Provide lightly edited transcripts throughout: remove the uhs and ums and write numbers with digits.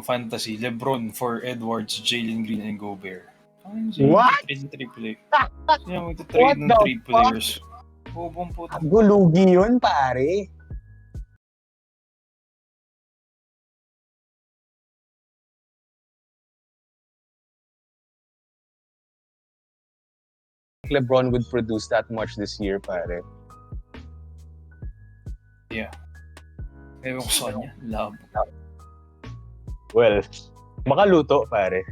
Fantasy, LeBron for Edwards, Jalen Green, and Gobert. What? Triple. Sino What magta-trade ng the 3 players? Bobong puto. Gulugi yun, pare. LeBron would produce that much this year, pare. Yeah. Ewan ko sa kanya. Love. Well, makaluto, pare.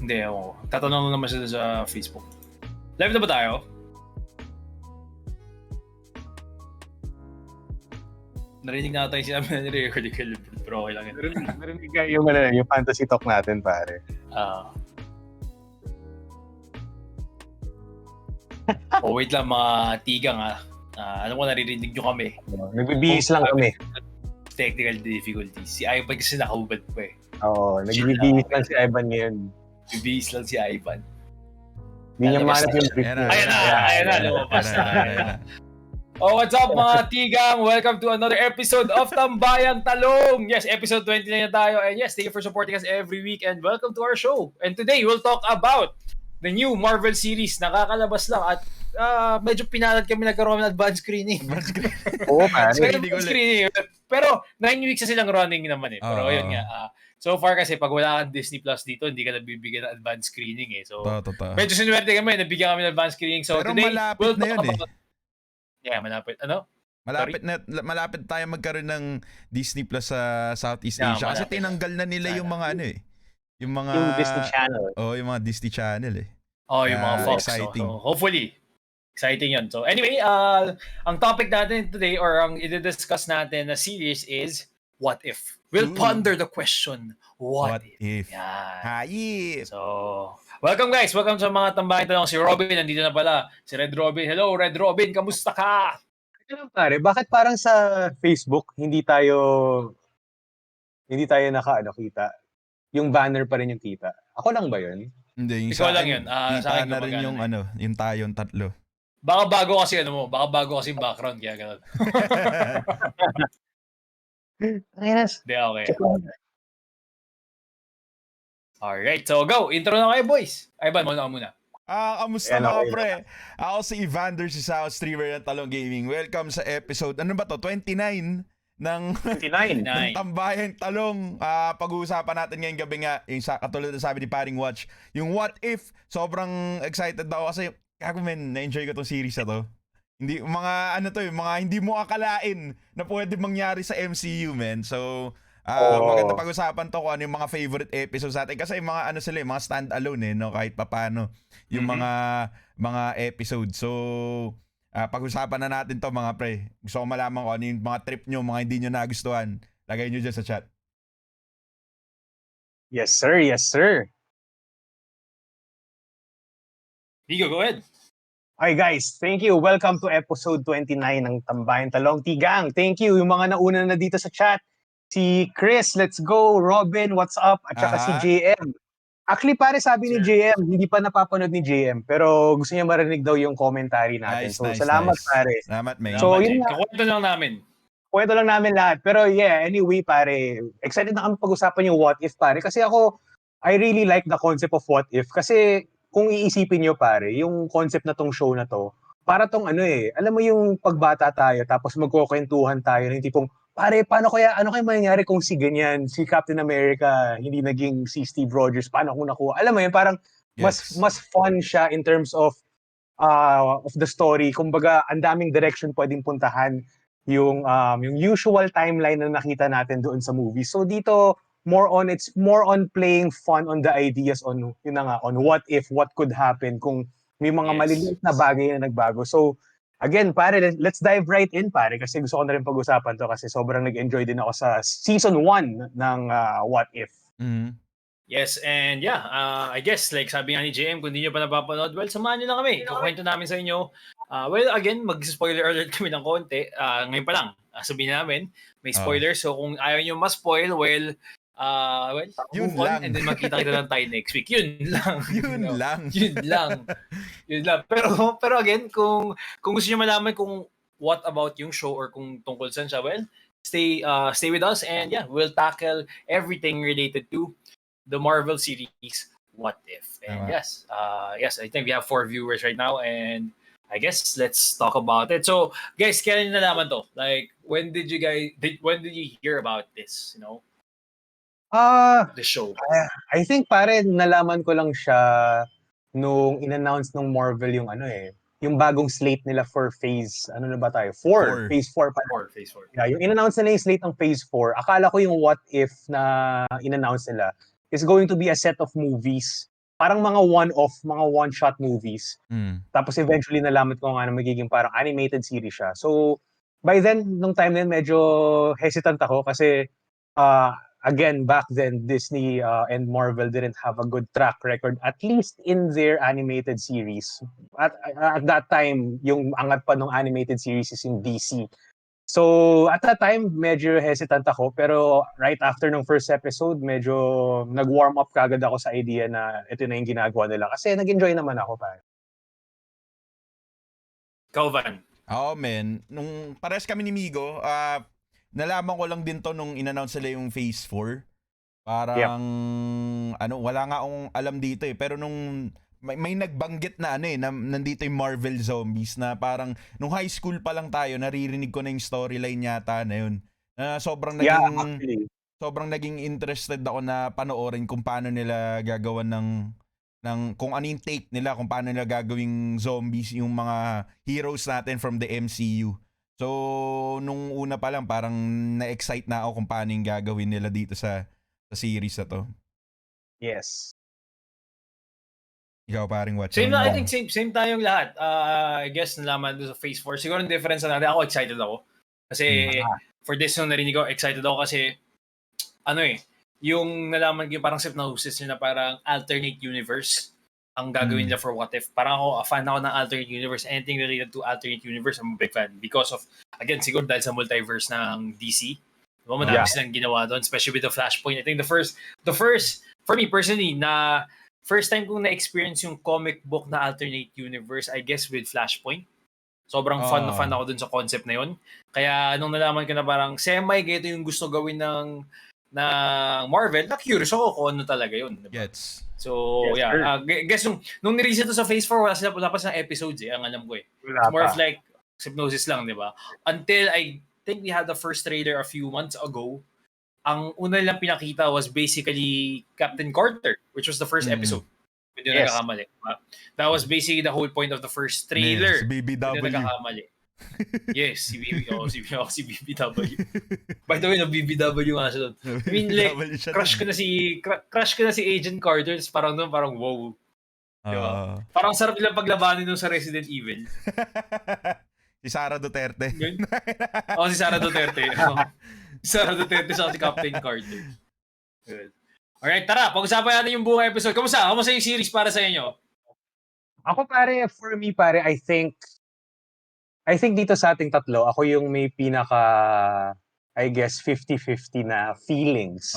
Hindi, ako. Tatanong naman sila sa Facebook. Live na ba tayo? Narinig na tayo sinabi na nire-record kay LeBron, pero okay lang yun. Narinig ka yung fantasy talk natin, pare. Wait lang mga tigang alam ko naririnig nyo kami. Nagbibihis lang kami. Technical difficulties. Si Ivan kasi nakahubad pa eh. Oo, nagbibihis lang si Ivan ngayon. Bibihis lang si Ivan. Hindi niya manap yung brief niya. Ayan na, lumabas na. Oh, what's up mga tigang? Welcome to another episode of Tambayang Talong. Yes, episode 29 na tayo. And yes, thank you for supporting us every week and welcome to our show. And today, we'll talk about the new Marvel series. Nakakalabas lang at medyo pinalad kami nagkaroon ng advanced screening. Oo, pare. Screening. Pero 9 weeks na silang running naman eh. Pero yun nga, so far kasi pag wala kang Disney Plus dito, hindi ka nabibigyan ng advanced screening eh. So, medyo sinuwerte kami, nabigyan kami ng advanced screening. So pero today, we'll talk about... Yeah, malapit. Ano? Malapit tayo magkaroon ng Disney Plus sa Southeast Asia. Kasi tinanggal na nila yung mga yung Disney Channel. Yung mga Disney Channel eh. Yung mga Fox. Exciting. So, hopefully, exciting yun. So anyway, ang topic natin today or ang i-discuss natin na series is What If? We'll ponder the question, What if? Yan. Hayip! So, welcome guys! Welcome sa mga Tambayang Talong. Si Robin, nandito na pala. Si Red Robin. Hello, Red Robin. Kamusta ka? Ano pare, bakit parang sa Facebook hindi tayo kita? Yung banner pa rin yung kita. Ako lang ba yun? Hindi, yung ikaw lang yun. Kita na rin yung yung tayong tatlo. Baka bago kasi yung background kaya gano'n. Hindi, okay. Alright, so go. Intro na kayo, boys. Ivan, muna. Kamusta mga pre? Ako si Ivanderzz, isa streamer ng Talong Gaming. Welcome sa episode, ano ba to? 29 ng Tambayang Talong. Pag-uusapan natin ngayong gabi nga, yung katulad na sabi ni Paring Watch, yung What If. Sobrang excited daw kasi, na-enjoy ko tong series na to. Hindi, mga hindi mo akalain na pwede mangyari sa MCU, man. So, maganda pag-usapan to kung ano yung mga favorite episodes natin. Kasi yung mga mga stand-alone no? Kahit papano yung mga episodes. So, pag-usapan na natin to mga pre. Gusto ko malaman kung ano yung mga trip nyo, mga hindi nyo nagustuhan. Lagay nyo dyan sa chat. Yes, sir. Digo, go ahead. Okay guys, thank you. Welcome to episode 29 ng Tambayang Talong. Tigang, thank you. Yung mga nauna na dito sa chat. Si Chris, let's go. Robin, what's up? At saka si JM. Actually, pare sabi ni JM, hindi pa napapanood ni JM. Pero gusto niya marinig daw yung commentary natin. Nice, salamat pare. Salamat, man. So, yun nga. Kwento lang namin lahat. Pero yeah, anyway pare, excited na kami pag-usapan yung What If pare. Kasi I really like the concept of What If. Kasi kung iisipin nyo pare, yung concept na tong show na to, para tong alam mo yung pagbata tayo, tapos magkukwentuhan tayo, yung tipong, pare, ano kaya mangyayari kung si Captain America, hindi naging si Steve Rogers, paano kung nakuha? Alam mo yun, parang mas fun siya in terms of the story. Kumbaga, ang daming direction pwedeng puntahan yung usual timeline na nakita natin doon sa movie. So dito, it's more on playing fun on the ideas on what if, what could happen kung may mga maliliit na bagay na nagbago. So, again, pare, let's dive right in, pare, kasi gusto ko na rin pag-usapan to kasi sobrang nag-enjoy din ako sa season 1 ng What If. Mm-hmm. Yes, and yeah, I guess, like sabi nga ni JM, kung hindi nyo pa napapanood, well, samahan nyo lang kami. Kukwento namin sa inyo. Well, again, mag-spoiler alert kami ng konti. Ngayon pa lang, sabihin namin, may spoiler. So, kung ayaw nyo ma-spoil, well, yun lang. And then magkita tayo tayo next week. Yun lang. Yun lang. Pero again, kung gusto niyo malaman kung what about yung show or kung tungkol saan siya, well, stay with us, and yeah, we'll tackle everything related to the Marvel series What If. And yes, I think we have 4 viewers right now, and I guess let's talk about it. So, guys, kailan nalaman to? Like, when did you hear about this? The show. I think pare nalaman ko lang siya nung in-announce ng Marvel yung yung bagong slate nila for phase, na ba tayo? 4. Phase 4 pa. Phase 4. Yeah, yung in-announce nila yung slate ng phase 4, akala ko yung What If na in-announce nila is going to be a set of movies. Parang mga one-off, mga one-shot movies. Tapos eventually nalaman ko nga na magiging parang animated series siya. So, by then, nung time na yun, medyo hesitant ako kasi again, back then, Disney and Marvel didn't have a good track record, at least in their animated series. At that time, yung angat pa ng animated series is in DC. So, at that time, medyo hesitant ako. Pero right after ng first episode, medyo nag-warm up kagad ako sa idea na ito na yung ginagawa nila. Kasi nag-enjoy naman ako pa. Calvin. Oo, men. Nung pares kami ni Migo, nalaman ko lang din to nung in-announce nila yung Phase 4. Parang, wala nga akong alam dito eh. Pero nung may nagbanggit na na nandito yung Marvel Zombies na parang nung high school pa lang tayo, naririnig ko na yung storyline yata na yun. Sobrang naging interested ako na panoorin kung paano nila gagawan ng kung ano yung take nila, kung paano nila gagawing zombies yung mga heroes natin from the MCU. So, nung una pa lang, parang na-excite na ako kung paano yung gagawin nila dito sa series na to. Yes. Ikaw paring watch. I think same tayong lahat. I guess nalaman doon sa Phase 4. Siguro yung difference na natin, ako excited ako. Kasi for this nung narinig ko, excited ako kasi yung nalaman ko yung parang hypnosis nila, parang alternate universe ang gagawin nila for What If. Parang ako, fan ako ng alternate universe. Anything related to alternate universe, I'm a big fan. Because of, again, siguro dahil sa multiverse ng DC. Diba, madami silang ginawa doon, especially with the Flashpoint. I think the first, for me personally, na first time kong na-experience yung comic book na alternate universe, I guess with Flashpoint. Sobrang fun ako dun sa concept na yun. Kaya nung nalaman ko na parang ganito yung gusto gawin ng Marvel, na-curious ako kung ano talaga yun. Diba? Yes. So, guess nung nireset to sa Phase 4, wala pa sa episodes ang alam ko eh. It's more of like hypnosis lang, di ba? Until I think we had the first trailer a few months ago, ang una lang pinakita was basically Captain Carter, which was the first episode. Hindi nagkakamali. That was basically the whole point of the first trailer. Yes, BBW. Hindi nagkakamali. Yes, si BBW. By the way, BBW nga siya doon. I mean, like, crush ko na si Agent Carter. Parang wow. Diba? Parang sarap nilang paglabanin doon sa Resident Evil. Si Sara Duterte. Si Sara Duterte. Sara Duterte sa si Captain Carter. Good. Alright, tara. Pag-usapan natin yung buong episode. Kamusta yung series para sa inyo? Ako for me, I think dito sa ating tatlo, ako yung may pinaka, I guess, 50-50 na feelings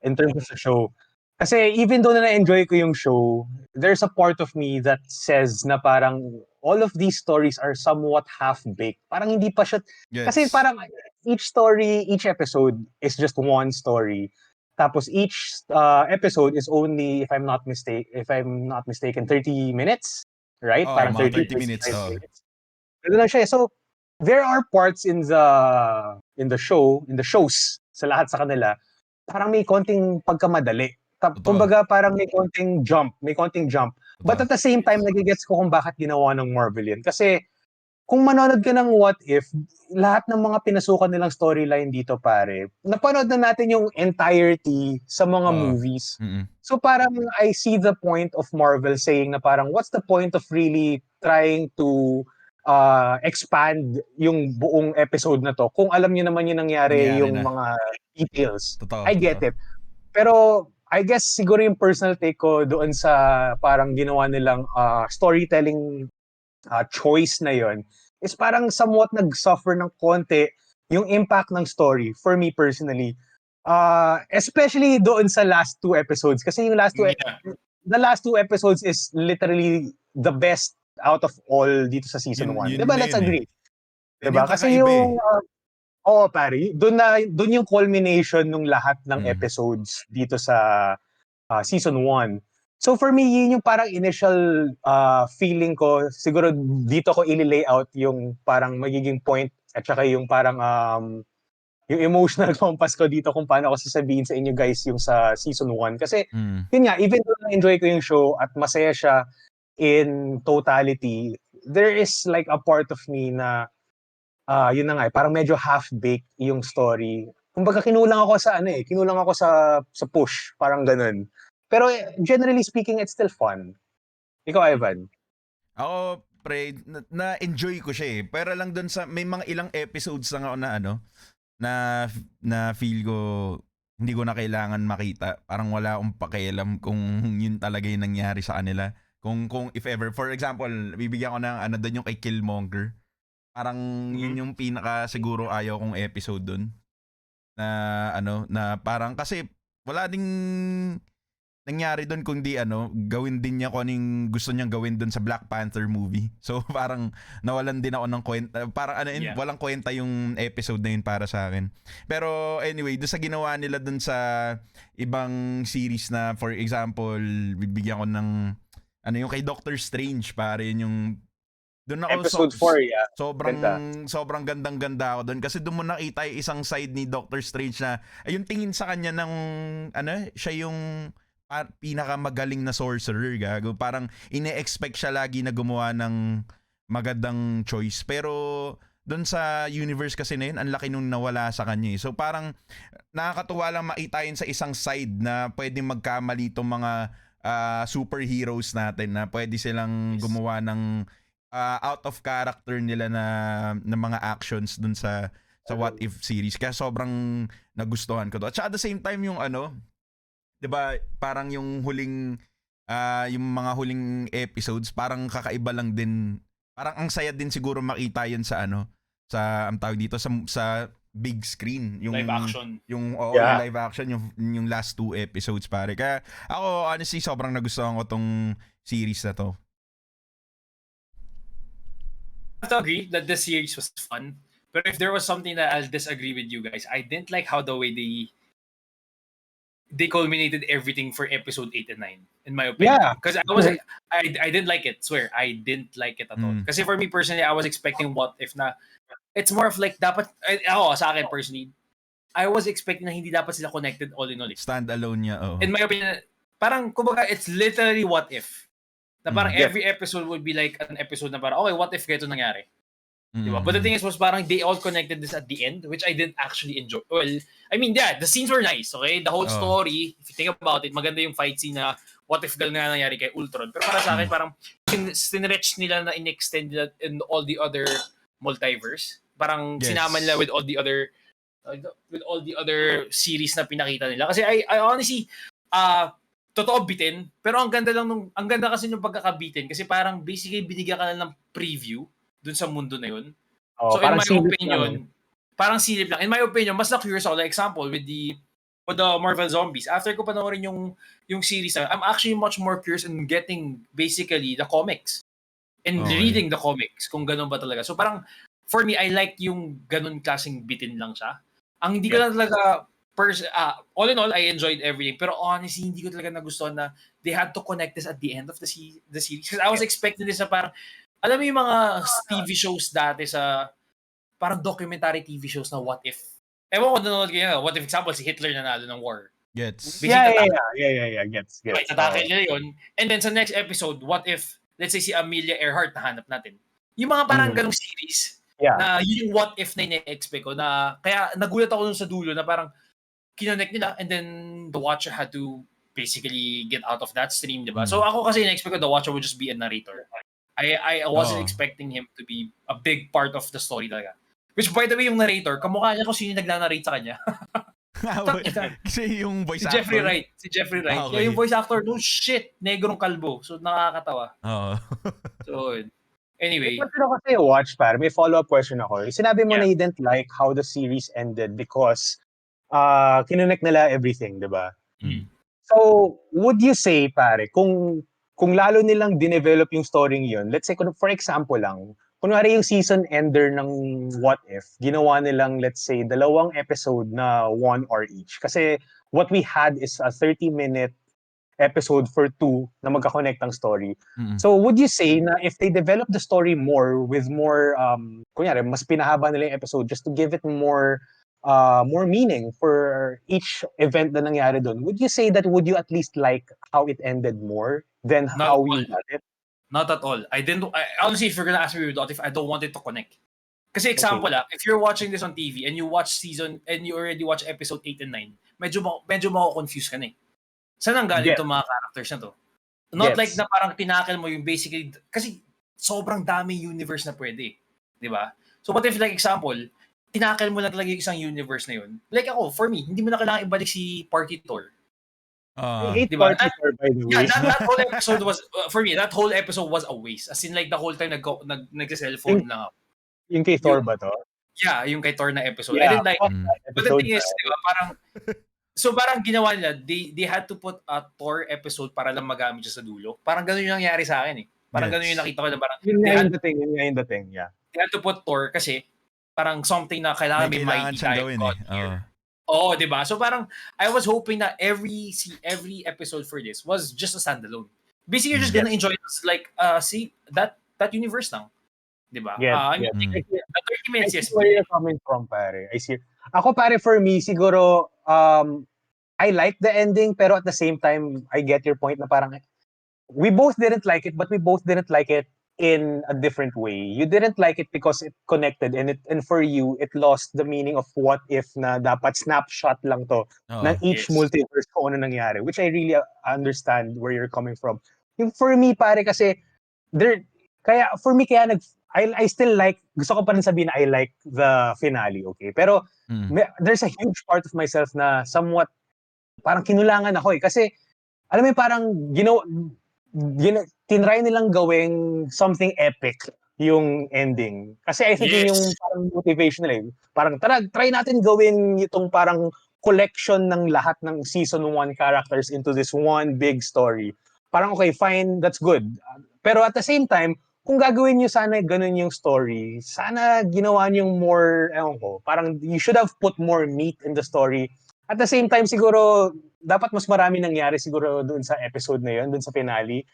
in terms of the show. Kasi even though na-enjoy ko yung show, there's a part of me that says na parang all of these stories are somewhat half-baked. Parang hindi pa siya... Yes. Kasi parang each episode is just one story. Tapos each episode is only, if I'm not mistaken, 30 minutes, right? Parang 30 minutes. Ganun lang siya. So, there are parts in the shows, sa lahat sa kanila, parang may konting pagkamadali. Kumbaga, parang may konting jump. But at the same time, nagigets ko kung bakit ginawa ng Marvel yun. Kasi, kung manonood ka ng What If, lahat ng mga pinasukan nilang storyline dito, pare, napanood na natin yung entirety sa mga movies. So parang I see the point of Marvel saying na parang, what's the point of really trying to expand yung buong episode na to kung alam niyo naman yung nangyari yung mga details. I get it. Pero I guess siguro yung personal take ko doon sa parang ginawa nilang storytelling choice na yon is parang somewhat nag-suffer ng konti yung impact ng story for me personally. Especially doon sa last 2 episodes kasi yung the last 2 episodes is literally the best out of all dito sa season 1. Diba? Let's agree. Diba? Kasi yung Oo, pare. Doon yung culmination ng lahat ng episodes dito sa season 1. So for me, yun yung parang initial feeling ko. Siguro dito ko i-layout yung parang magiging point at saka yung parang yung emotional compass ko dito kung paano ko sasabihin sa inyo guys yung sa season 1. Kasi yun nga, even though na-enjoy ko yung show at masaya siya in totality, there is like a part of me na yun na nga, parang medyo half-baked yung story. Kumbaga kinulang ako sa push, parang ganun. Pero generally speaking, it's still fun. Ikaw, Ivan? Ako, pre, na-enjoy ko siya eh. Pero lang doon sa, may mga ilang episodes lang ako na na feel ko, hindi ko na kailangan makita. Parang wala akong pakialam kung yun talaga yung nangyari sa kanila. Kung if ever, for example, bibigyan ko ng doon yung kay Killmonger. Parang yun yung pinaka siguro ayaw kong episode doon. Na parang kasi wala ding nangyari doon kundi gawin din niya kung anong gusto niyang gawin doon sa Black Panther movie. So parang nawalan din ako ng kwenta. Parang walang kwenta yung episode na yun para sa akin. Pero anyway, doon sa ginawa nila doon sa ibang series na for example, bibigyan ko ng yung kay Doctor Strange, pare yun yung doon ako Episode 4, yeah. sobrang gandang-ganda ako doon kasi doon mo nakita yung isang side ni Doctor Strange na yung tingin sa kanya ng siya yung pinakamagaling na sorcerer, gago. Parang ine-expect siya lagi na gumawa ng magandang choice. Pero doon sa universe kasi na yun, ang laki nung nawala sa kanya eh. So parang nakakatuwa lang makita yun sa isang side na pwedeng magkamali itong mga superheroes natin na pwede silang gumawa ng out of character nila na mga actions dun sa What If series. Kaya sobrang nagustuhan ko to. At saka at the same time yung 'di ba, parang yung yung mga huling episodes parang kakaiba lang din. Parang ang saya din siguro makita 'yan sa sa ang tawag dito sa big screen, yung live action. Yung live action, yung last 2 episodes, pare. Kaya ako honestly sobrang nagustuhan ko tong series na to. I have to agree that the series was fun. But if there was something that I'll disagree with you guys, I didn't like how the way they culminated everything for episode 8 and 9, in my opinion. Yeah. Because I didn't like it. Swear, I didn't like it at all. Kasi for me personally, I was expecting what if na it's more of like dapat sa akin personally, I was expecting na hindi dapat sila connected all in all. Stand alone niya, In my opinion, parang kumbaga it's literally what if. Na parang every episode would be like an episode na parang, okay, what if ganito nangyari? Diba? But the thing is, was parang they all connected this at the end, which I didn't actually enjoy. Well, I mean, yeah, the scenes were nice, okay? The whole story, if you think about it, maganda yung fight scene na what if ganun nga nangyari kay Ultron. Pero para sa akin, parang sinretch nila na in-extend nila in all the other multiverse. Parang sinama nila with all the other series na pinakita nila. Kasi I honestly, totoo bitin, pero ang ganda kasi yung pagkakabitin kasi parang basically binigyan ka na ng preview dun sa mundo na yun. So in my opinion, parang silip lang. In my opinion, mas na-curious ako. Like example, with the Marvel Zombies, after ko panoorin yung series, I'm actually much more curious in getting basically the comics and reading the comics kung ganun ba talaga. So parang, for me, I like yung ganun klaseng bitin lang siya. Ang hindi ko na talaga all in all, I enjoyed everything. Pero honestly, hindi ko talaga nagustuhan na they had to connect this at the end of the series. Because I was expecting this na parang, alam mo yung mga TV shows dati sa, parang documentary TV shows na what if. Ewan ko nanonood kayo, what if example, si Hitler nanalo ng war. Gets. Yeah. Gets. Right, tatake nila yun. And then sa next episode, what if, let's say si Amelia Earhart nahanap natin. Yung mga parang ganong series, na yung what if na ina-expect ko, na kaya nagulat ako dun sa dulo na parang, kinonect nila and then the watcher had to basically get out of that stream, diba? So ako kasi na-expect ko the watcher would just be a narrator. I wasn't expecting him to be a big part of the story talaga. Which by the way, yung narrator, kamukha niya kung sino yung nagna-narrate sa kanya. Kasi yung voice actor. Si Jeffrey Wright. Okay. Yung voice actor, no shit, negrong kalbo. So nakakatawa. So, anyway. Kasi watch, may follow-up question ako. Sinabi mo na you didn't like how the series ended because kinonect nila everything, diba? So, would you say, kung lalo nilang dinevelop yung story yun, let's say, for example lang, kunwari yung season ender ng What If, ginawa nilang, let's say, 2 episode na 1 hour each. Kasi what we had is a 30-minute episode for 2 na magka-connect ang story. Mm-mm. So would you say na if they develop the story more with more, kunyari, mas pinahaba nila yung episode just to give it more meaning for each event na nangyari doon, would you say that would you at least like how it ended more than Not how all. we got it? Not at all. Honestly, if you're gonna ask me what if, I don't want it to connect. Kasi example if you're watching this on TV and you watch season and you already watch episode 8 and 9, medyo mako-confuse ka na eh. Saan ang galing itong mga characters na to? Not like na parang tinakil mo yung basically, kasi sobrang dami universe na pwede. Di ba? So what if like example, tinakil mo lang talaga yung isang universe na yun. Like ako, for me, hindi mo na kailangan ibalik si Party Thor. I hate diba? Party Thor, by the way. Yeah, that whole episode was, for me, that whole episode was a waste. As in like the whole time nag-cellphone lang ako. Yung kay Thor ba to? Yeah, yung kay Thor na episode. Yeah, I didn't like but the thing is, diba, parang ginawa nila, they had to put a Thor episode para lang magamit siya sa dulo. Parang gano'n yung nangyari sa akin eh. Parang gano'n yung nakita ko na parang yun nga yung dating, yeah. They had to put Thor kasi parang something na kailangan may mighty siyang guy gawin God here. Oo, diba? So parang I was hoping na every episode for this was just a standalone. Basically, you're just gonna enjoy it like see that universe lang. Diba? Yeah, the 30 minutes, I see where you're coming from, pare. I see. Ako, pare, for me, siguro, I like the ending, pero at the same time, I get your point na parang, we both didn't like it, but we both didn't like it in a different way. You didn't like it because it connected, and for you, it lost the meaning of what if na dapat snapshot lang to ng each multiverse kung ano nangyari, which I really understand where you're coming from. Yung for me, pare, kasi, I still like, gusto ko pa rin sabihin na I like the finale, okay? Pero there's a huge part of myself na somewhat, parang kinulangan ako eh. Kasi, alam mo parang tinry nilang gawing something epic yung ending. Kasi I think yung parang motivational eh. Parang try natin gawin itong parang collection ng lahat ng season 1 characters into this one big story. Parang okay, fine, that's good. Pero at the same time, kung gagawin nyo sana ganun yung story, sana ginawa nyo more, parang you should have put more meat in the story. At the same time, siguro, dapat mas marami nangyari siguro dun sa episode na yun, dun sa finale.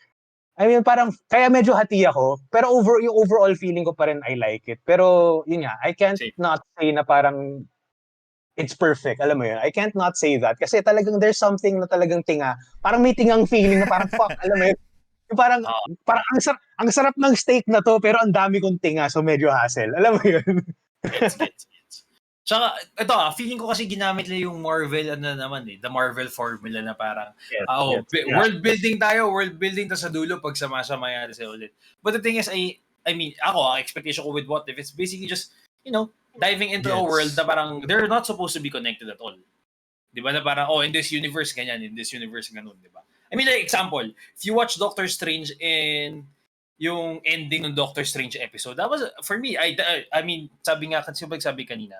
I mean, parang, kaya medyo hati ako, pero yung overall feeling ko pa rin, I like it. Pero, yun nga, I can't not say na parang, it's perfect, alam mo yun. I can't not say that. Kasi talagang there's something na talagang tinga. Parang may tingang feeling na parang, fuck, alam mo yun. Parang ang sarap ng steak na to, pero ang dami kong tinga, so medyo hassle. Alam mo yun? Gets. Tsaka, ito feeling ko kasi ginamit nila yung Marvel, the Marvel formula na parang, world building to sa dulo pag sama-sama yan sa ulit. But the thing is, I mean, ang expectation ko with What If, it's basically just, diving into a world na parang, they're not supposed to be connected at all. Diba na parang, in this universe, ganyan, in this universe, ganun, diba? I mean, like, example, if you watch Doctor Strange in yung ending ng Doctor Strange episode, that was, for me, I mean, sabi kanina,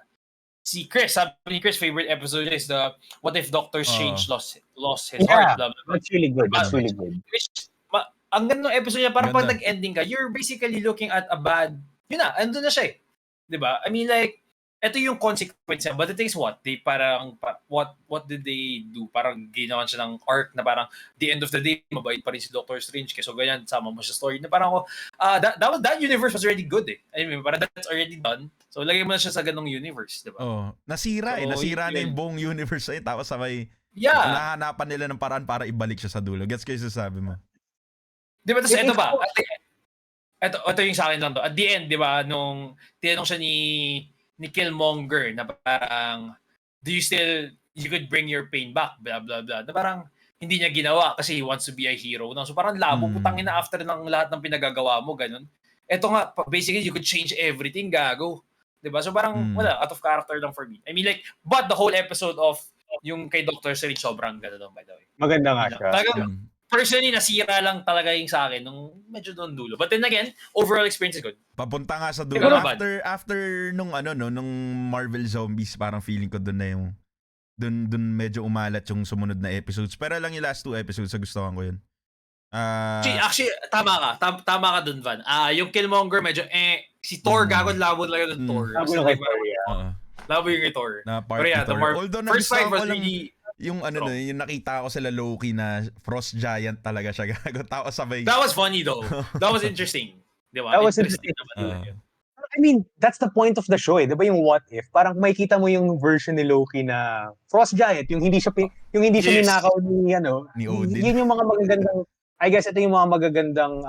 sabi ni Chris, favorite episode is the, what if Doctor Strange lost his heart, blah, blah, blah. That's really good, Which, ang ganda ng episode niya, parang pag nag-ending ka, you're basically looking at a bad, andun na siya eh. Diba? I mean, like, ito yung consequence niya. But the thing is what did they do? Parang ginawan siya ng arc na parang the end of the day, mabait pa rin si Doctor Strange. So ganyan, sama mo siya story na parang that universe was already good eh. I mean, parang that's already done. So lagay mo na siya sa ganong universe, diba? Nasira na yung buong universe eh. Tapos sabay, nahanapan nila ng paraan para ibalik siya sa dulo. Gets ko yung sasabi mo. Diba, tapos ito ba? Ito yung sa akin lang to. At the end, diba, nung tinanong siya ni Killmonger na parang, you could bring your pain back, blah, blah, blah. Na parang, hindi niya ginawa kasi he wants to be a hero. So parang labo, putangin na after ng lahat ng pinagagawa mo, ganun. Ito nga, basically, you could change everything, gago. Diba? So parang, wala, out of character lang for me. I mean, like, but the whole episode of yung kay Dr. Strange, sobrang ganda doon, by the way. Maganda nga siya. Talagang, personally, nasira lang talaga yung sa akin nung medyo doon dulo. But then again, overall experience is good. Papunta nga sa dulo. After nung nung Marvel Zombies, parang feeling ko doon na yung doon medyo umalat yung sumunod na episodes. Pero lang yung last 2 episodes, gustuhan ko yun. Actually, tama ka. Tama ka dun, Van. Yung Killmonger medyo si Thor gagon labo lang yung Thor. Labo lang kay Thor, Labo yung kay Thor. Na Pero yeah, the Thor. Although first fight nagustuhan was ko lang really yung yung nakita ko sila Loki na Frost Giant talaga siya gago. Tapos sabay. That was funny though. That was interesting. Di ba? That was interesting interesting. naman yun. I mean, that's the point of the show, eh. 'Di ba yung what if? Parang makikita mo yung version ni Loki na Frost Giant, yung hindi siya ninakaw ni Odin. Yun yung mga magagandang, I guess ito yung mga magagandang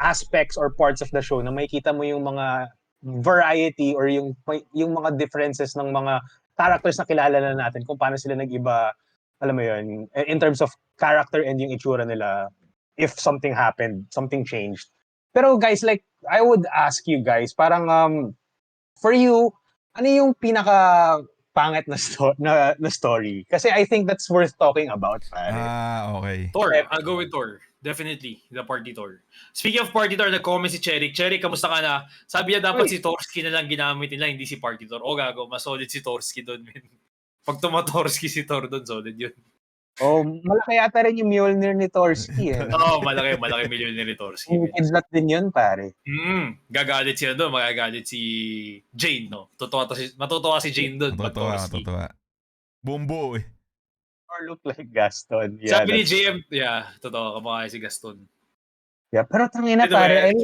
aspects or parts of the show na makikita mo yung mga variety or yung mga differences ng mga characters na kilala na natin, kung paano sila nag-iba, alam mo yun, in terms of character and yung itsura nila, if something happened, something changed. Pero guys, like, I would ask you guys, parang, for you, ano yung pinaka pangit na story? Kasi I think that's worth talking about, pare. Okay. Thor, I'll go with Thor. Definitely, the Party Thor. Speaking of Party Thor, nag-comment si Cherry. Cherry, kamusta ka na? Sabi niya dapat si Torski na lang ginamit nila, hindi si Party Thor. Gago, mas solid si Torski doon. Pag tumatorski si Thor doon, solid yun. Malaki yata rin yung Mjolnir ni Torski, eh. Malaki millionaire ni Torski. Kidlat din yun, pare. Gagalit siya doon, magagalit si Jane, no? Matutuwa si Jane doon. Matutuwa. Bumbo, eh. Or look like Gaston. Yeah, sabi ni JM, totoo, kamukha si Gaston. Yeah, pero tangina, pare,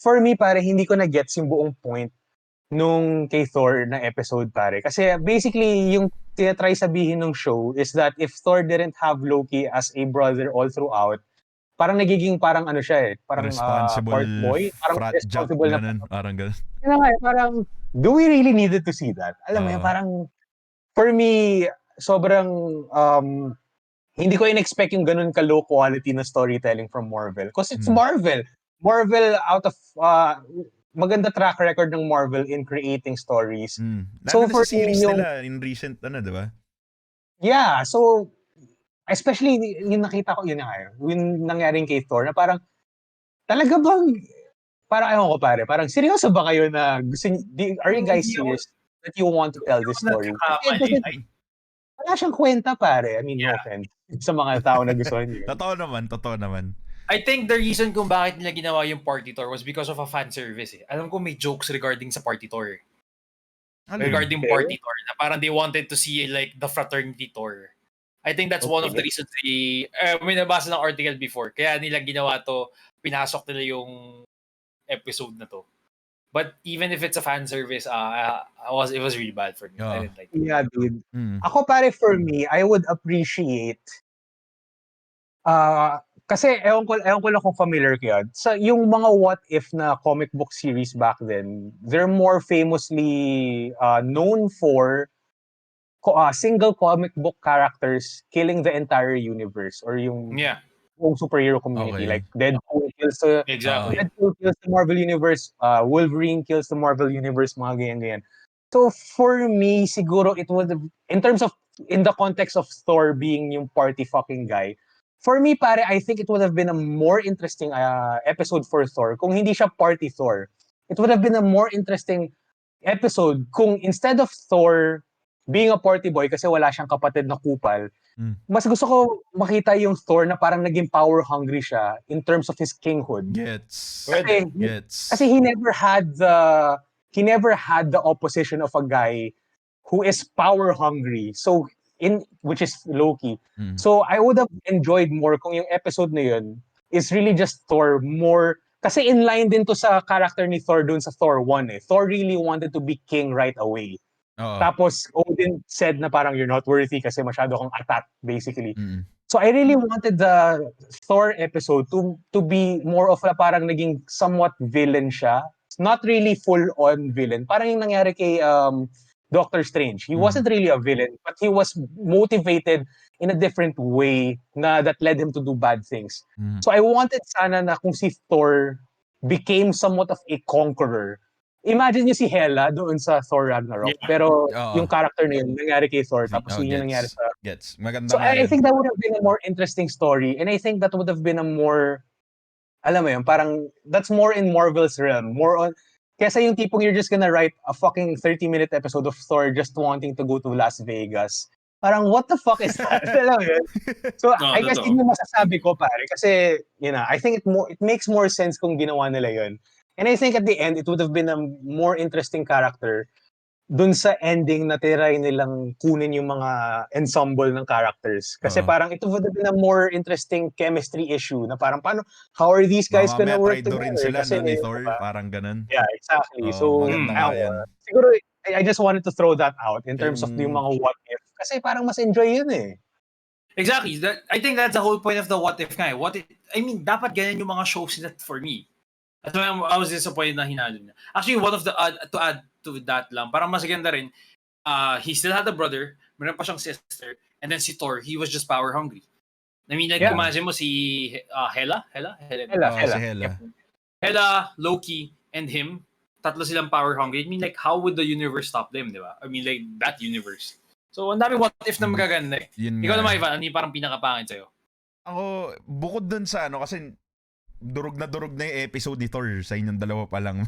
for me, pare, hindi ko na-gets yung buong point nung kay Thor na episode, pare. Kasi basically, yung tinatry sabihin ng show is that if Thor didn't have Loki as a brother all throughout, parang nagiging parang ano siya, parang responsible part boy, parang frat responsible job, parang ganun. Parang, do we really needed to see that? Alam mo yun, parang, for me, sobrang, hindi ko in-expect yung ganun ka-low quality na storytelling from Marvel. Because it's Marvel. Marvel out of, maganda track record ng Marvel in creating stories. So for series nila in recent, di ba? Yeah, so especially yung nakita ko yun yung nangyaring kay Thor na parang talaga bang parang ayaw ko, pare, parang seryoso ba kayo na are you guys serious that you want to tell this story? Wala siyang kwenta, pare. I mean, no offense sa mga tao na gusto niyo. Totoo naman. I think the reason kung bakit nila ginawa yung Party Tour was because of a fan service. Alam ko may jokes regarding sa Party Tour. Regarding Party Tour. Na parang they wanted to see like the fraternity tour. I think that's one of the reasons may nabasa ng article before. Kaya nila ginawa to, pinasok nila yung episode na to. But even if it's a fan service, it was really bad for me. I didn't like it. Yeah, dude. Ako, pare, for me, I would appreciate kasi ewan ko lang kung familiar kayo. Sa yung mga what if na comic book series back then, they're more famously known for single comic book characters killing the entire universe or yung superhero community. Like Deadpool kills the Marvel Universe, Wolverine kills the Marvel Universe, mga ganyan. So for me, siguro it would have, in the context of Thor being yung party fucking guy, for me, pare, I think it would have been a more interesting episode for Thor kung hindi siya party Thor. It would have been a more interesting episode kung instead of Thor being a party boy kasi wala siyang kapatid na kupal, mas gusto ko makita yung Thor na parang naging power hungry siya in terms of his kinghood. Kasi he never had the opposition of a guy who is power hungry. So which is Loki. So I would have enjoyed more kung yung episode na yun is really just Thor more, kasi in line din to sa character ni Thor dun sa Thor 1 eh. Thor really wanted to be king right away. Tapos Odin said na parang you're not worthy kasi masyado kang atat basically. So I really wanted the Thor episode to be more of a parang naging somewhat villain siya. Not really full on villain. Parang yung nangyari kay Doctor Strange. He wasn't really a villain, but he was motivated in a different way that led him to do bad things. So I wanted sana na kung si Thor became somewhat of a conqueror. Imagine niyo si Hela doon sa Thor Ragnarok. Pero yung character na yun, nangyari kay Thor. Tapos yun yung nangyari sa... Maganda. So I think that would have been a more interesting story. And I think that would have been a more... Alam mo yun, parang that's more in Marvel's realm. More on... Kesa yung tipong you're just gonna write a fucking 30-minute episode of Thor just wanting to go to Las Vegas Parang, what the fuck is that? Alam mo yun? So, I guess totoo. yun yung masasabi ko, pare. Kasi, I think it makes more sense kung ginawa nila yun. And I think at the end, it would have been a more interesting character dun sa ending na try nilang kunin yung mga ensemble ng characters. Kasi parang it would have been a more interesting chemistry issue na parang how are these guys gonna Mamaya work traido rin together? sila Kasi, ni Thor, diba? parang ganun. Yeah, exactly. So, maganda nga yan. siguro, I just wanted to throw that out in terms of Yung- yung mga what if. Kasi parang mas enjoy yun eh. Exactly. I think that's the whole point of the what if nga. Dapat ganyan yung mga shows na for me. That's why I was disappointed na hinalo niya. Actually, one of the to add to that lang, parang mas ganda rin, he still had a brother, meron pa siyang sister, and then si Thor, he was just power hungry. I mean, like, imagine mo si Hela? Si Hela. Hela, Loki, and him, tatlo silang power hungry. I mean, like, how would the universe stop them, di ba? I mean, like, that universe. So, ang daming what if na magaganda eh. Ikaw naman, Ivan, ano yung parang pinakapangit sa'yo? Ako, bukod dun sa kasi durog na yung episode ni Thor sa inyong dalawa pa lang.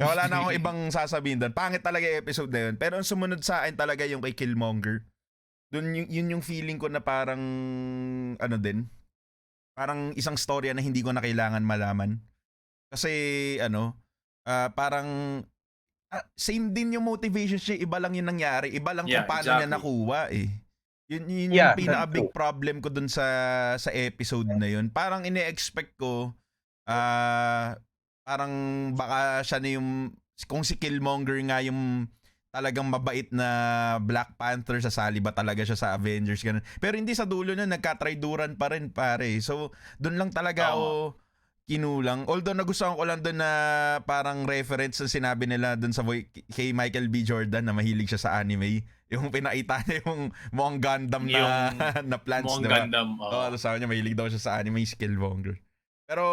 Wala na akong ibang sasabihin doon. Pangit talaga yung episode na yun. Pero ang sumunod sa akin talaga yung kay Killmonger. Doon yun yung feeling ko na parang parang isang storya na hindi ko na kailangan malaman. Kasi parang same din yung motivation niya, iba lang yung nangyari, iba lang kung paano niya nakuha eh. Yun yung pinaka-big problem ko dun sa episode na yun. Parang ine-expect ko, parang baka siya na yung, kung si Killmonger nga yung talagang mabait na Black Panther, sasali ba talaga siya sa Avengers? Ganun. Pero hindi sa dulo na, nagkatrayduran pa rin pare. So, dun lang talaga ako kinulang. Although nagustuhan ko lang dun na parang reference na sinabi nila dun sa kay Michael B. Jordan na mahilig siya sa anime. Yung pinakita niya yung mukhang Gundam na plants, mukhang diba? Gundam. Sabi niya mahilig daw siya sa anime, Killmonger. Pero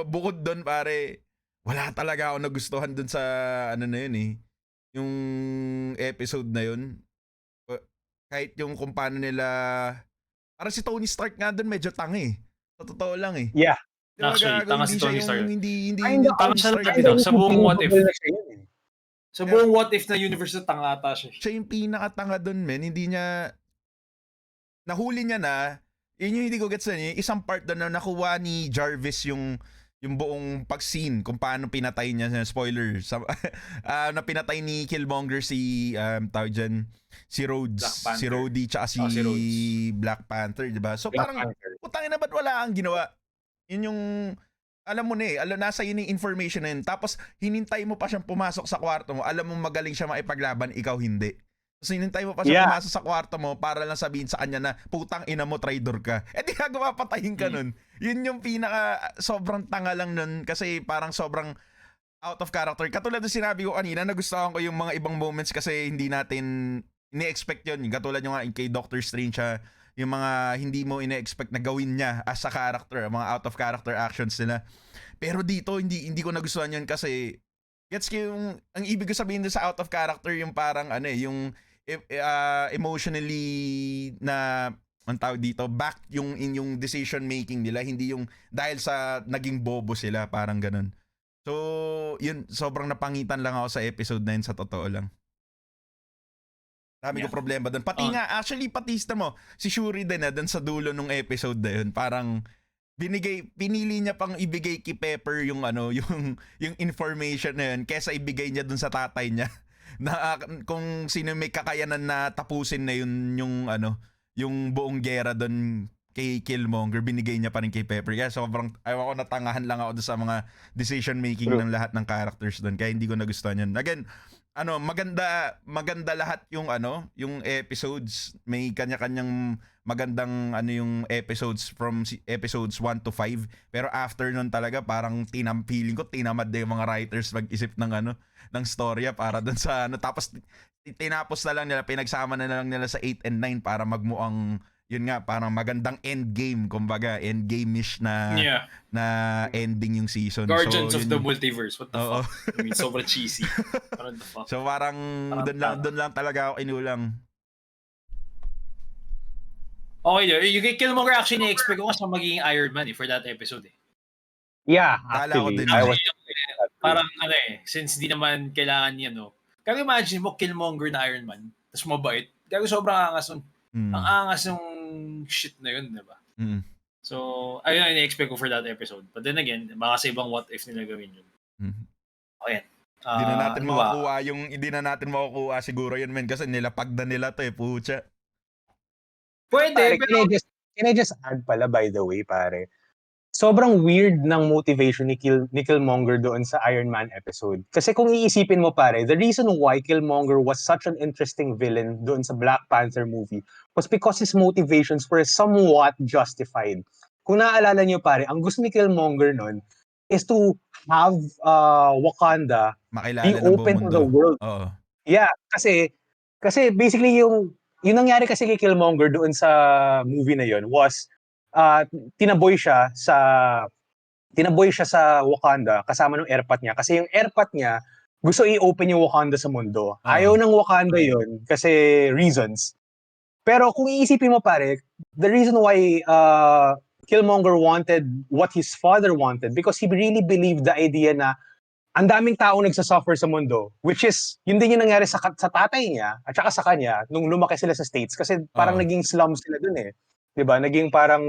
bukod dun pare, wala talaga ako nagustuhan dun sa na yun eh. Yung episode na yun. Kahit yung kung paano nila, parang si Tony Stark nga dun medyo tanga eh. Sa totoo lang eh. Yeah. Actually, tanga si Tony Stark. Hindi tanga siya sa buong what if. Sa buong what if na universe na tanga ata siya. Siya yung pinakatanga dun, men. Hindi niya, nahuli niya na, yun yung hindi ko gets na isang part doon na nakuha ni Jarvis yung buong pag-scene kung paano pinatay niya, spoiler, na pinatay ni Killmonger si Rhodes, si Rhodey tsaka si Black Panther, diba? So parang, putangin na ba't wala ang ginawa? Yun yung, alam mo na eh, nasa yun yung information na yun. Tapos, hinintay mo pa siyang pumasok sa kwarto mo, alam mo magaling siya maipaglaban, ikaw hindi. Tapos, hinintay mo pa siya pumasok sa kwarto mo para lang sabihin sa kanya na, putang ina mo, traitor ka. Eh, di gagawa, patayin ka nun. Yun yung sobrang tanga lang nun, kasi parang sobrang out of character. Katulad ng sinabi ko kanina, nagustuhan ko yung mga ibang moments kasi hindi natin ini-expect yun. Katulad yung nga kay Doctor Strange, yung mga hindi mo ine-expect na gawin niya as a character, mga out of character actions nila. Pero dito hindi ko nagustuhan yun kasi gets ko yung ang ibig ko sabihin sa out of character yung parang yung emotionally na ang tawag dito, back yung inyong decision making nila, hindi yung dahil sa naging bobo sila, parang ganun. So, yun, sobrang napangitan lang ako sa episode 9 sa totoo lang. Dami ko problema doon. Pati nga, actually, patista mo, si Shuri din doon sa dulo nung episode na yun, parang pinili niya pang ibigay kay Pepper yung yung information na yun, kesa ibigay niya doon sa tatay niya na kung sino may kakayanan na tapusin na yun yung buong gera doon kay Killmonger, binigay niya pa rin kay Pepper. Kaya sobrang, ayaw ko, natangahan lang ako doon sa mga decision making ng lahat ng characters doon, kaya hindi ko nagustuhan yun. Again, maganda lahat yung yung episodes. May kanya-kanyang magandang yung episodes from episodes 1 to 5. Pero after nun talaga parang feeling ko tinamad na yung mga writers mag-isip ng ng storya para dun sa tapos tinapos na lang nila, pinagsama na lang nila sa 8 and 9 para magmuang yun nga, parang magandang endgame, kumbaga endgame-ish na ending yung season. Guardians of the Multiverse, what the fuck? I mean, sobrang cheesy. What the fuck? So parang doon lang talaga ako inulang. Okay, yung kay Killmonger actually na-expect ko kasi magiging Iron Man for that episode eh. Yeah, actually. Parang since di naman kailangan niya, kaya imagine mo Killmonger na Iron Man, tapos mabait, Kaya sobrang angas nun. Mm. Ang angas yung shit na yun, di ba? Mm. So, ayun ang ina-expect ko for that episode. But then again, baka sa ibang what if nila gawin yun. Ayan. Hindi na natin makukuha siguro yun, men, kasi nilapag na nila to pucha. Pwede, Pare, pero... can I just add pala, by the way, pare? Sobrang weird ng motivation ni Killmonger doon sa Iron Man episode. Kasi kung iisipin mo, pare, the reason why Killmonger was such an interesting villain doon sa Black Panther movie was because his motivations were somewhat justified. Kung naaalala niyo, pare, ang gusto ni Killmonger noon is to have Wakanda be Makilala ng buong open to mundo. the world. Oo. Yeah, kasi basically yung nangyari kasi kay Killmonger doon sa movie na yon was tinaboy siya sa Wakanda kasama ng airpat niya kasi yung airpat niya gusto i-open yung Wakanda sa mundo. Ayaw ng Wakanda yon kasi reasons. Pero kung iisipin mo, pare, the reason why Killmonger wanted what his father wanted because he really believed the idea na ang daming tao nagsasuffer sa mundo, which is, yun din yung nangyari sa tatay niya at saka sa kanya nung lumaki sila sa States kasi parang naging slums sila dun eh. Diba? Naging parang,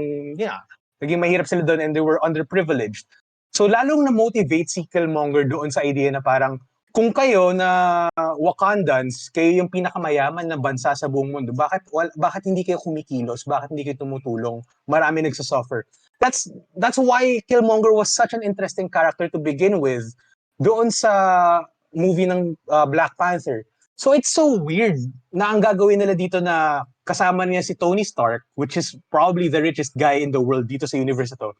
naging mahirap sila dun and they were underprivileged. So lalong na-motivate si Killmonger doon sa idea na parang, kung kayo na Wakandans, kayo yung pinakamayaman na bansa sa buong mundo, bakit hindi kayo kumikilos? Bakit hindi kayo tumutulong? Marami nagsasuffer. That's why Killmonger was such an interesting character to begin with doon sa movie ng Black Panther. So it's so weird na ang gagawin nila dito na kasama niya si Tony Stark, which is probably the richest guy in the world dito sa universe na to.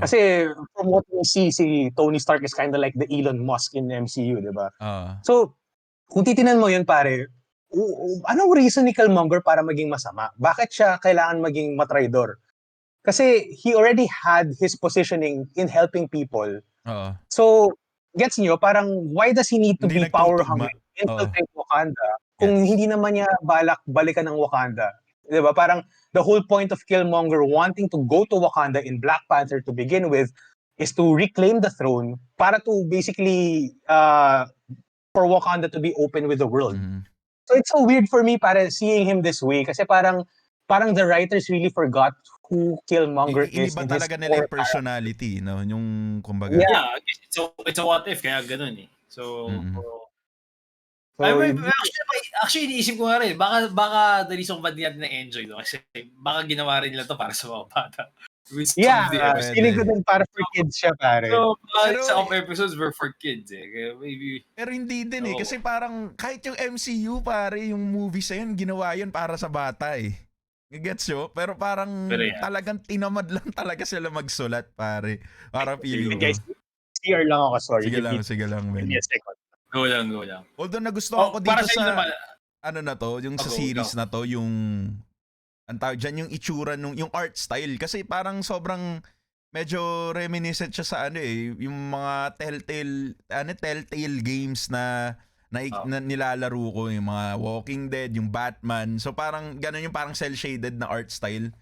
Kasi from what we see, si Tony Stark is kind of like the Elon Musk in the MCU, di ba? So, kung titinan mo yun, pare, anong reason ni Killmonger para maging masama? Bakit siya kailangan maging matraidor? Kasi he already had his positioning in helping people. So, gets nyo, parang why does he need to be power hungry, infiltrate Wakanda, kung hindi naman niya balak balikan ng Wakanda? Diba? Parang the whole point of Killmonger wanting to go to Wakanda in Black Panther to begin with is to reclaim the throne para to basically for Wakanda to be open with the world. So it's so weird for me para seeing him this way kasi parang the writers really forgot who Killmonger is. Iniba talaga nila yung personality, no? Yung kumbaga. Yeah, it's a what if, kaya ganun eh. So, actually, iniisip ko nga rin, baka the reason why natin na-enjoy no? Kasi baka ginawa rin nila to para sa mga bata. Feeling ko din para for kids siya, pare. So, some episodes were for kids eh. Kaya maybe... Pero hindi din eh, kasi parang kahit yung MCU, pare, yung movies na yun, ginawa yun para sa bata eh. Gets nyo? Pero parang talagang tinamad lang talaga sila magsulat, pare. Para feeling ko. Guys, CR lang ako, sorry. Sige lang, man. Yes, go lang. Although nagustuhan ko dito sa, naman, ano na to, yung sa series na to, yung, ang tawag dyan, yung itsura, yung art style. Kasi parang sobrang, medyo reminiscent siya sa ano eh, yung mga telltale games na nilalaro ko, yung mga Walking Dead, yung Batman. So parang ganun yung parang cel-shaded na art style.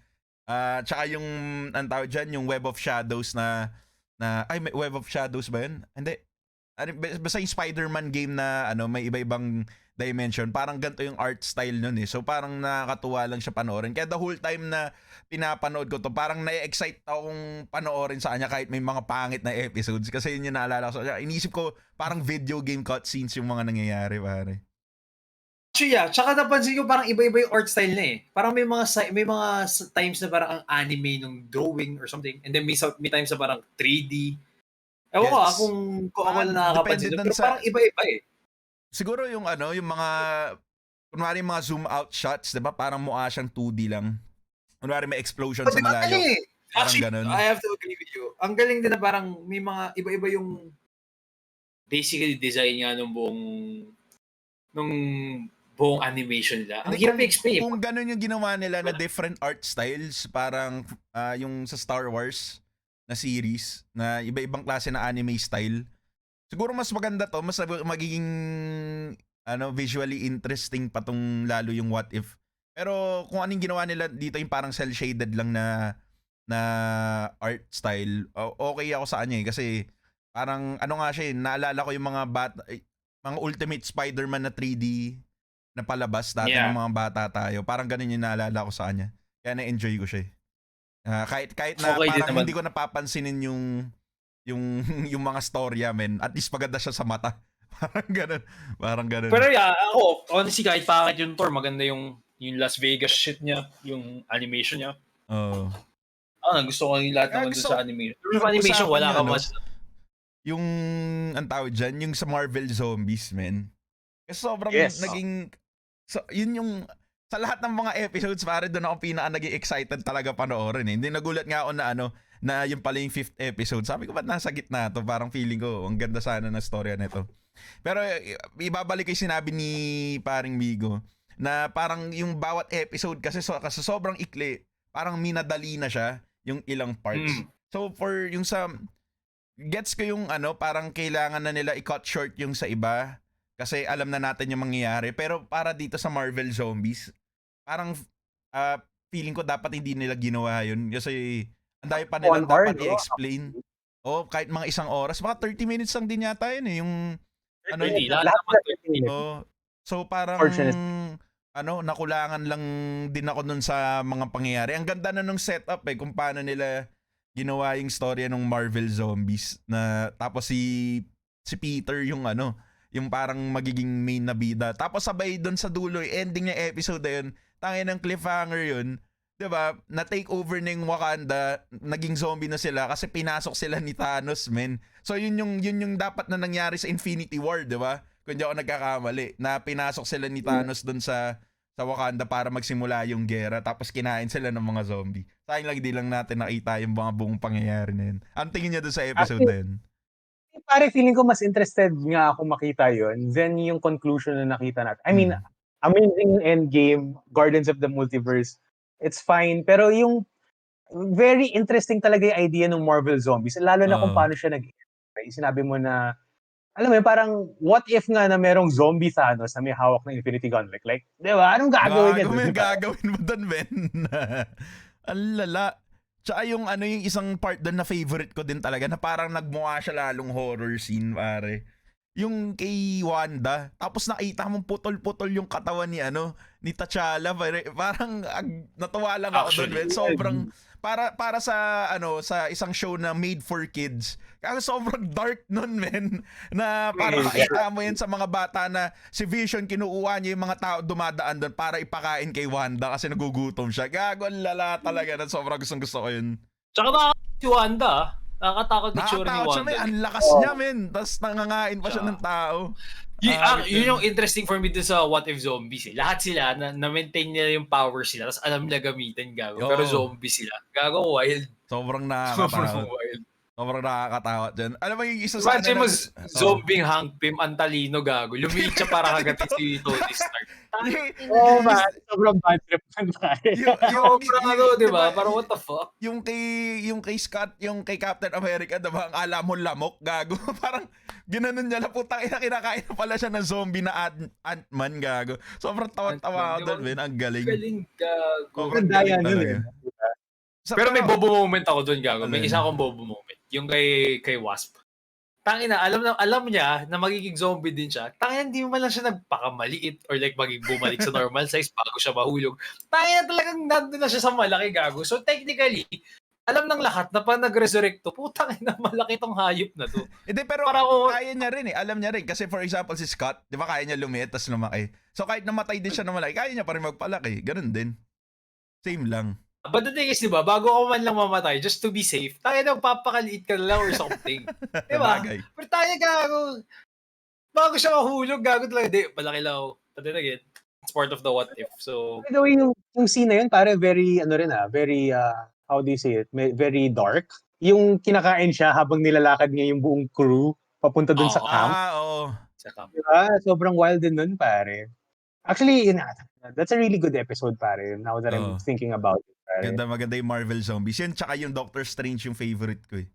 Tsaka yung ang tawag dyan, yung Web of Shadows may Web of Shadows ba yun? Hindi. Basta yung Spider-Man game na may iba-ibang dimension, parang ganito yung art style nun eh. So parang nakakatuwa lang siya panoorin. Kaya the whole time na pinapanood ko to, parang na-excite akong panoorin sa kanya kahit may mga pangit na episodes. Kasi yun yung naalala ko. Inisip ko parang video game cutscenes yung mga nangyayari, pare. Actually, tsaka napansin ko parang iba-iba yung art style na eh. Parang may mga times na parang ang anime nung drawing or something. And then may times na parang 3D. Ewan ko kung ako na nakakapansin. Pero parang iba-iba eh. Siguro yung yung mga kunwari mga zoom out shots, 'di ba? Parang mukha siyang 2D lang. Kunwari may explosion sa malayo. Actually, ganun. I have to agree with you. Ang galing din na parang may mga iba-iba yung basically design nga nung buong animation nila. Ang hirap i-explain. Kung ganun yung ginawa nila na different art styles, parang yung sa Star Wars na series na iba-ibang klase na anime style. Siguro mas maganda to, mas magiging visually interesting pa tong lalo yung what if. Pero kung anong ginawa nila dito yung parang cel shaded lang na art style, okay ako sa kanya eh kasi parang nga siya naalala ko yung mga Ultimate Spider-Man na 3D napalabas dati ng mga bata tayo. Parang ganun yung naalala ko sa kanya. Kaya na-enjoy ko siya. Kahit na Okay din parang naman. hindi ko napapansinin yung mga storya, men. At least maganda siya sa mata. Parang ganun. Pero ako, honestly, kahit pangit yung tour, maganda yung Las Vegas shit niya, yung animation niya. Oo. Gusto ko yung lahat naman dun sa animation. Yung animation, Usapan wala niya, ka mas. Yung, ang tawag dyan, yung sa Marvel Zombies, men. Kasi sobrang naging, yun yung, sa lahat ng mga episodes, pare, doon ako naging excited talaga panoorin. Hindi nagulat nga ako na yung pala yung 5th episode. Sabi ko, ba't nasa gitna to? Parang feeling ko, ang ganda sana ng storya nito. Pero ibabalik yung sinabi ni paring Migo na parang yung bawat episode kasi sobrang ikli, parang minadali na siya yung ilang parts. So for yung sa gets ko yung parang kailangan na nila i-cut short yung sa iba kasi alam na natin yung mangyayari. Pero para dito sa Marvel Zombies, parang feeling ko dapat hindi nila ginawa yun kasi ang dami pa nilang dapat i-explain. Kahit mga isang oras, mga 30 minutes lang din yata yun eh. Yung Lahat naman 30 minutes. So parang nakulangan lang din ako nun sa mga pangyayari. Ang ganda na nung setup kung paano nila ginawa yung storya ng Marvel Zombies na tapos si Peter yung yung parang magiging main na bida. Tapos sabay doon sa dulo, ending ng episode na yun, tangin ng cliffhanger yun, 'di ba? Na take over na yung Wakanda, naging zombie na sila kasi pinasok sila ni Thanos, men. So yun yung dapat na nangyari sa Infinity War, 'di ba? Kung di ako nagkakamali, na pinasok sila ni Thanos doon sa Wakanda para magsimula yung gera, tapos kinain sila ng mga zombie. Sayang lang di lang natin nakita yung mga buong pangyayari na yun. Ang tingin niya doon sa episode na yun? Pare, feeling ko mas interested nga ako makita yun than yung conclusion na nakita natin. I mean, amazing Endgame, Guardians of the Multiverse, it's fine. Pero yung very interesting talaga yung idea ng Marvel Zombies, lalo na kung paano siya sinabi mo na, alam mo yun, parang what if nga na merong zombie Thanos na may hawak ng Infinity Gauntlet? Like, di ba? Anong gagawin niya doon? Gagawin mo doon, men. Ang lala. Tsaka yung yung isang part doon na favorite ko din talaga na parang nagmukha siya lalong horror scene, pare. Yung kay Wanda, tapos nakita mong putol-putol yung katawan ni T'Challa, pare. Parang natuwa lang ako doon, men. Sobrang para sa sa isang show na made for kids. Kasi sobrang dark nun, men. Na parang makita mo yan sa mga bata na si Vision kinukuha niya yung mga tao dumadaan doon para ipakain kay Wanda kasi nagugutom siya. Gago, lala talaga na sobrang gustong-gusto ko yun. Tsaka si Wanda, nakakatakot na tsura ni Wanda. Siya, ang lakas niya, men. Tapos nangangain pa siya ng tao. Yun yung interesting for me dun sa What If Zombies. Lahat sila, na-maintain nila yung power sila, tapos alam nila gamitin, gago. Pero zombie sila. Gago, wild. Sobrang nakakatakot. Sobrang nakakatakot dyan. Alam mo yung isa sa imagine mo, zombie Hank Pym, ang talino, gago. Lumiit siya para kagatin si Tony Stark. Man. Sobrang bad trip man tayo. Sobrang diba? Parang what the fuck? Yung kay Scott, yung kay Captain America, diba? Ang alam mo lamok, gago. Parang ginanon niya na putang kinakain na pala siya ng zombie na Ant-Man, gago. Sobrang tawa-tawa ako doon, men. Ang galing. Galing, gago. Sobrang daya nun, Pero may bobo moment ako doon, gago. May isa akong bobo moment. Yung kay Wasp. Tangina, alam niya na magiging zombie din siya. Tangina, hindi mo man lang siya nagpakamaliit or like bumalik sa normal size bago siya mahulog. Tangina, talagang nandun na siya sa malaki, gago. So technically, alam ng lahat na pa nag-resurrect to, putang ina, malaki tong hayop na to. Hindi, pero kaya niya rin alam niya rin. Kasi for example, si Scott, di ba kaya niya lumiit tas lumaki. So kahit namatay din siya na malaki, kaya niya pa rin magpalaki. Ganun din. Same lang. But the thing is, di ba, bago ako man lang mamatay, just to be safe, tayo nagpapakaliit ka lang or something. Di ba? Pero tayo, gago, bago siya mahulog, gago talaga, di, malaki lang ako. But then again, it's part of the what if, so... By the way, yung scene na yun, pare, very, very, how do you say it, very dark. Yung kinakain siya habang nilalakad niya yung buong crew papunta dun sa camp. Sa camp. Diba? Sobrang wild din nun, pare. Actually, that's a really good episode, pare, now that I'm thinking about it. Maganda yung Marvel Zombies. Yan, tsaka yung Doctor Strange yung favorite ko eh.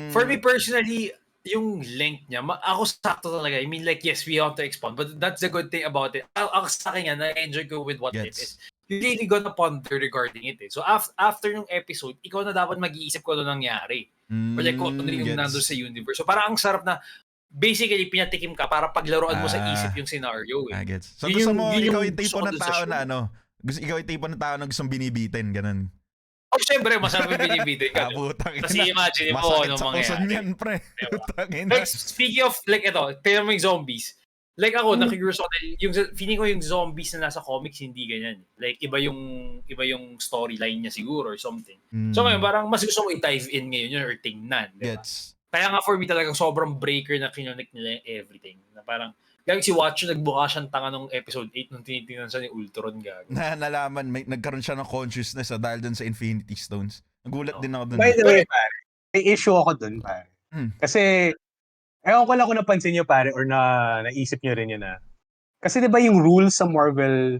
For me personally, yung length niya, ako sakto talaga. I mean, like, yes, we have to expound, but that's the good thing about it. Ako sa akin na-enjoy ko with what it is. You really gonna ponder regarding it eh. So, after yung episode, ikaw na dapat mag-iisip ko ano nangyari. Or like, kung ano yung nandun sa universe. So, parang ang sarap na, basically pinatikim ka para paglaruan mo sa isip yung scenario eh. Gets. So gusto mo, ikaw yung tipo ng tao na ikaw yung tipo ng tao na gustong binibitin, ganun. Oh, syempre, masarap yung binibitin ka. Kasi imagine mo ano mangyayari. Yan, pre. Like, speaking of, like, tingnan mo yung zombies. Like ako, nakigurus ako feeling ko yung zombies na nasa comics, hindi ganyan. Like, iba yung storyline niya siguro or something. So ngayon, parang mas gusto mo i-dive in ngayon yun or tingnan. Diba? Kaya nga for me talagang sobrang breaker na kinonek nila yung everything. Na parang, gagawin si Watcher, nagbuka siyang tanga nung episode 8 nung tinitingnan siya ni Ultron gagawin. Nalaman, nagkaroon siya ng consciousness dahil dun sa Infinity Stones. Nagulat din ako dun. By the way, pare, may issue ako dun, pare. Kasi, ewan ko lang kung napansin nyo, pare, or naisip nyo rin yun na. Kasi diba yung rules sa Marvel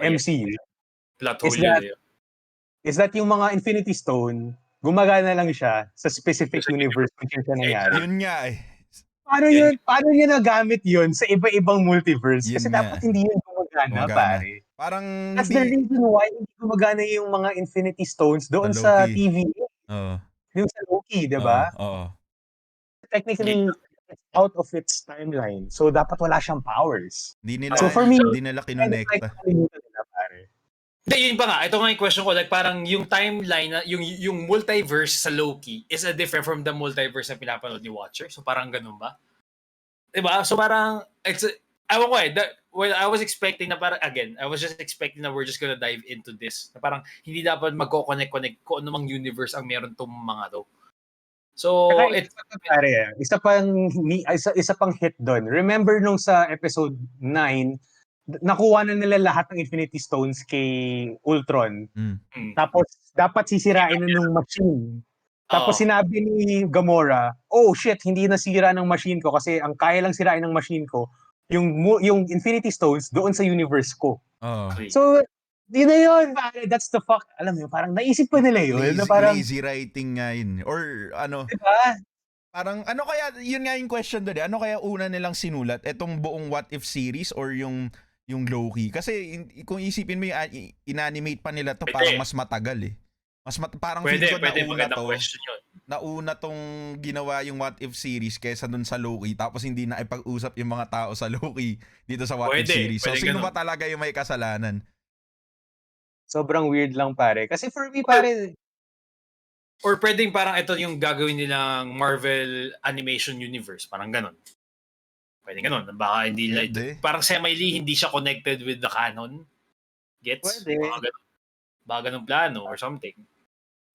MCU, is that yung mga Infinity Stone, gumagana lang siya sa specific universe kung siya nangyari. Yun nga eh. Paano yun nagamit yun sa iba-ibang multiverse? Kasi dapat hindi yun gumagana, pare. Parang that's the reason why hindi gumagana yung mga Infinity Stones doon sa TV. Yung sa Loki, di ba? Technically, it's out of its timeline. So, dapat wala siyang powers. So, for me, hindi nila kinonekta. Hindi, yun pa nga. Ito nga yung question ko. Like, parang yung timeline, yung multiverse sa Loki is different from the multiverse na pinapanood ni Watcher. So, parang ganun ba? Diba? So, parang, ewan ko I was expecting na parang, again, I was just expecting na we're just gonna dive into this. Na parang, hindi dapat magko-connect kung ano mang universe ang meron tong mga to. So, isa pang hit doon. Remember nung sa episode 9, nakuha na nila lahat ng Infinity Stones kay Ultron. Tapos, dapat sisirain na ng machine. Tapos sinabi ni Gamora, oh shit, hindi nasira ng machine ko kasi ang kaya lang sirain ng machine ko, yung Infinity Stones doon sa universe ko. So, di na yun, that's the fuck. Alam mo, parang naisip pa nila yun. Lazy writing nga yun. Or ano, diba? Parang ano kaya, yun nga yung question doon eh. Ano kaya una nilang sinulat? Etong buong What If series or yung Loki? Kasi kung isipin mo yung inanimate pa nila to, parang mas matagal eh. Parang pwede, feel ko nauna tong ginawa yung What If series kaysa dun sa Loki, tapos hindi na ipag-usap yung mga tao sa Loki dito sa What If series. So sino ba talaga yung may kasalanan? Sobrang weird lang, pare. Kasi for me, pare, or pwedeng parang ito yung gagawin nilang Marvel Animation Universe. Parang ganon. Pwedeng ganon. Baka hindi parang semi-li, hindi siya connected with the canon. Gets? Pwede. Baka ganong plano or something.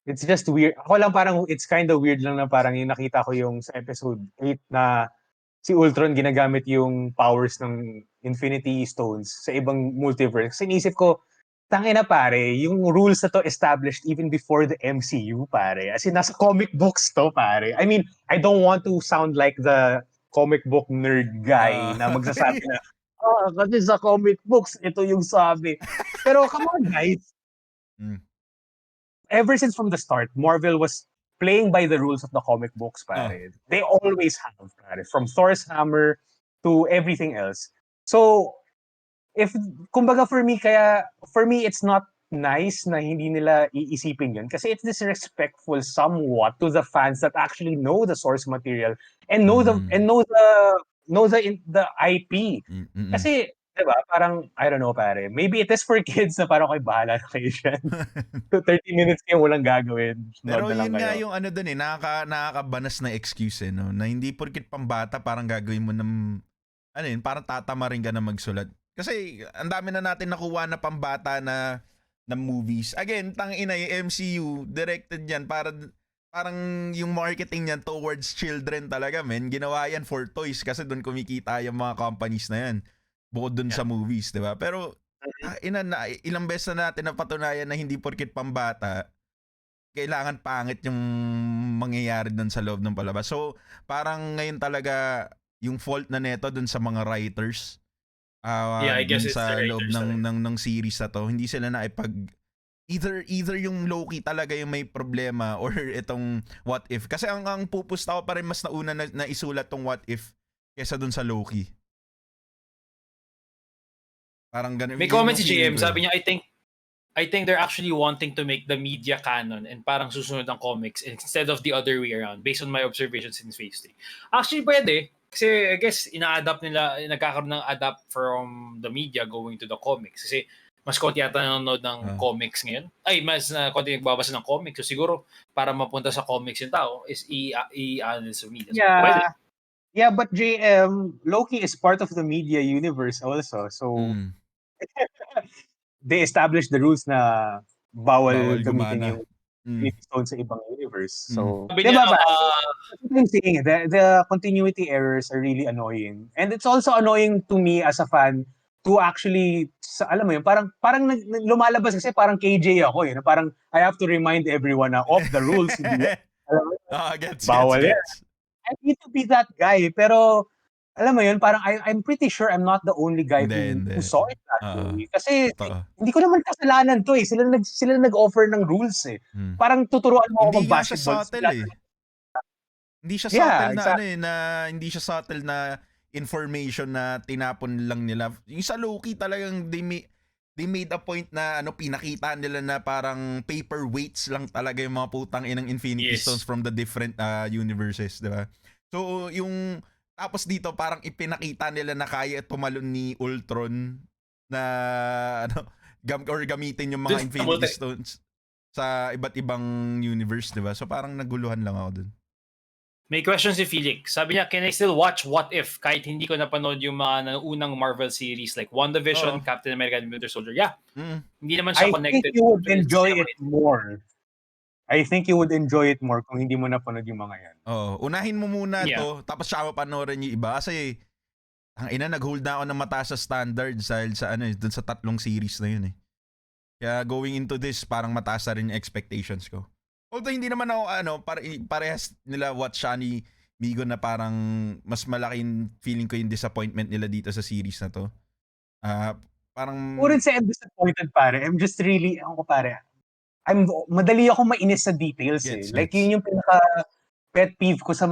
It's just weird. Ako lang parang, it's kind of weird lang na parang yung nakita ko yung sa episode 8 na si Ultron ginagamit yung powers ng Infinity Stones sa ibang multiverse. Kasi inisip ko, tangina pare, yung rules na to established even before the MCU, pare. As in, nasa comic books to, pare. I mean, I don't want to sound like the comic book nerd guy na magsasabi na, kasi sa comic books, ito yung sabi. Pero come on, guys. Ever since from the start, Marvel was playing by the rules of the comic books, pare. They always have, pare. From Thor's hammer to everything else. So, kumbaga for me, it's not nice na hindi nila iisipin yun kasi it's disrespectful somewhat to the fans that actually know the source material and know the IP. Kasi, diba, parang, I don't know, pare, maybe it is for kids na parang bahala na kayo dyan. 30 minutes kayo walang gagawin. Pero yun nga yung ano dun eh, nakakabanas na excuse eh, no? Na hindi porkit pambata parang gagawin mo ng, parang tatama rin ka na magsulat. Kasi ang dami na natin nakuha na pambata na movies. Again, tangina yung MCU, directed yan parang yung marketing niyan towards children talaga, men. Ginawa yan for toys kasi doon kumikita yung mga companies na yan. Bukod doon sa movies, di ba? Pero ilang beses na natin napatunayan na hindi porkit pambata, kailangan pangit yung mangyayari doon sa loob ng palabas. So, parang ngayon talaga yung fault na neto doon sa mga writers. I guess sa loob ng series na to, hindi sila na either yung Loki talaga yung may problema or itong What If. Kasi ang pupusta ko pa rin mas nauna na isulat tong What If kesa dun sa Loki. Parang ganun. May comment si JM, sabi niya, I think they're actually wanting to make the media canon and parang susunod ang comics instead of the other way around based on my observations in Phase 3. Actually, pwede. Kasi I guess ina-adapt nila, nagkakaroon ng adapt from the media going to the comics. Kasi mas konti yata nanonood ng comics ngayon. Ay, mas konti nagbabasa ng comics. So siguro, para mapunta sa comics yung tao, is i-analyze sa media. So, Yeah. Yeah, but JM, Loki is part of the media universe also. So, they established the rules na bawal gamitin gumana. yung Infinity Stone sa ibang universe. So, Sabi diba niya, ba? That's what I'm saying. The continuity errors are really annoying. And it's also annoying to me as a fan to actually, alam mo yun, parang lumalabas kasi parang KJ ako na parang I have to remind everyone na of the rules. Alam mo, bawal yan. I need to be that guy. Pero, alam mo yun, parang I'm pretty sure I'm not the only guy who saw it that way. Kasi hindi ko naman kasalanan to eh. Sila nag-offer ng rules eh. Parang tuturuan mo ako mag-basketball. Hindi siya subtle na exactly. Hindi siya subtle na information na tinapon lang nila. Yung sa Loki talagang they made a point na pinakita nila na parang paperweights lang talaga yung mga putang inang Infinity Stones from the different universes, di ba? So yung tapos dito parang ipinakita nila na kaya tumalon ni Ultron na or gamitin yung mga Infinity Stones sa iba't ibang universe, di ba? So parang naguluhan lang ako dun. May question si Felix. Sabi niya, can I still watch What If kahit hindi ko napanood yung mga unang Marvel series like WandaVision, Captain America, and Winter Soldier? Yeah. Hindi naman siya connected. I think you would enjoy it more. I think you would enjoy it more kung hindi mo napanood yung mga yan. Unahin mo muna to, tapos siya mapanoorin yung iba. Kasi, ang ina, nag-hold na ako ng mataas sa standards dahil sa dun sa 3 series na yun eh. Kaya going into this, parang mataas na rin yung expectations ko. Although hindi naman ako parehas nila watch ni Migo na parang mas malaking feeling ko yung disappointment nila dito sa series na to. Parang Urin sa I'm disappointed pare. I'm just really madali ako mainis sa details eh. Like yun yung pinaka pet peeve ko sa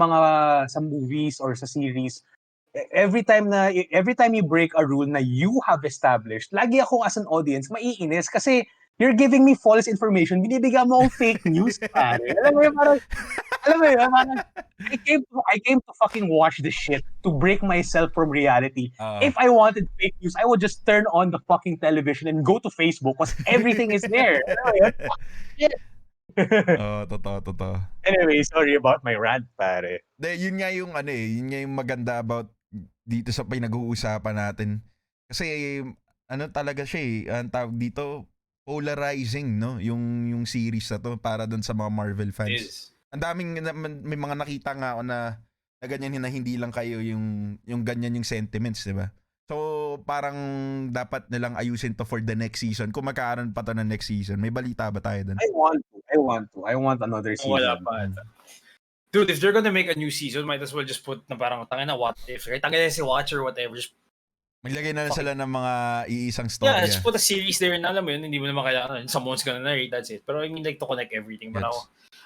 movies or sa series. Every time you break a rule na you have established, lagi ako as an audience maiinis kasi you're giving me false information. Binibigyan mo akong fake news, pare. Alam mo yun, parang I came to fucking watch this shit to break myself from reality. If I wanted fake news, I would just turn on the fucking television and go to Facebook because everything is there. Alam mo yun? Totoo. Anyway, sorry about my rant, pare. Yun nga yung maganda about dito sa pinag-uusapan natin. Kasi talaga siya ang tawag dito, polarizing, no? Yung series na to para doon sa mga Marvel fans. Ang daming may mga nakita nga ako na ganyan na hindi lang kayo yung ganyan yung sentiments, di ba? So parang dapat nilang ayusin to for the next season. Kung magkakaroon pa to ng next season, may balita ba tayo doon? I want another season. Wala pa. Dude, if they're gonna make a new season, might as well just put na parang tangina what if. Right? Tangina si Watcher, whatever. Just maglagay na sila ng mga iisang story. Yeah, just put a series there na alam mo yun, hindi mo naman kailangan. Someone's gonna narrate, that's it. Pero I mean like to connect everything. But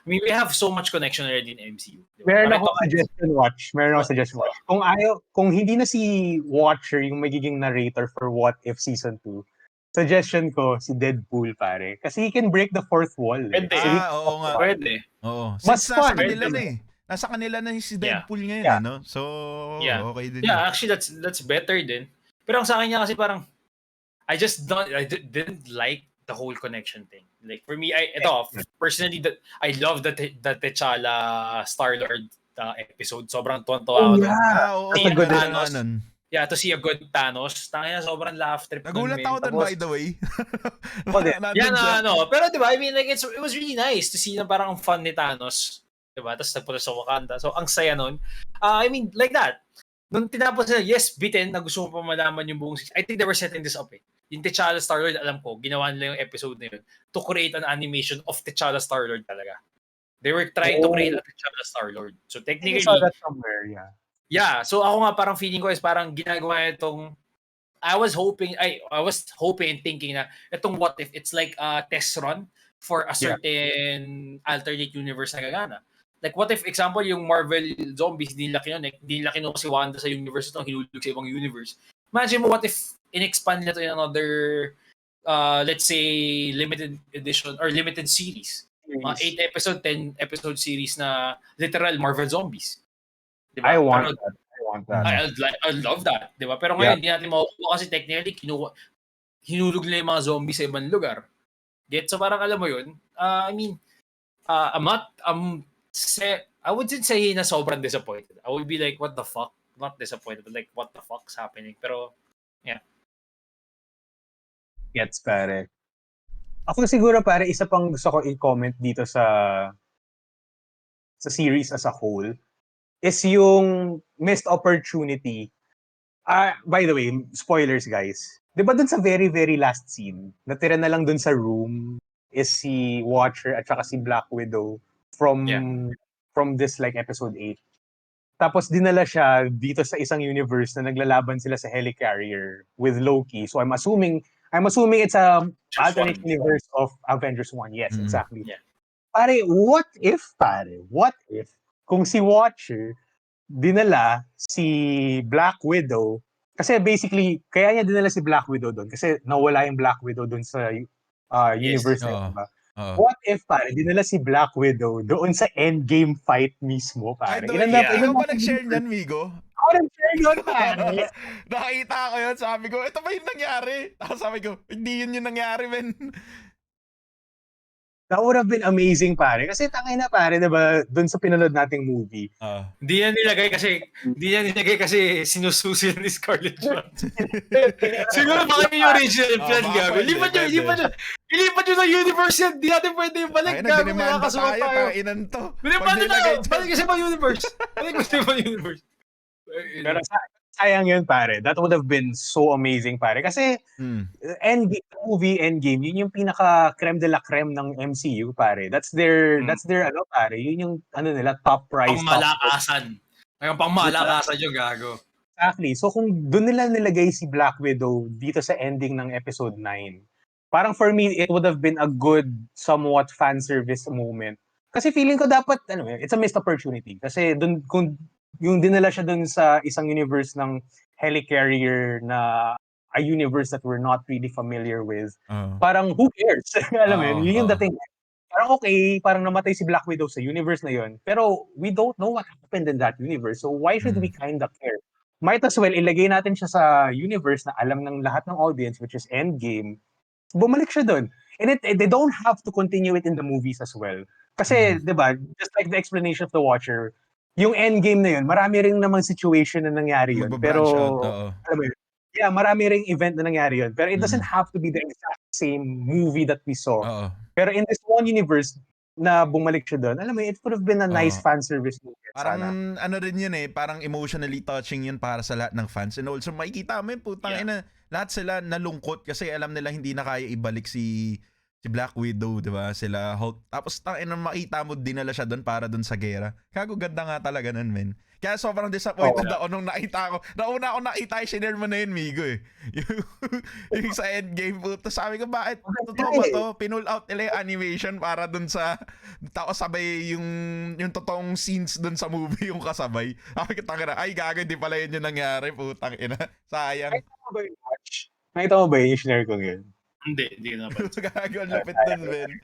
we have so much connection already in MCU. Meron akong suggestion watch. Kung hindi na si Watcher yung magiging narrator for What If Season 2, suggestion ko si Deadpool, pare. Kasi he can break the fourth wall. Pwede. Oo nga. Pwede. Oo. Mas fun. Nasa kanila na si Deadpool ngayon, no? So, okay din. Yeah, actually that's better din. Pero ang sa akin niya kasi parang I didn't like the whole connection thing. Like for me, personally, I love the T'Challa Star-Lord episode. Sobrang tuwan-tuwa ako. Yeah, to see a good Thanos. Tangina, sobrang laugh trip. Nagulat ako doon, by the way. Pero diba, I mean, like, it was really nice to see na parang fun ni Thanos. Diba? Tapos nagpunta sa Wakanda. So, ang saya nun. I mean, like that. Nung tinapos nila, yes, bitin, na gusto ko pa malaman yung buong season. I think they were setting this up eh. Yung T'Challa Star-Lord, alam ko, ginawa nila yung episode na yun to create an animation of T'Challa Star-Lord talaga. They were trying to create a T'Challa Star-Lord. So technically, I saw that somewhere, yeah. Yeah, so ako nga parang feeling ko is parang ginagawa itong I was hoping and thinking na itong What If, it's like a test run for a certain alternate universe na gagana. Like, what if, example, yung Marvel zombies, hindi nila kinuha si Wanda sa universe ito, hinulog sa ibang universe. Imagine mo, what if in-expand nila ito in another, let's say, limited edition or limited series. 8 episode, 10 episode series na literal Marvel zombies. Diba? I want want that. I'd love that, di ba? Pero ngayon, hindi natin makukuha kasi technically, hinulog nila yung mga zombie sa ibang lugar. So parang alam mo yun, I mean, I wouldn't say na sobrang disappointed. I would be like, what the fuck? Not disappointed, but like, what the fuck's happening? Pero, yeah. Gets, pare. Ako siguro, pare, isa pang gusto ko i-comment dito sa series as a whole is yung missed opportunity. By the way, spoilers, guys. Di ba dun sa very, very last scene, natira na lang dun sa room is si Watcher at saka si Black Widow from this like episode 8. Tapos dinala siya dito sa isang universe na naglalaban sila sa helicarrier with Loki. So I'm assuming it's a alternate universe of Avengers 1. Yes, exactly. Yeah. Pare, what if kung si Watcher dinala si Black Widow, kasi basically, kaya niya dinala si Black Widow doon kasi nawala yung Black Widow doon sa universe na diba? What if, pare, dinala si Black Widow doon sa endgame fight mismo, pare? Ikaw ba nag-share niyan, Migo? Ako nag-share yun, pare. Nakita ko yun, sabi ko, ito ba yung nangyari? Tapos sabi ko, hindi yun yung nangyari, men. That would have been amazing, pare. Kasi tangay na, pare, diba, doon sa pinanood nating movie. Hindi yan nilagay kasi sinususi ni Scarlett Johansson. Siguro baka yung original plan, gabi. Ilipat nyo sa universe yan. Di natin pwede yung balik, gabi. Makakasuot tayo. Binimanda tayo. Balik kasi ba universe? Pero sayang yun, pare. That would have been so amazing, pare. Kasi movie Endgame, yun yung pinaka creme de la creme ng MCU, pare. That's their ano, pare. Yun yung nila top prize. Pangmalakasan. Pangmalakasan yung gago. Exactly. So kung doon nila nilagay si Black Widow dito sa ending ng episode 9, parang for me, it would have been a good, somewhat fan service moment. Kasi feeling ko dapat, it's a missed opportunity. Kasi doon, kung yung dinala siya doon sa isang universe ng helicarrier na a universe that we're not really familiar with, parang who cares? Alam mo yun yung dating. Parang okay, parang namatay si Black Widow sa universe na yun, pero we don't know what happened in that universe, so why should we kinda care? Might as well ilagay natin siya sa universe na alam ng lahat ng audience, which is Endgame. Bumalik siya doon. And they don't have to continue it in the movies as well. Kasi, di ba, just like the explanation of the Watcher, yung Endgame na yun, marami rin namang situation na nangyari yun. Pero, alam mo yun, marami ring event na nangyari yun. Pero it doesn't have to be the exact same movie that we saw. Pero in this one universe, na bumalik siya doon, alam mo, it would have been a nice fan service movie. Parang rin yun parang emotionally touching yun para sa lahat ng fans. And also, makikita mo yun, putang ina, lahat sila nalungkot kasi alam nila hindi na kaya ibalik si Black Widow, di ba? Sila Hulk. Tapos makita mo, dinala siya doon para doon sa gera. Kago ganda nga talaga nun, men. Kaya sobrang disappointed ako nung nakita ko. Nauna ako nakita, sinare mo na yun, Migo yung sa endgame po. Tapos sabi ko, bakit? Totoo ba to? Pinull out nila yung animation para dun sa sabay yung totoong scenes dun sa movie yung kasabay. Sabi ko, ay gago, di pala yun yung nangyari. Putang ina. Sayang. Nakita mo ba yung sinare ko yun? Hindi na pa. Gago, lapit dun, men.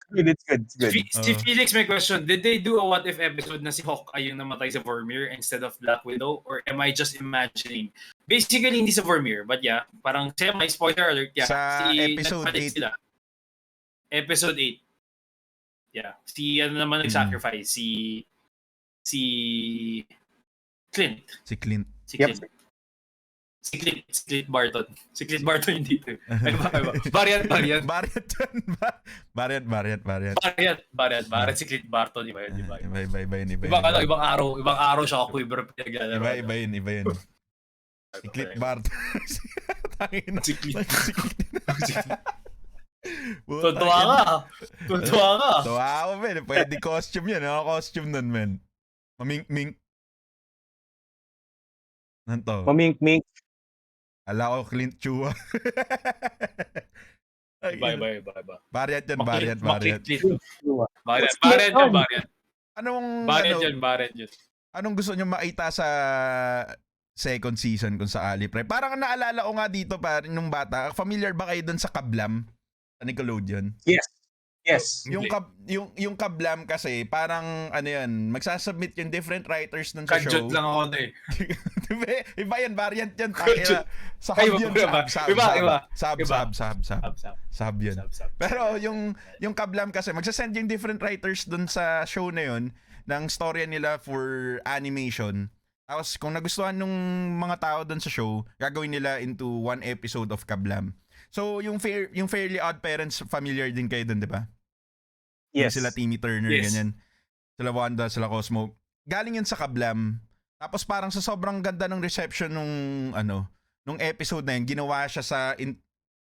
It's good. Si Felix, may question. Did they do a what if episode na si Hawkeye yung namatay sa Vormir instead of Black Widow? Or am I just imagining? Basically, hindi sa Vormir. But yeah, parang may spoiler alert. Yeah, sa episode 8. Sila. Episode 8. Yeah. Si naman nag-sacrifice? Si Clint. Si Clint. Si Clint Barton. Si Clint Barton yung dito. Variant. Si Clint Barton, iba yun. Ibang araw siya quiver. Iba yun. Si Clint Barton. Si Clint. Tuntua ka. Tuntua ako, men. Pwede costume yan. Costume nun, men. Mamink-mink. Nanto? Mamink-mink. Ala ko, Clint Chua. Iba. Variant. Anong gusto nyo makita sa second season kung sakali, pre? Parang naalala ko nga dito, nung bata. Familiar ba kayo dun sa Kablam? Sa Nickelodeon? Yes. Yes. Yung kablam kasi parang ano yan, magsasubmit yung different writers dun sa Kadjot show. lang ako na eh. Diba? Iba yan, variant yan. Kadjot. Sahab yun, Iba. sahab yun. Pero yung kablam kasi, magsasend yung different writers dun sa show na yun, ng storya nila for animation. Tapos kung nagustuhan nung mga tao dun sa show, gagawin nila into one episode of kablam. So yung Fairly Odd Parents, familiar din kayo dun, di ba? Yes. Sila Timmy Turner, Yes. ganyan. Sila Wanda, sila Cosmo. Galing yun sa kablam. Tapos parang sa sobrang ganda ng reception nung episode na yun, ginawa siya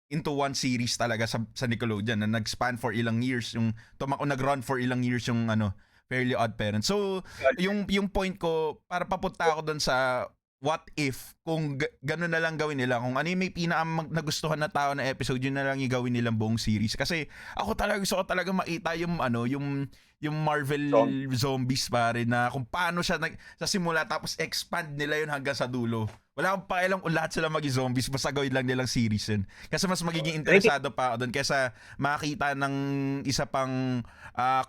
into one series talaga sa Nickelodeon na nag-span for ilang years, nag-run for ilang years yung Fairly Odd Parents. So, yung point ko, para papunta ako doon sa what if, kung gano'n na lang gawin nila, kung ano yung may nagustuhan na tao na episode, yun na lang yung gawin nilang buong series. Kasi ako talaga, gusto ko talaga makita yung Marvel zombies pare, na kung paano siya sa simula tapos expand nila yun hanggang sa dulo. Wala akong pakialam kung lahat sila maging zombies, basta gawin lang nilang series yun. Kasi mas magiging interesado pa ako doon kaysa makakita ng isa pang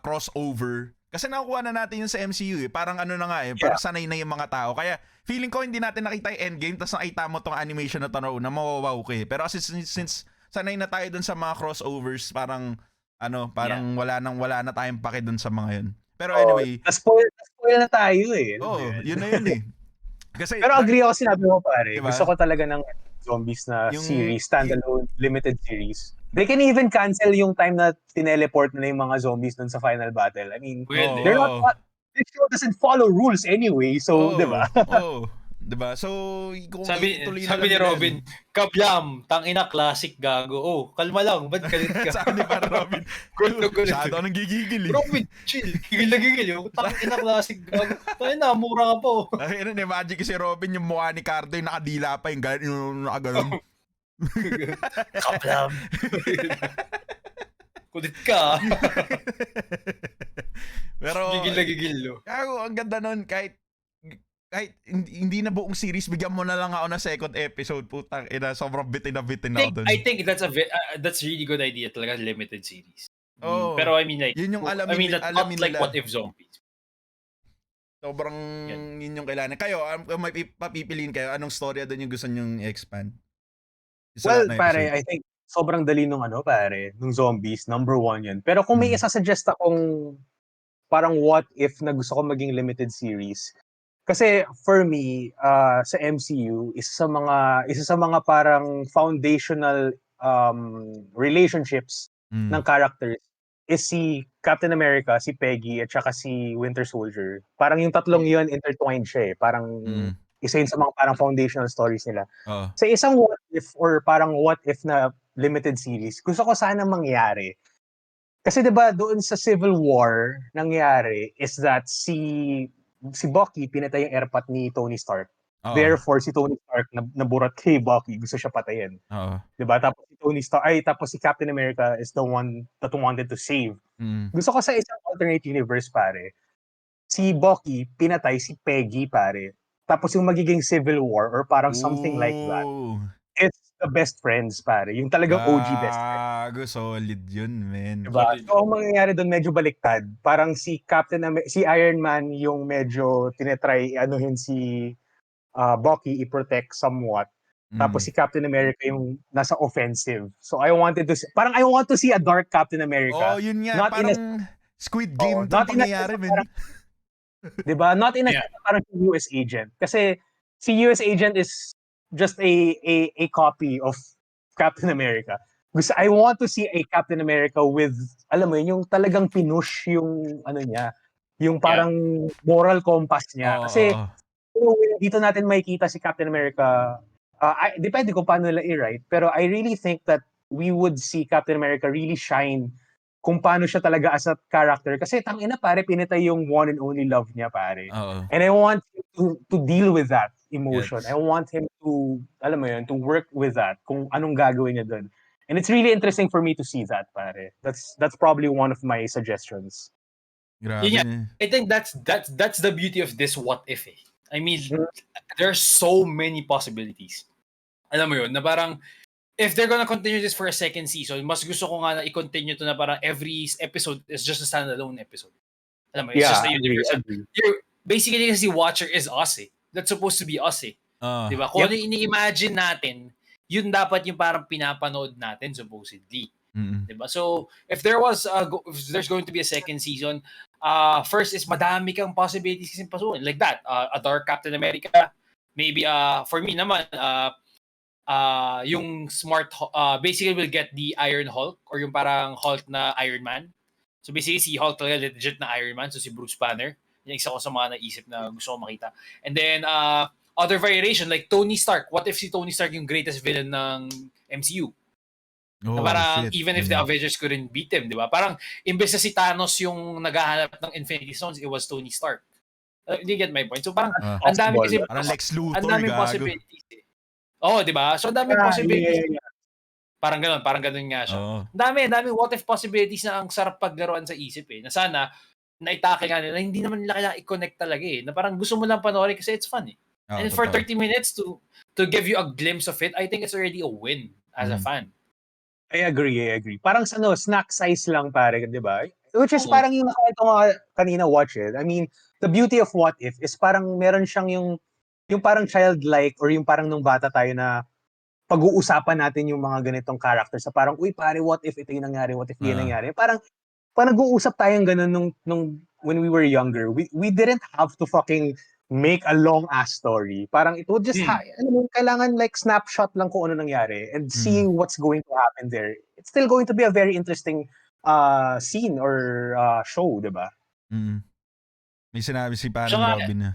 crossover. Kasi nakukuha na natin yun sa MCU eh. Parang ano na nga eh, parang sanay na yung mga tao. Kaya feeling ko hindi natin nakita yung Endgame, tapos nakita mo tong animation na to na mawawaw ka eh. Pero since sanay na tayo dun sa mga crossovers, parang wala na tayong pake dun sa mga yun. Pero anyway, na-spoil na tayo eh. Yun na yun eh. Kasi, pero agree ako sinabi mo pare. Diba? Gusto ko talaga ng zombies na series, standalone, limited series. They can even cancel yung time na tineleport na yung mga zombies dun sa final battle. I mean, this show doesn't follow rules anyway, so, di ba? Diba? So, kung sabi ni Robin, kablam, tangina, classic gago. Oh, kalma lang, ba't galit ka? Sabi ni Robin, masyado nang gigigil eh. Robin, chill, gigil na gigil. Tangina, classic gago. Tangina, mura ka po. Imagine kasi Robin, yung mukha ni Cardo, yung nakadila pa, yung nakaganon. Kablam. Kudit ka. Pero, gigil na gigil. Ang ganda nun, kahit hindi na buong series, bigyan mo na lang ako ng second episode, putang ina, sobrang bitin ako dun. I think that's really good idea talaga, limited series. Pero I mean like, yun yung not like What If Zombies. Sobrang yun yung kailangan. Kayo, may papipiliin kayo, anong storya doon yung gusto nyong expand? Well, pare, I think sobrang dali nung nung zombies, number 1 yun. Pero kung may isa-suggest akong parang what if na gusto ko maging limited series, kasi for me, sa MCU, isa sa mga parang foundational relationships ng characters is si Captain America, si Peggy, at saka si Winter Soldier. Parang yung tatlong yun intertwined siya eh. Parang isa yun sa mga parang foundational stories nila. Sa isang what if or parang what if na limited series, gusto ko sana mangyari. Kasi 'di ba doon sa Civil War nangyari is that si Bucky pinatay yung airpot ni Tony Stark. Therefore si Tony Stark naburat kay Bucky, gusto siya patayin. 'Di ba? Tapos si Tony Stark tapos si Captain America is the one that wanted to save. Gusto ko sa isang alternate universe pare, si Bucky pinatay si Peggy pare. Tapos yung magiging Civil War or parang something like that. It's the best friends pare, yung talagang OG best friends. Solid yun, man. Diba? So, ang mangyayari doon medyo baliktad. Parang si si Iron Man yung medyo tinetry anuhin si Bucky i-protect somewhat. Tapos si Captain America yung nasa offensive. So I want to see a dark Captain America. Yun nga, not parang Squid Game not nangyayari, man. Diba? Not in a parang US agent. Kasi si US agent is just a copy of Captain America. I want to see a Captain America with, alam mo yun, yung talagang pinush yung niya, yung parang moral compass niya. Kasi dito natin makikita si Captain America, depende kung paano nila i-write, pero I really think that we would see Captain America really shine kung paano siya talaga as a character. Kasi tangina pare, pinatay yung one and only love niya pare. And I want him to deal with that emotion. Yes. I want him to, alam mo yun, to work with that, kung anong gagawin niya doon. And it's really interesting for me to see that, pare. That's probably one of my suggestions. Grabe. Yeah, I think that's the beauty of this what if. I mean, there's so many possibilities. Alam mo yun, na parang if they're gonna continue this for a second season, mas gusto ko nga na i-continue to na parang every episode is just a standalone episode. Alam mo, it's just a universe. Basically, kasi Watcher is us eh. That's supposed to be us eh. Diba? Kung ano ini-imagine natin, yun dapat yung parang pinapanood natin supposedly. Diba? So, if there's going to be a second season, first is madami kang possibilities kasi pasukin. Like that, a Dark Captain America, maybe for me naman, yung smart, basically will get the Iron Hulk or yung parang Hulk na Iron Man. So basically, si Hulk talaga legit na Iron Man. So si Bruce Banner. Yung isa ko sa mga naisip na gusto ko makita. And then, other variation, like Tony Stark. What if si Tony Stark yung greatest villain ng MCU? Na parang, even if the Avengers couldn't beat him, di ba? Parang, imbes na si Thanos yung naghahanap ng Infinity Stones, it was Tony Stark. Do you get my point? So parang, ang dami kasi, parang Lex Luthor, ang daming possibilities eh. Oo, di ba? So, ang daming possibilities. Yeah. Parang ganun nga siya. Ang daming what if possibilities na ang sarap paglaruan sa isip eh. Na sana, naitake nga nila, hindi naman nila kailangan i-connect talaga eh. Na parang gusto mo lang panoorin kasi it's fun eh. And for 30 minutes to give you a glimpse of it, I think it's already a win as a fan. I agree. Parang snack size lang pare, di ba? Which is parang yung nakita ko kanina watch it. I mean, the beauty of What If is parang meron siyang yung parang childlike or yung parang nung bata tayo na pag-uusapan natin yung mga ganitong characters sa parang, uy pare, what if ito yung nangyari, what if yun nangyari. Parang nag-uusap tayong ganun nung when we were younger. We didn't have to fucking make a long ass story. Parang it would just kailangan like snapshot lang kung ano nangyari and see what's going to happen there. It's still going to be a very interesting scene or show, diba? May sinabi si parang Robin na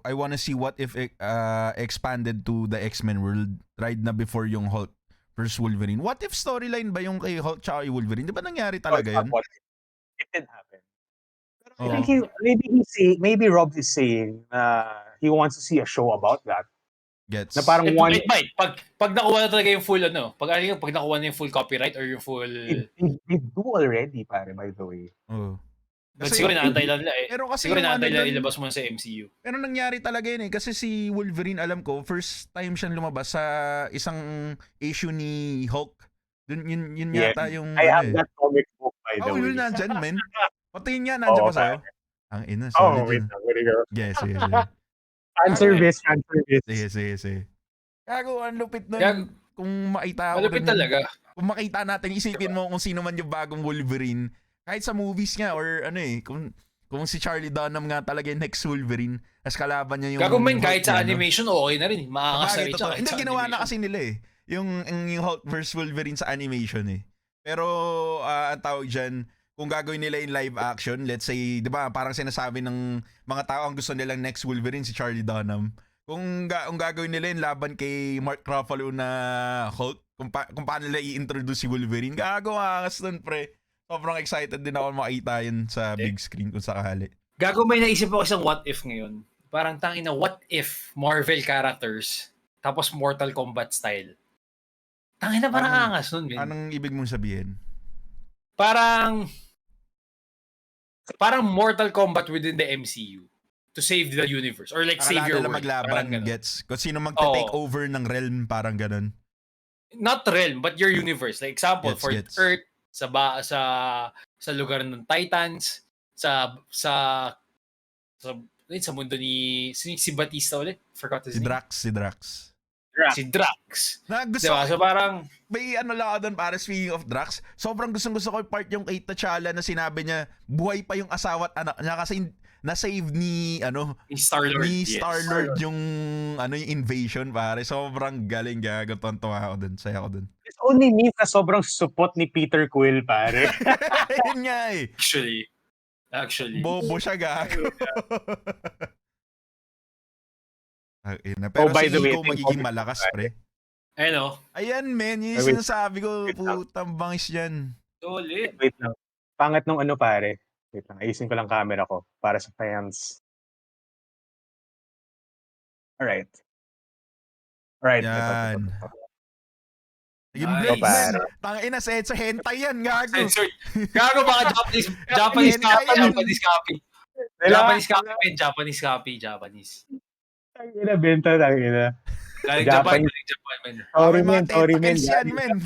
I wanna see what if expanded to the X-Men world right na before yung Hulk versus Wolverine. What if storyline ba yung kay Hulk tsaka yung Wolverine? Di ba nangyari talaga yun? It did happen. I think maybe Rob is saying he wants to see a show about that. Gets. Na parang pag nakuha na talaga yung full pag nakuha na yung full copyright or yung full They do already pare, by the way. But siguro inaantay lang nila eh. Pero kasi siguro inaantay lang ilabas mo sa MCU. Pero nangyari talaga yun eh. Kasi si Wolverine, alam ko, first time siyang lumabas sa isang issue ni Hulk. Yun yata yung... I have that comic book, by the way. Yun nandyan, man. Pati yun nga, nandyan pa sa'yo. Ang ina, wait lang. Yes. Fan service. Sige. Kago, ang lupit nun. Kung makita ako. Malupit talaga. Kung makita natin, isipin mo kung sino man yung bagong Wolverine. Kahit sa movies nga or kung si Charlie Dunham nga talaga yung next Wolverine, as kalaban niya yung... Gagawin kahit sa animation, okay na rin. Maangas na rin siya. Hindi, ginawa na kasi nila eh. Yung Hulk vs. Wolverine sa animation eh. Pero, ang tawag dyan, kung gagawin nila yung live action, let's say, di ba, parang sinasabi ng mga tao ang gusto nilang next Wolverine si Charlie Dunham. Kung gagawin nila yung laban kay Mark Ruffalo na Hulk, kung paano nila i-introduce si Wolverine, gagawangas nun, pre. Sobrang excited din ako makita yun sa big screen kung sakali. Gago, may naisip ako isang what if ngayon. Parang tangina, what if Marvel characters tapos Mortal Kombat style? Tangina, parang angas nun, man. Anong ibig mong sabihin? Parang Mortal Kombat within the MCU to save the universe or like save your world. Maglaban, gets? Kung sino magte-take over ng realm, parang ganun. Not realm, but your universe. Like example, for Earth, sa lugar ng Titans, sa mundo ni si Batista ulit. Forgot his name. Si Drax. Si Drax. Diba? So parang may lang ako doon para speaking of Drax. Sobrang gusto ko yung part yung kay T'Challa na sinabi niya buhay pa yung asawa at anak niya kasi na-save ni Star-Lord yung yung invasion pare. Sobrang galing gago, tonto ako doon. Saya ko doon. It's only me na sobrang support ni Peter Quill pare. Yun nga eh. Actually. Bobo siya gago. Pero by si the way, Iko magiging malakas, pre. Ayan, man. Yung sinasabi ko, putang bangis yan. Solid. Wait lang. Pangat nung pare. Wait lang. Ayusin ko lang camera ko para sa fans. Alright. Yan. Yung Blaze, man. Tangina, sa hentai yan, gago. Gago, baka Japanese copy. Japanese. Tangina, benta. Galing Japan, man. Sorry, men. Yan, men.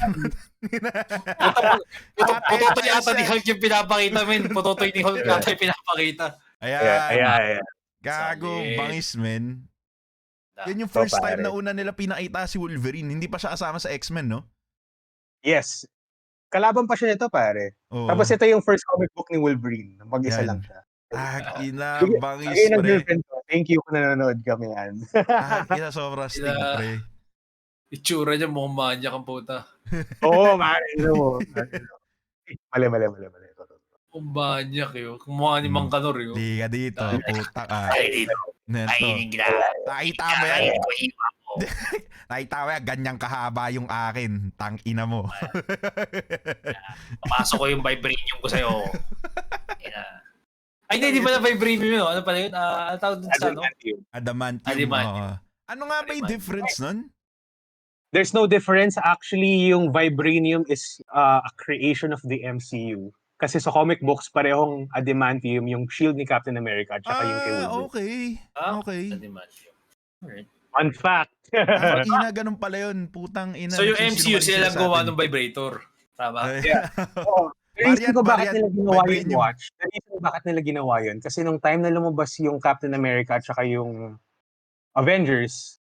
Putotoy ata ni Hulk yung pinapakita, men. Putotoy ni Hulk ata yung pinapakita. Ayan. Gago, bangis, men. Yan yung first time na una nila pinakita si Wolverine. Hindi pa siya kasama sa X-Men, no? Yes. Kalaban pa siya nito, pare. Oo. Tapos ito yung first comic book ni Wolverine. Mag-isa lang siya. Bangis, pre. Thank you kung nanonood kami yan. Sobrang sting, pre. Itsura niya mukhang manyak ang puta. Oo, pare. Mali. Mukhang manyak yun. Kumuha ni Mang Kanor yun. Di ka dito, puta ka. Nakita mo yan. Nakita mo yan, ganyang kahaba yung akin. Tangina mo. Papasok ko yung vibranium ko sa'yo. Ay, hindi pala vibranium yun. Ano pala yun? Ano tawag dun sa ano? Adamantium. Ano nga ba yung difference nun? There's no difference. Actually, yung vibranium is a creation of the MCU. Kasi sa comic books, parehong adamantium yung shield ni Captain America at saka yung kay Wolverine. Okay. Adamantium. Alright. Fun fact. Ganun pala yun. Putang ina. So yung MCU sila lang gawa ng vibrator. Tama? Yeah. The reason ko bakit nila ginawa yung watch, the reason bakit nila ginawa yun, kasi nung time na lumabas yung Captain America at saka yung Avengers,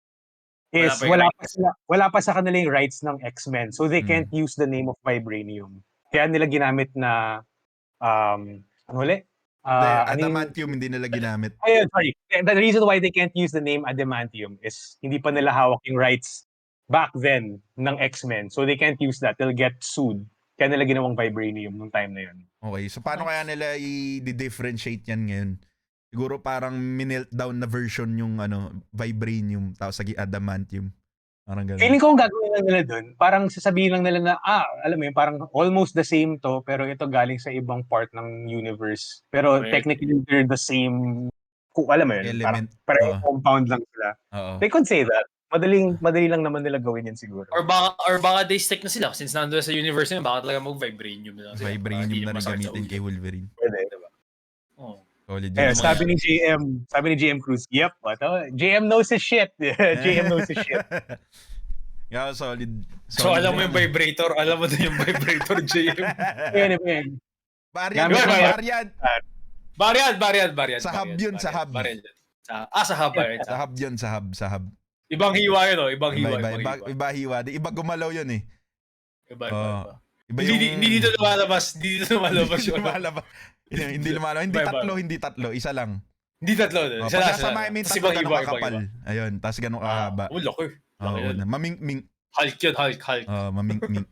is wala pa sa kanila yung rights ng X-Men. So they can't use the name of vibranium. Kaya nila ginamit na ano ulit? Adamantium hindi nila ginamit. Sorry. The reason why they can't use the name adamantium is hindi pa nila hawak yung rights back then ng X-Men. So they can't use that. They'll get sued. Kaya nila ginawang vibranium nung time na yun. Okay. So paano kaya nila i-differentiate yan ngayon? Siguro parang minelt down na version yung vibranium tapos naging adamantium. Parang ganun. Feeling ko ang gagawin lang nila dun, parang sasabihin lang nila na, alam mo yun, parang almost the same to, pero ito galing sa ibang part ng universe. Pero technically, they're the same, kung alam mo yun, element. Parang compound lang sila. They could say that. Madali lang naman nila gawin yan siguro. Or baka they stick na sila, since nandun sa universe yun, baka talaga mag-vibranium na sila. Vibranium na rin gamitin kay Wolverine. Pwede, diba? Sabi ni GM Cruz, yep, JM knows his shit. JM knows his shit. Yeah, solid. So alam mo yung vibrator, alam mo din yung vibrator, JM. Variant. Sa hub yun, sa hub. Sa hub. Sa hub yun, sa hub. Ibang hiwa yun, ibang hiwa. Iba hiwa. Iba gumalaw yun eh. Iba. Hindi dito lumalabas. Hindi lumalabas. Hindi tatlo. Isa lang. Hindi tatlo. Isa lang. Sa may tatlo ganun kakapal. Ayun, tas ganun kahaba. Laki. Maming-ming. Hulk yun, Hulk. Maming-ming.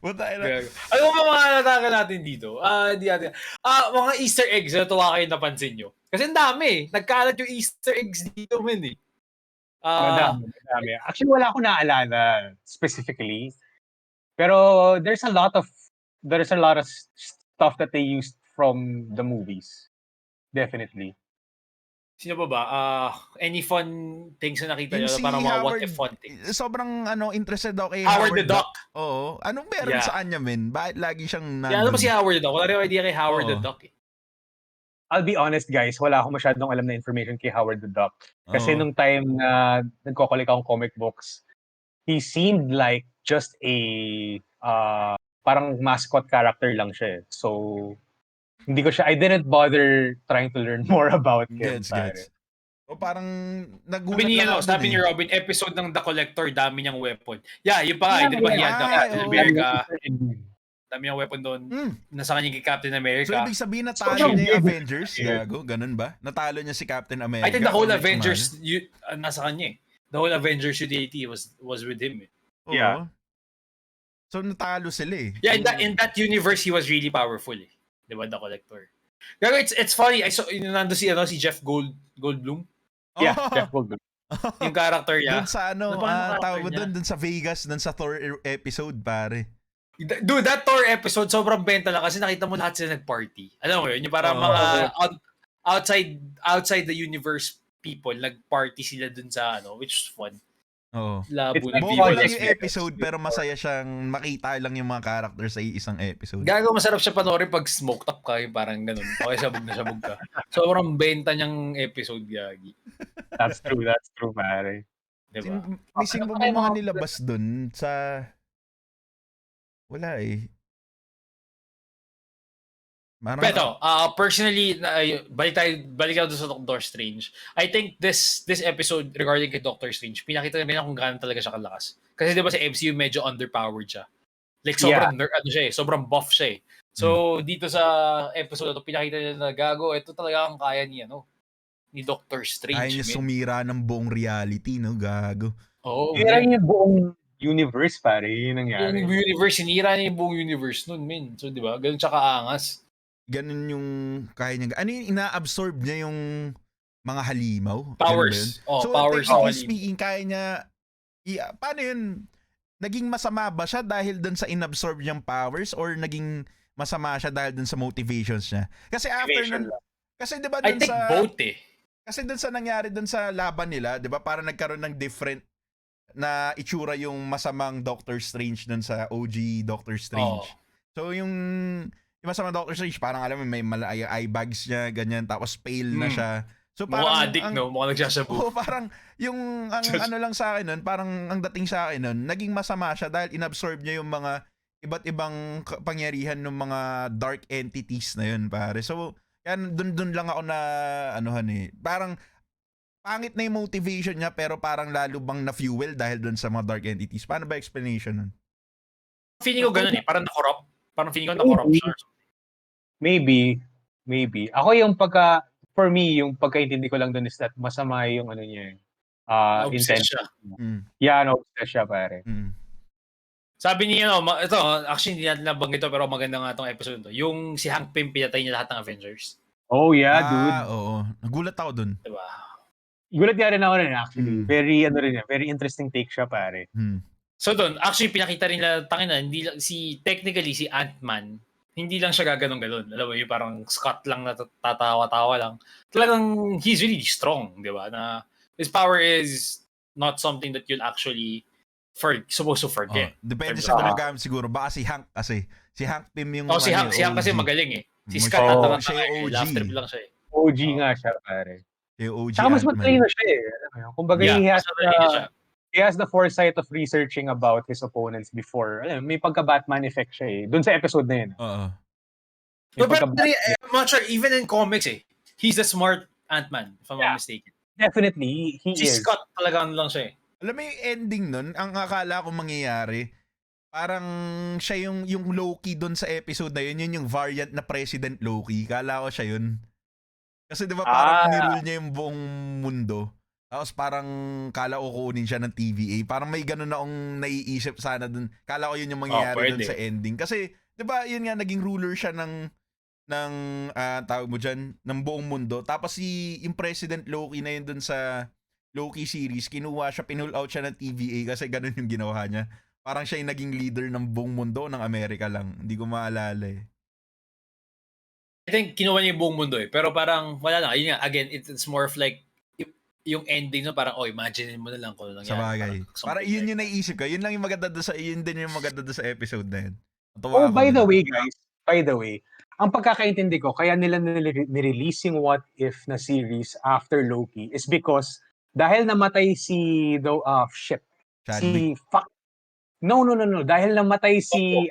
Ano ba mga nataka natin dito? Mga Easter eggs na tuwa kayo napansin nyo. Kasi ang dami. Nagkalat yung Easter eggs dito, men eh. Madami. Actually, wala akong naalala specifically. Pero there's a lot of stuff that they used from the movies. Definitely. Sino ba? Any fun things na nakita nyo? Parang mga what if fun things. Sobrang interested daw kay Howard the Duck. Oo. Anong meron sa kanya, men? Bakit lagi siyang ano ba si Howard the Duck? Wala rin idea kay Howard the Duck eh. I'll be honest, guys. Wala akong masyadong alam na information kay Howard the Duck. Kasi nung time na nagko-collect akong comic books, he seemed like just a parang mascot character lang siya. So, I didn't bother trying to learn more about him. Gets. O parang nagulat lang ako. Sabi ni Robin, episode ng The Collector, dami niyang weapon. Yeah, yun pa. Di ba he had Captain America? Dami niyang weapon doon. Nasa kanya kay Captain America. So, ibig sabihin natalo niya yung Avengers? Gago, ganun ba? Natalo niya si Captain America? I think the whole Avengers, nasa kanya eh. The whole Avengers utility was with him eh. Yeah. So, natalo sila eh. Yeah, in that universe, he was really powerful eh. Di ba, The Collector? Pero it's funny, I saw, nando si Jeff Goldblum. Yeah, Jeff Goldblum. Yung character niya. Doon sa tawag mo doon sa Vegas, doon sa Thor episode, pare. Dude, that Thor episode, sobrang benta lang kasi nakita mo lahat sila nag-party. Alam mo yun, yung parang mga outside the universe people, nag-party sila dun sa which was fun. Oo. Labo It's ng Buo Viva lang viewers. yung episode pero masaya siyang makita lang yung mga characters sa isang episode. Gago, masarap siya panoorin pag smoked up ka, yung parang ganun. Okay, sabog ka. Sobrang benta niyang episode, Gagi. That's true, pare. Diba? Missing Ano pa pa ba kayo mga mga- nilabas dun sa... Wala eh. Pero, personally, balik tayo doon sa Doctor Strange. I think this episode regarding kay Doctor Strange, pinakita namin kung gaano talaga siya kalakas. Kasi di ba sa MCU medyo underpowered siya. Like sobrang sobrang buff siya eh. So dito sa episode na to, pinakita niya na gago, ito talaga ang kaya ni Doctor Strange. Kaya niya sumira ng buong reality, no? Gago. Oo. Sinira niya yung buong universe, pare. Yun nangyari. Yung universe, sinira niya yung buong universe nun, men. So, di ba? Ganun siya kaangas. Ganun yung kaya niya. Ano yung ina-absorb niya yung mga halimaw? Powers. So, powers. technically speaking, kaya niya... paano yun? Naging masama ba siya dahil dun sa inabsorb niyang powers or naging masama siya dahil dun sa motivations niya? Kasi after nun... Kasi di ba I dun think sa... both eh. Kasi dun sa nangyari dun sa laban nila, di ba? Parang nagkaroon ng different na itsura yung masamang Doctor Strange dun sa OG Doctor Strange. So yung masamang Doctor Strange, parang alam mo, may eye bags niya, ganyan, tapos pale na siya. So parang... Mukhang addict, no? Mukhang nagsasabu. Parang yung ano lang sa akin nun, parang ang dating sa akin nun, naging masama siya dahil inabsorb niya yung mga iba't ibang pangyarihan ng mga dark entities na yun, pare. So, yan, dun lang ako na, parang, pangit na yung motivation niya, pero parang lalo bang na-fuel dahil dun sa mga dark entities. Paano ba explanation nun? Feeling ko ganun eh. Parang na-corrupt. Parang feeling ko na-corrupt siya. Maybe. Ako yung for me, yung pagkaintindi ko lang dun is that masama yung ano niya Obsessed siya. Yeah, obsessed siya, pare. Sabi niya, ito, actually hindi natin nabanggit ito, pero maganda nga itong episode to. Yung si Hank Pym, pinatay niya lahat ng Avengers. Oh yeah, dude. Oo. Nagulat ako dun. Diba? Gulat nga rin ako rin, actually. Very interesting take siya, pare. So doon, actually pinakita rin nila, technically si Ant-Man, hindi lang siya gaganon-ganon. Alam mo, yung parang Scott lang na tatawa-tawa lang. Talagang, he's really strong, di ba? Na his power is not something that you'll actually supposed to forget. Depende sa ginagamit siguro. Baka si Hank kasi. Si Hank Pym yung... si Hank kasi magaling eh. Si Scott siya yung OG. Laugh trip lang siya eh. OG nga siya, pare. Yung OG Saka mas Ant-Man. matalino siya eh. Kumbaga, he has the foresight of researching about his opponents before. May pagka-Batman effect siya eh. Doon sa episode na yun. But I'm not sure, even in comics he's the smart Ant-Man, if I'm not mistaken. Definitely, he is. Si Scott talaga lang siya eh. Alam mo yung ending nun, ang akala ko mangyayari, parang siya yung Loki doon sa episode na yun yung variant na President Loki. Kala ko siya yun. Kasi di ba parang nirule niya yung buong mundo. Tapos parang kala ko kunin siya ng TVA. Parang may ganun na akong naiisip sana dun. Kala ko yun yung mangyayari dun sa ending. Kasi di ba yun nga, naging ruler siya ng tawag mo dyan, ng buong mundo. Tapos yung President Loki na yun dun sa Loki series, kinuha siya, pinull out siya ng TVA kasi ganun yung ginawa niya. Parang siya yung naging leader ng buong mundo ng Amerika lang. Hindi ko maalala eh. I think kinuha niya yung buong mundo eh. Pero parang, wala lang. Ayun nga, again, it's more of like, yung ending no, parang, imagine mo na lang kung ano nangyari. Sa bagay. Parang yun yung naisip ko. Yun lang yung maganda doon yun din yung maganda doon sa episode na yun. By the way, guys, ang pagkakaintindi ko, kaya nila nirelease yung What If na series after Loki is because dahil namatay si dahil namatay si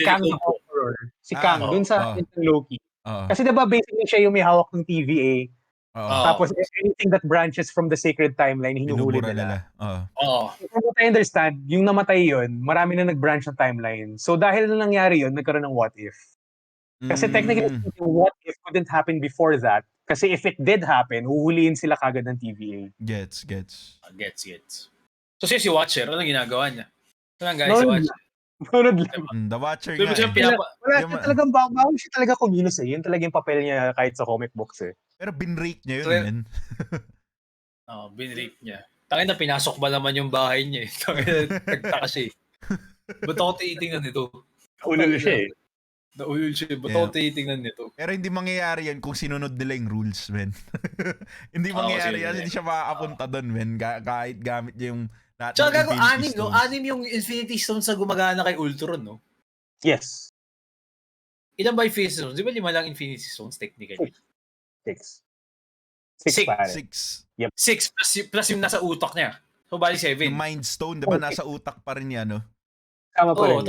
Kang the Conqueror, Kang dun sa Loki. Kasi diba basically siya yung may hawak ng TVA. Tapos anything that branches from the sacred timeline, hinuhuli nila. From what I understand, yung namatay yun, marami na nag-branch ng timeline. So dahil na nangyari yun, nagkaroon ng What If. Kasi technically, What If couldn't happen before that. Kasi if it did happen, huhuliin sila kagad ng TVA. Gets. So si Watcher, ano ginagawa niya? Ano guys, si Watcher? Nunod lang. The Watcher nga bawal siya talaga kumilos eh. Yun talaga yung papel niya kahit sa comic books eh. Pero binrate niya yun, binrate niya. Tangin na, pinasok ba naman yung bahay niya eh. Tangin na, nagtaka siya eh. Ba't ako titingnan nito? Ulol siya eh. Naulul siya. Ba't ako tinitingnan nito? Pero hindi mangyayari yan kung sinunod nila yung rules, men. Hindi mangyayari yan. Hindi siya makakapunta doon, men. Kahit gamit niya yung lahat Tsaka ng Infinity anim, no? Stones. Anim yung Infinity Stones na gumagana kay Ultron, no? Yes. Ilan ba Infinity Stones? Di ba 5 lang Infinity Stones, technically? 6. Six. 6 pare. 6. Yep. 6 plus yung nasa utak niya. So, bali 7. Yung Mind Stone, di ba? Nasa utak pa rin yan, no? Tama pa rin.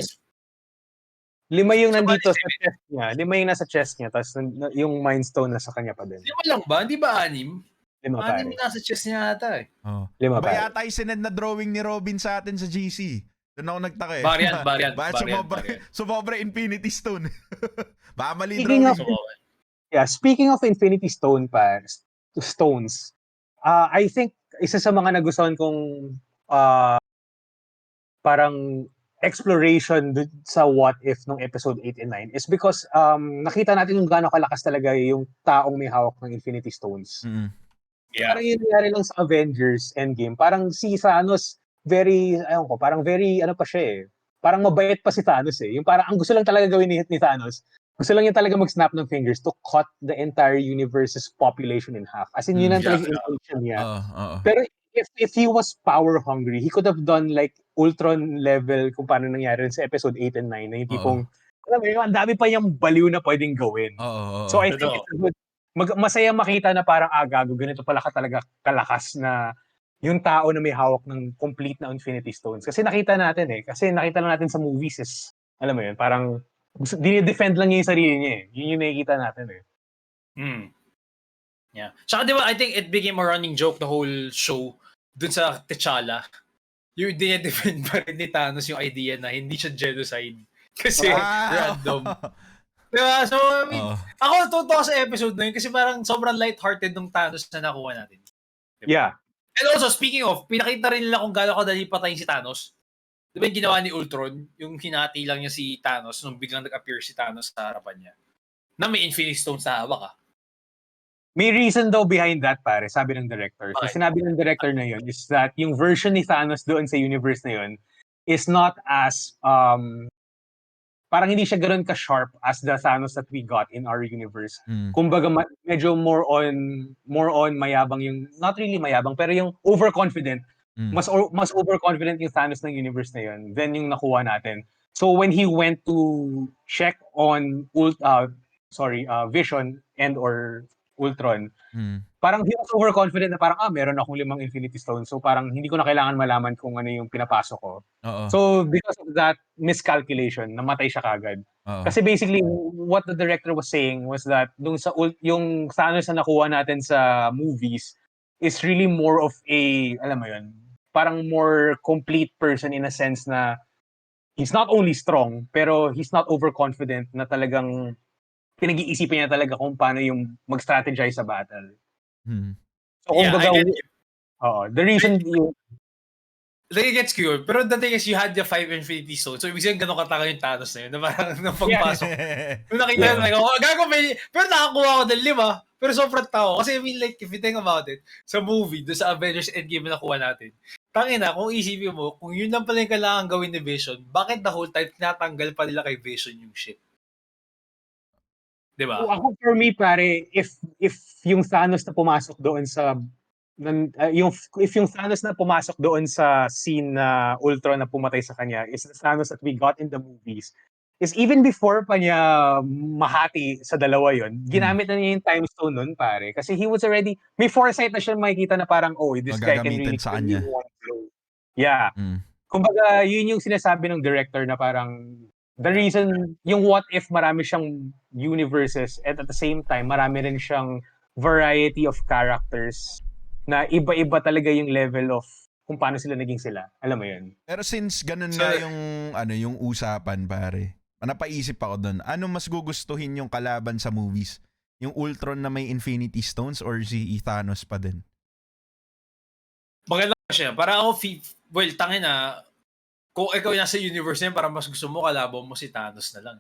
5 yung So, nandito sa chest niya. 5 yung nasa chest niya. Tapos yung Mind Stone nasa kanya pa din. 5 lang ba? Hindi ba 6? 5 pare. 6 yung nasa chest niya ata eh. 5 Ba pare. yata yung sinend na drawing ni Robin sa atin sa GC? Doon ako nagtaka eh. Variant. Bakit sumobra Infinity Stone? Baka mali Speaking drawing. Speaking of Infinity Stone stones, I think isa sa mga nagustuhan kong parang exploration sa what if nung episode 8 and 9 is because nakita natin yung gaano kalakas talaga yung taong may hawak ng Infinity Stones. Mm-hmm. Yeah. Parang yung nangyari lang sa Avengers Endgame, parang si Thanos parang very ano pa siya eh. Parang mabait pa si Thanos eh. Yung parang ang gusto lang talaga gawin ni Thanos, gusto lang niya talaga mag-snap ng fingers to cut the entire universe's population in half. As in yun ang talaga intention niya. Pero if he was power hungry, he could have done like Ultron level kung paano nangyari sa episode 8 and 9 na yung tipong, alam mo yun, ang dami pa niyang baliw na pwedeng gawin. So I think it's a good, masaya makita na parang gago, ganito pala ka talaga kalakas na yung tao na may hawak ng complete na Infinity Stones. Kasi nakita lang natin sa movies is, alam mo yun, parang dinidefend lang niya yung sarili niya eh. Yun yung nakikita natin eh. Yeah. Tsaka diba, I think it became a running joke the whole show dun sa T'Challa. Yung dinidefend pa rin ni Thanos yung idea na hindi siya genocide. Kasi random. Diba? So, I mean, ako natutuwa sa episode na yun kasi parang sobrang lighthearted nung Thanos na nakuha natin. Diba? Yeah. And also, speaking of, pinakita rin nila kung gaano kadali patayin si Thanos. Diba yung ginawa ni Ultron? Yung hinati lang niya si Thanos nung biglang nag-appear si Thanos sa harapan niya. Na may Infinity Stones na hawak May reason daw behind that, pare, sabi ng director. So, sinabi ng director na yun is that yung version ni Thanos doon sa universe na yun is not as, parang hindi siya ganoon ka-sharp as the Thanos that we got in our universe. Kumbaga, medyo more on mayabang yung, not really mayabang, pero yung overconfident. Mas overconfident yung Thanos ng universe na yun than yung nakuha natin. So, when he went to check on Vision and or Ultron, parang he was overconfident na parang, meron akong 5 Infinity Stones, so parang hindi ko na kailangan malaman kung ano yung pinapasok ko. So, because of that miscalculation, namatay siya kagad. Kasi basically, what the director was saying was that yung Thanos na nakuha natin sa movies is really more of a, alam mo yun, parang more complete person in a sense na he's not only strong, pero he's not overconfident na talagang pinag-iisipan niya talaga kung paano yung mag-strategize sa battle. So, kumbaga, the reason Like, it gets cute. Pero the thing is, you had the 5 Infinity Stones. So, ibig sabihin, gano'ng kataka yung Thanos na yun. Na parang, nung pagpasok. Nung nakita yun, like, gago, pero nakakuha ko ng 5. Pero sobrang tao. Kasi, I mean, like, if you think about it, sa movie, doon sa Avengers Endgame na nakuha natin, tangina, kung isipin mo, kung yun lang pala yung kailangan gawin ni Vision, bakit the whole time tinatanggal pa nila kay Vision yung shit? Diba? So, ako, for me, pare, if yung Thanos na pumasok doon sa if yung Thanos na pumasok doon sa scene na Ultron na pumatay sa kanya is the Thanos that we got in the movies, is even before pa niya mahati sa dalawa yon, ginamit na niya yung time stone nun, pare. Kasi he was already, may foresight na siya makikita na parang, this guy can really sa kanya. Yeah. Kumbaga, yun yung sinasabi ng director na parang, the reason, yung what if marami siyang universes at the same time, marami rin siyang variety of characters na iba-iba talaga yung level of kung paano sila naging sila. Alam mo yun? Pero since ganun nga yung usapan, pare, napaisip ako doon, ano mas gugustuhin yung kalaban sa movies? Yung Ultron na may Infinity Stones or si Thanos pa din? Maganda siya. Para ako, tangin na, kung ikaw yung nasa universe na yun, parang mas gusto mo, kalaban mo si Thanos na lang.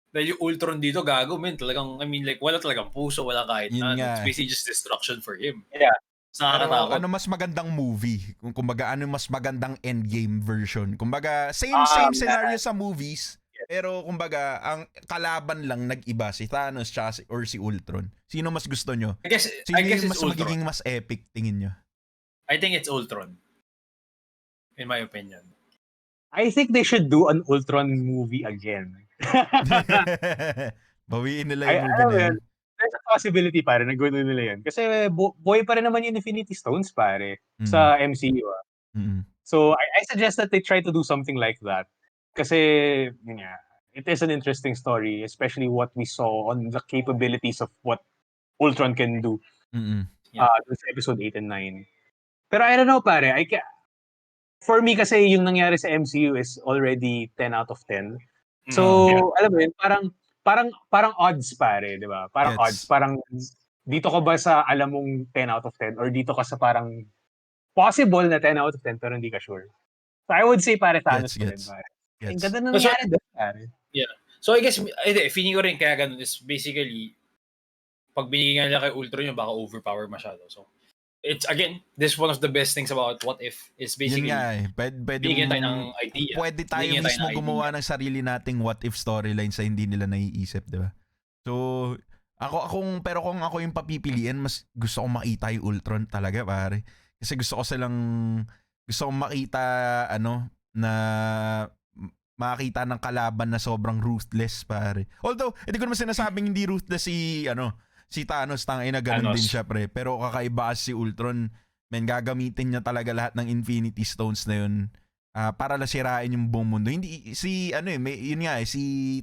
Dahil yung Ultron dito, gago, talagang, I mean, like, wala talagang puso, wala kahit na. It's basically just destruction for him. Yeah. Pero ano mas magandang movie? Kumbaga, ano mas magandang endgame version? Kumbaga, same scenario sa movies, Pero kumbaga, ang kalaban lang nag-iba, si Thanos or si Ultron. Sino mas gusto nyo? I guess Sino it's yung mas Ultron. magiging mas epic, tingin nyo? I think it's Ultron. In my opinion. I think they should do an Ultron movie again. Bawiin nila yung movie na yun. There's a possibility, pare, na gano'n nila yun. Kasi boy pa rin naman yung Infinity Stones, pare, sa MCU. So, I suggest that they try to do something like that. Kasi, yeah, it is an interesting story, especially what we saw on the capabilities of what Ultron can do. Sa episode 8 and 9. Pero I don't know, pare. For me kasi yung nangyari sa MCU is already 10 out of 10. So, alam mo yun, parang odds, pare, di ba? Parang odds. Parang dito ka ba sa alam mong 10 out of 10 or dito ka sa parang possible na 10 out of 10 pero hindi ka sure. So, I would say pare Thanos pa rin, pare. Ang ganda na nangyari doon, pare. Yeah. So, I guess, feeling ko rin kaya ganun is basically, pag binigyan nila kay Ultron yung baka overpower masyado. So, it's again, this is one of the best things about What If is basically bigyan tayo ng idea. Pwede tayo mismo gumawa ng sarili nating what if storyline sa hindi nila naiisip, di ba? So, kung ako yung papipiliin, mas gusto kong makita yung Ultron talaga, pare. Kasi gusto kong makita, na makita ng kalaban na sobrang ruthless, pare. Although, hindi ko naman sinasabing hindi ruthless si Thanos, tangina ganun din siya, pre. Pero kakaiba si Ultron, gagamitin niya talaga lahat ng Infinity Stones na yun para lasirain yung buong mundo. Hindi, si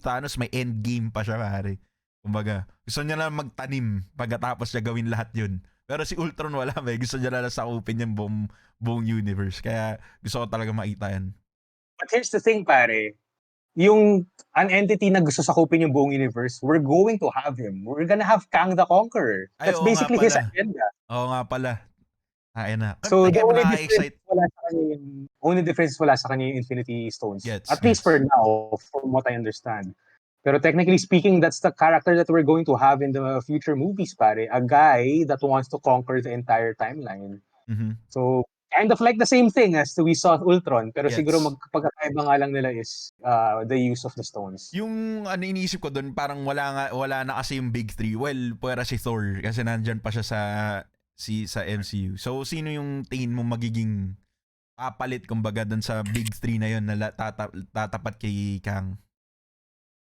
Thanos may endgame pa siya, pare. Kumbaga, gusto niya lang magtanim pagkatapos niya gawin lahat yun. Pero si Ultron wala, gusto niya lang sakupin yung buong universe. Kaya gusto ko talaga makita yan. But here's the thing, pare. An entity na gusto sakupin yung buong universe, we're going to have him. We're gonna have Kang the Conqueror. That's basically his agenda. Oo nga pala. So the only difference wala sa kanya yung Infinity Stones. At least for now, from what I understand. Pero technically speaking, that's the character that we're going to have in the future movies, pare. A guy that wants to conquer the entire timeline. So kind of like the same thing as we saw Ultron, pero siguro magpagkakaiba nga lang nila is the use of the stones. Yung iniisip ko doon, parang wala na kasi yung big three. Well, pwera si Thor kasi nandyan pa siya sa MCU. So, sino yung tingin mo magiging papalit kumbaga doon sa big three na yun na tatapat kay Kang?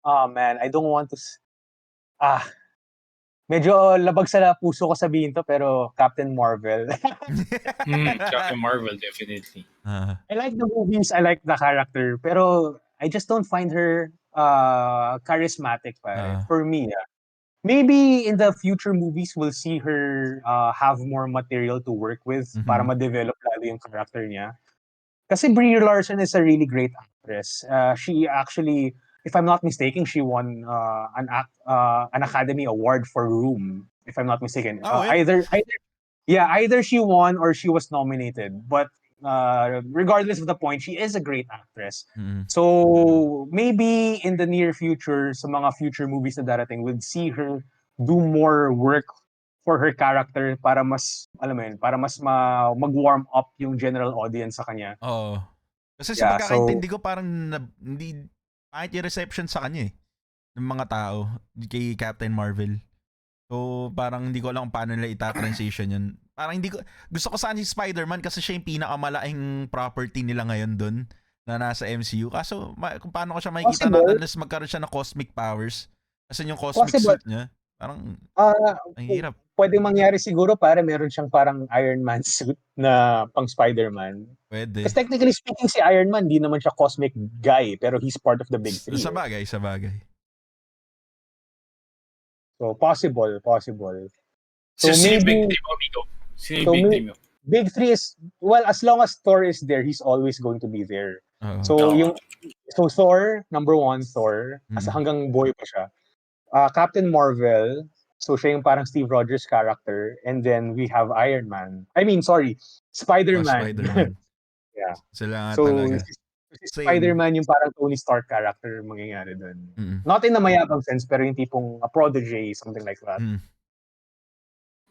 Oh man, I don't want to... Medyo labag sa puso ko sabihin to, pero Captain Marvel. Captain Marvel, definitely. I like the movies, I like the character, pero I just don't find her charismatic, pare. For me, maybe in the future movies, we'll see her have more material to work with para ma-develop lalo yung character niya. Kasi Brie Larson is a really great actress. She actually... If I'm not mistaken, she won an Academy Award for Room. If I'm not mistaken, either she won or she was nominated. But regardless of the point, she is a great actress. So maybe in the near future, sa mga future movies na darating, we'll see her do more work for her character para mas, mag-warm up yung general audience sa kanya. Oo. Kasi sa pagkakaintindi ko, parang hindi kahit yung reception sa kanya ng mga tao kay Captain Marvel. So parang hindi ko alam kung paano nila ita-transition yun. Parang gusto ko sana si Spider-Man kasi siya yung pinakamalaking property nila ngayon dun na nasa MCU. Kaso kung paano ko siya makikita na unless magkaroon siya ng cosmic powers. Kasi yung cosmic suit niya, parang ang hirap. Pwedeng mangyari siguro, pare, meron siyang parang Iron Man suit na pang Spider-Man. Pwede. Kasi technically speaking, si Iron Man, di naman siya cosmic guy, pero he's part of the big three. Sa bagay. So, possible. So maybe... Big three mo? Big three is, well, as long as Thor is there, he's always going to be there. So Thor, number 1, Thor, as hanggang boy pa siya. Captain Marvel, so siya yung parang Steve Rogers character, and then we have Spider-Man. Spider-Man. Yeah. Sila nga talaga. Si Spider-Man yung parang Tony Stark character mangyayari doon. Not in a mayabang sense, pero yung tipong a prodigy, something like that.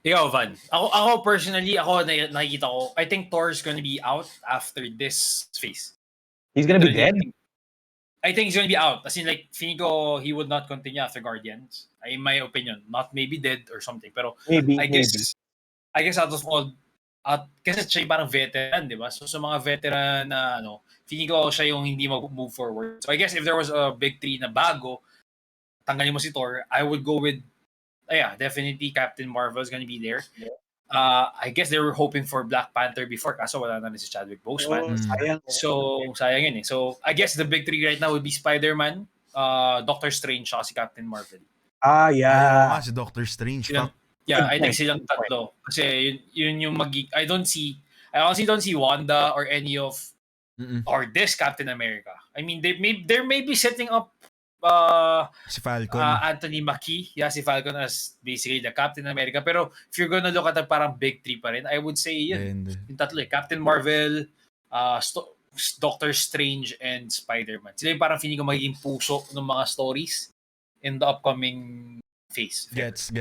Ikaw, Van. Ako personally, nakikita ko, I think Thor's gonna be out after this phase. He's gonna be dead? I think he's gonna be out. As in, like, feeling ko he would not continue after Guardians. In my opinion. Not maybe dead or something. Pero Maybe. I guess out of all, kasi siya yung parang veteran, di ba? So sa mga veteran na feeling ko siya yung hindi mag-move forward. So I guess if there was a big three na bago, tanggalin mo si Thor, I would go with, definitely Captain Marvel is gonna be there. I guess they were hoping for Black Panther before, kaso wala na si Chadwick Boseman. Sayang. So, sayang yun eh. So, I guess the big three right now would be Spider-Man, Doctor Strange, saka si Captain Marvel. Yeah. Si Doctor Strange. I think silang tatlo. Kasi yun yung I honestly don't see Wanda or any of, or this Captain America. I mean, they may be setting up si Falcon. Anthony Mackie, si Falcon as basically the Captain America. Pero if you're gonna look at the parang big three pa rin, I would say yung tatlo Captain Marvel, Doctor Strange, and Spider-Man. Sila yung parang feeling ko magiging puso ng mga stories in the upcoming phase. Gets.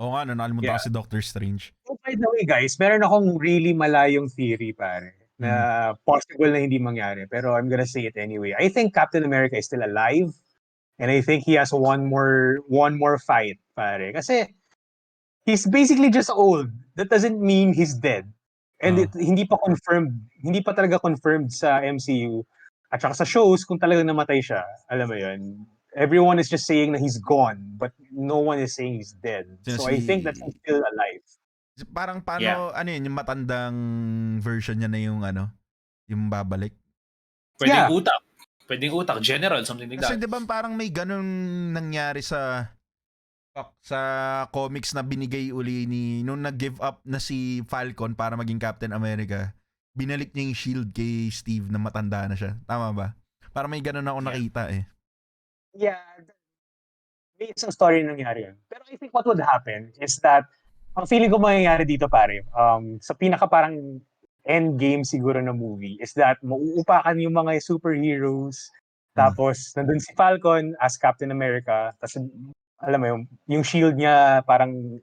Oo nga, nakalimutan ko si Doctor Strange. So, by the way, guys, meron akong really malayong theory, pare, na possible na hindi mangyari. Pero I'm gonna say it anyway. I think Captain America is still alive, and I think he has one more fight, pare. Kasi he's basically just old. That doesn't mean he's dead. And hindi pa talaga confirmed sa MCU at saka sa shows kung talagang namatay siya. Alam mo yun? Everyone is just saying na he's gone, but no one is saying he's dead. So I think that he's still alive. Parang paano, yung matandang version niya na yung babalik? Pwedeng utak, general, something like that. Kasi diba parang may ganun nangyari sa comics na binigay uli nung nag-give up na si Falcon para maging Captain America, binalik niya yung shield kay Steve na matanda na siya. Tama ba? Parang may ganun ako nakita eh. Yeah. May isang story na nangyari yun. Pero I think what would happen is that ang feeling ko mangyayari dito, pare, sa pinaka parang end game siguro na movie is that mauupakan yung mga superheroes, tapos nandun si Falcon as Captain America, tapos alam mo yung shield niya parang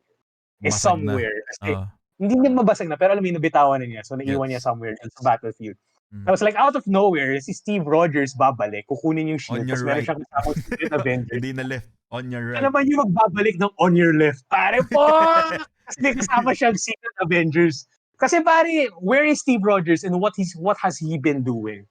is somewhere. Kasi, hindi niya mabasag na, pero alam mo yung nabitawan na niya, so naiwan niya somewhere sa battlefield. Tapos like out of nowhere, si Steve Rogers babalik, kukunin yung shield, tapos meron siyang kasama Secret Avengers. Hindi na left, on your right. Ano ba yung magbabalik ng on your left? Pare po! Kasi may kasama siyang Secret Avengers. Kasi pare, where is Steve Rogers and what has he been doing?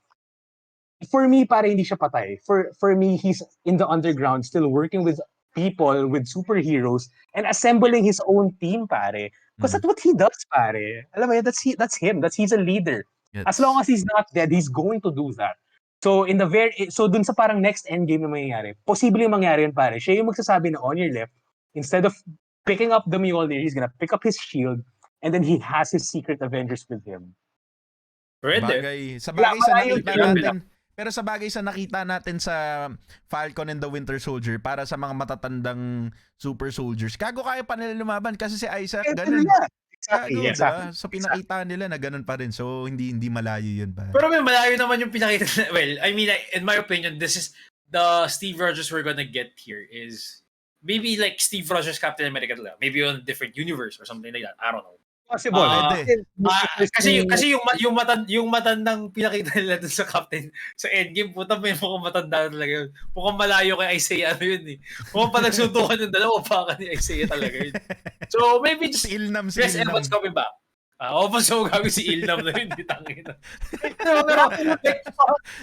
For me, pare, hindi siya patay. For me, he's in the underground still working with people, with superheroes, and assembling his own team, pare. Because that's what he does, pare. Alam mo yun, that's him. He's a leader. Yes. As long as he's not dead, he's going to do that. So dun sa parang next endgame na mangyayari, posible yung mangyari yun, pare. Siya yung magsasabi na on your left, instead of picking up the Mjolnir, he's gonna pick up his shield, and then he has his Secret Avengers with him. Sa bagay sa nakita natin, pero sa bagay sa nakita natin sa Falcon and the Winter Soldier, para sa mga matatandang super soldiers, kago kaya pa nila lumaban kasi si Isaac ganun. Exactly. Diba? So pinakita nila na ganun pa rin. So hindi malayo yun pa. Pero may malayo naman yung pinakita. Well, I mean, in my opinion, this is the Steve Rogers we're gonna get here is maybe like Steve Rogers Captain America. Maybe on a different universe or something like that. I don't know. Possible. Kasi yung matandang pinakita nila dun sa Captain sa Endgame, puta, may mukhang matanda talaga yun. Mukhang malayo kay Isaiah yun eh. Mukhang pa nagsuntukan yung dalawa, baka ni Isaiah talaga yun. So maybe just Chris Evans coming back. So gagawin si Ilnam na yun, di tangin na.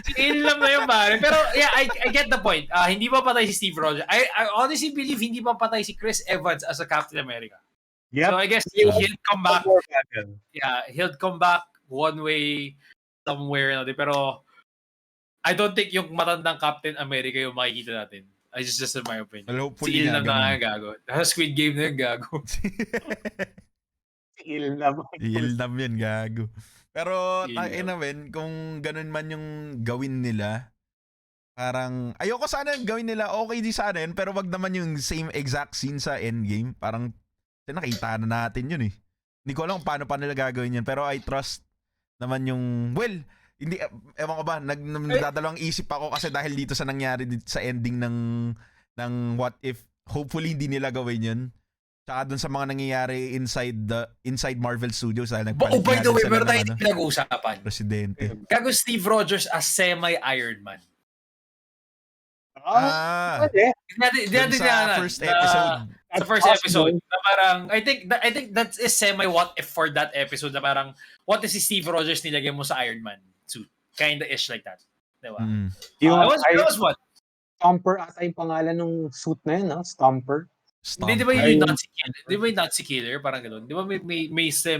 Si Ilnam na yun, pare. Pero yeah, I get the point. Hindi pa patay si Steve Rogers. I honestly believe hindi pa patay si Chris Evans as a Captain America. Yep. So I guess he'll come back. Yeah, he'll come back one way somewhere. Pero I don't think yung matandang Captain America yung makikita natin. I just in my opinion. Well, si Ilnam na gago. Squid Game na yung gago. Ilnam yan, gago. Pero kung ganun man yung gawin nila, parang ayoko sana gawin nila, okay di sana yun, pero wag naman yung same exact scene sa Endgame. Parang nakita na natin yun eh. Hindi ko alam kung paano pa nila gagawin yun, pero I trust naman yung, well, hindi, ewan ko ba, nagdadalawang isip ako kasi dahil dito sa nangyari sa ending ng What If, hopefully hindi nila gawin yun. Tsaka dun sa mga nangyayari inside Marvel Studios dahil nagpalit by the way, meron tayo pinag-uusapan. Presidente. Gago Steve Rogers as semi-Iron Man. Pwede. Hindi sa first episode. Sa first episode, na parang, I think that is semi-what if for that episode, na parang, what is si Steve Rogers nilagay mo sa Iron Man suit? Kinda ish like that. Diba? That was what? Stomper ata yung pangalan ng suit na yun, no? Stomper. Di ba yung Nazi killer? Di ba yung Nazi killer? Parang gano'n. Di ba may name siya?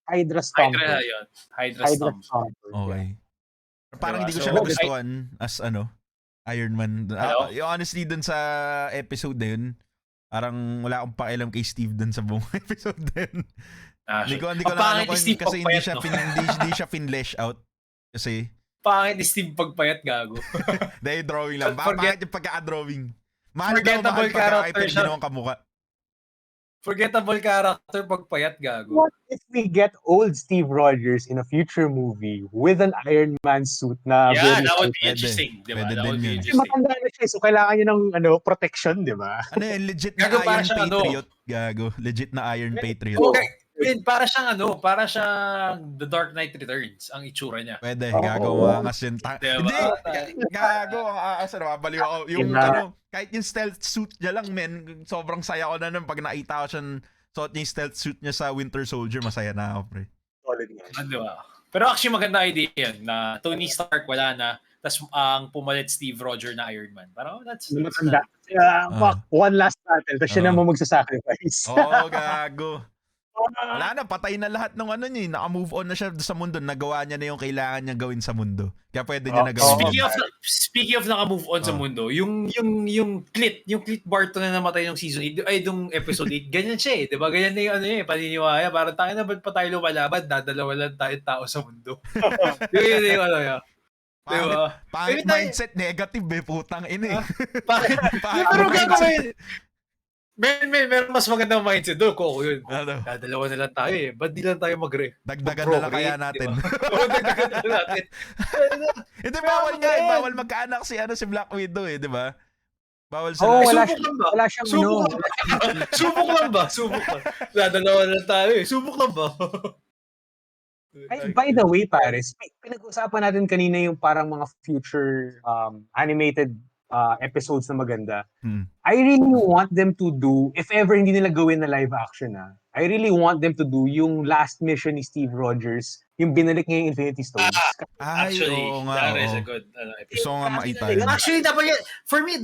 Hydra Stomper. Hydra Stomper. Okay. Parang Diba? hindi ko siya nagustuhan as Iron Man. Honestly, dun sa episode na yun, parang wala akong pakialam kay Steve dun sa buong episode na yun. Hindi ko na alam kasi hindi siya finlesh out. Kasi pangit ni Steve pagpayat, gago. Dahil drawing lang. Bakit yung pagka-drawing? Forgettable character siya. Kamuka. Forgettable character pagpayat, gago. What if we get old Steve Rogers in a future movie with an Iron Man suit na that would be interesting. Diba? That would be interesting. Matanda na siya, so kailangan niya ng protection, di ba? Legit na Iron Patriot, gago. Legit na Iron Patriot. Okay. Para siyang The Dark Knight Returns ang itsura niya. Pwede, gago, maangas yun. Hindi, gago, ang aas na mabaliw ako. Yung kahit yung stealth suit niya lang, men, sobrang saya ko na nun. Pag nakita ko siyang suot niya yung stealth suit niya sa Winter Soldier, masaya na ako, pre. Solid nga. Diba? Pero actually maganda idea yan, na Tony Stark wala na, tas ang pumalit Steve Rogers na Iron Man. Parang that's matanda. One last battle, tapos siya naman magsasacrifice. Gago. Wala na, patay na lahat ng niya. Naka-move on na siya sa mundo. Nagawa niya na yung kailangan niya gawin sa mundo. Kaya pwede niya nagawa. Speaking of naka-move on sa mundo, yung clit Barton na namatay yung season 8, ay yung episode 8, ganyan siya eh. Diba? Ganyan na yung paniniwaya. Parang tayo na ba't pa tayo lumalaban? Dadalawa lang tayo tao sa mundo. Yun yung yan. Diba? Pangit mindset, negative putang ina eh. Pero gagawin. Meron mas magandang mindset doon. Koko yun. Dalawa na lang tayo eh. Ba't di lang tayo dagdagan na lang kaya natin. Dagdagan na natin. Hindi, bawal nga eh. Bawal magkaanak si Black Widow eh, di ba? Bawal sila. Wala siyang Subok lang ba? Dalawa na lang tayo eh. Subok lang ba? Ay, by the way, pares, pinag-usapan natin kanina yung parang mga future animated episodes na maganda. I really want them to do, if ever hindi nila gawin na live action I really want them to do yung last mission ni Steve Rogers, yung binalik niya yung Infinity Stones. Actually, that is a good episode. Gusto nga makita. Actually, dapat yan, for me,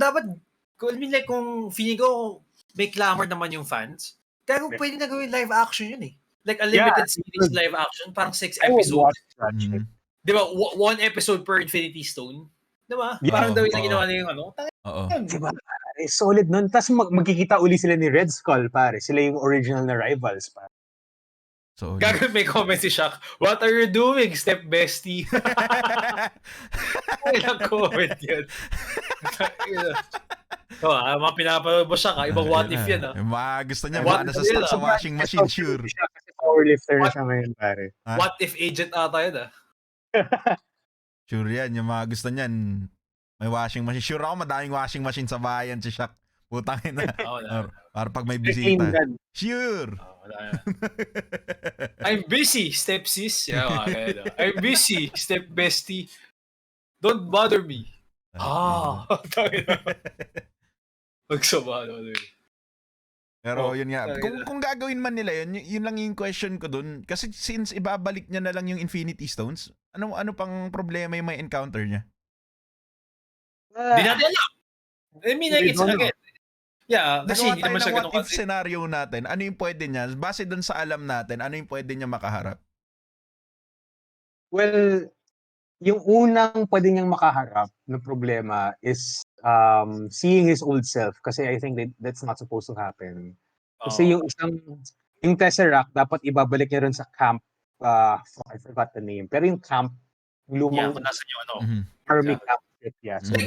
kung feeling ko may clamor naman yung fans, kaya pwede na gawin live action yun eh. Like a limited series live action, parang 6 episodes. Di ba? 1 episode per Infinity Stone. Diba? Yeah, parang daw yung ginawa na yung Diba? Solid nun. Tapos magkikita uli sila ni Red Skull, pare. Sila yung original na rivals, pare. So, gagawin may comment si Shaq, what are you doing, step bestie? Ilang comment yan. Mga pinapanood mo siya, ibang what if yan. Gusto niya, nasa stock sa washing machine, sure. Kasi powerlifter na siya ngayon, pare. What if agent ata yun Sure yan, yung mga gusto niyan, may washing machine. Sure ako, madaming washing machine sa bayan si Shaq. Putangin na. Para pag may bisita. Sure. I'm busy, step sis. I'm busy, step bestie. Don't bother me. Magsama. Pero yun nga, kung gagawin man nila yun lang yung question ko dun. Kasi since ibabalik niya na lang yung Infinity Stones, ano pang problema yung may encounter niya? Hindi natin alam. I mean, like, it's again. Yeah, kasi hindi naman siya ganun. What if scenario natin, ano yung pwede niya? Base dun sa alam natin, ano yung pwede niya makaharap? Well, yung unang pwede niyang makaharap na problema is seeing his old self, kasi I think that's not supposed to happen. Kasi yung Tesseract dapat ibabalik niya rin sa camp. I forgot the name, pero yung camp, lumang army camp. So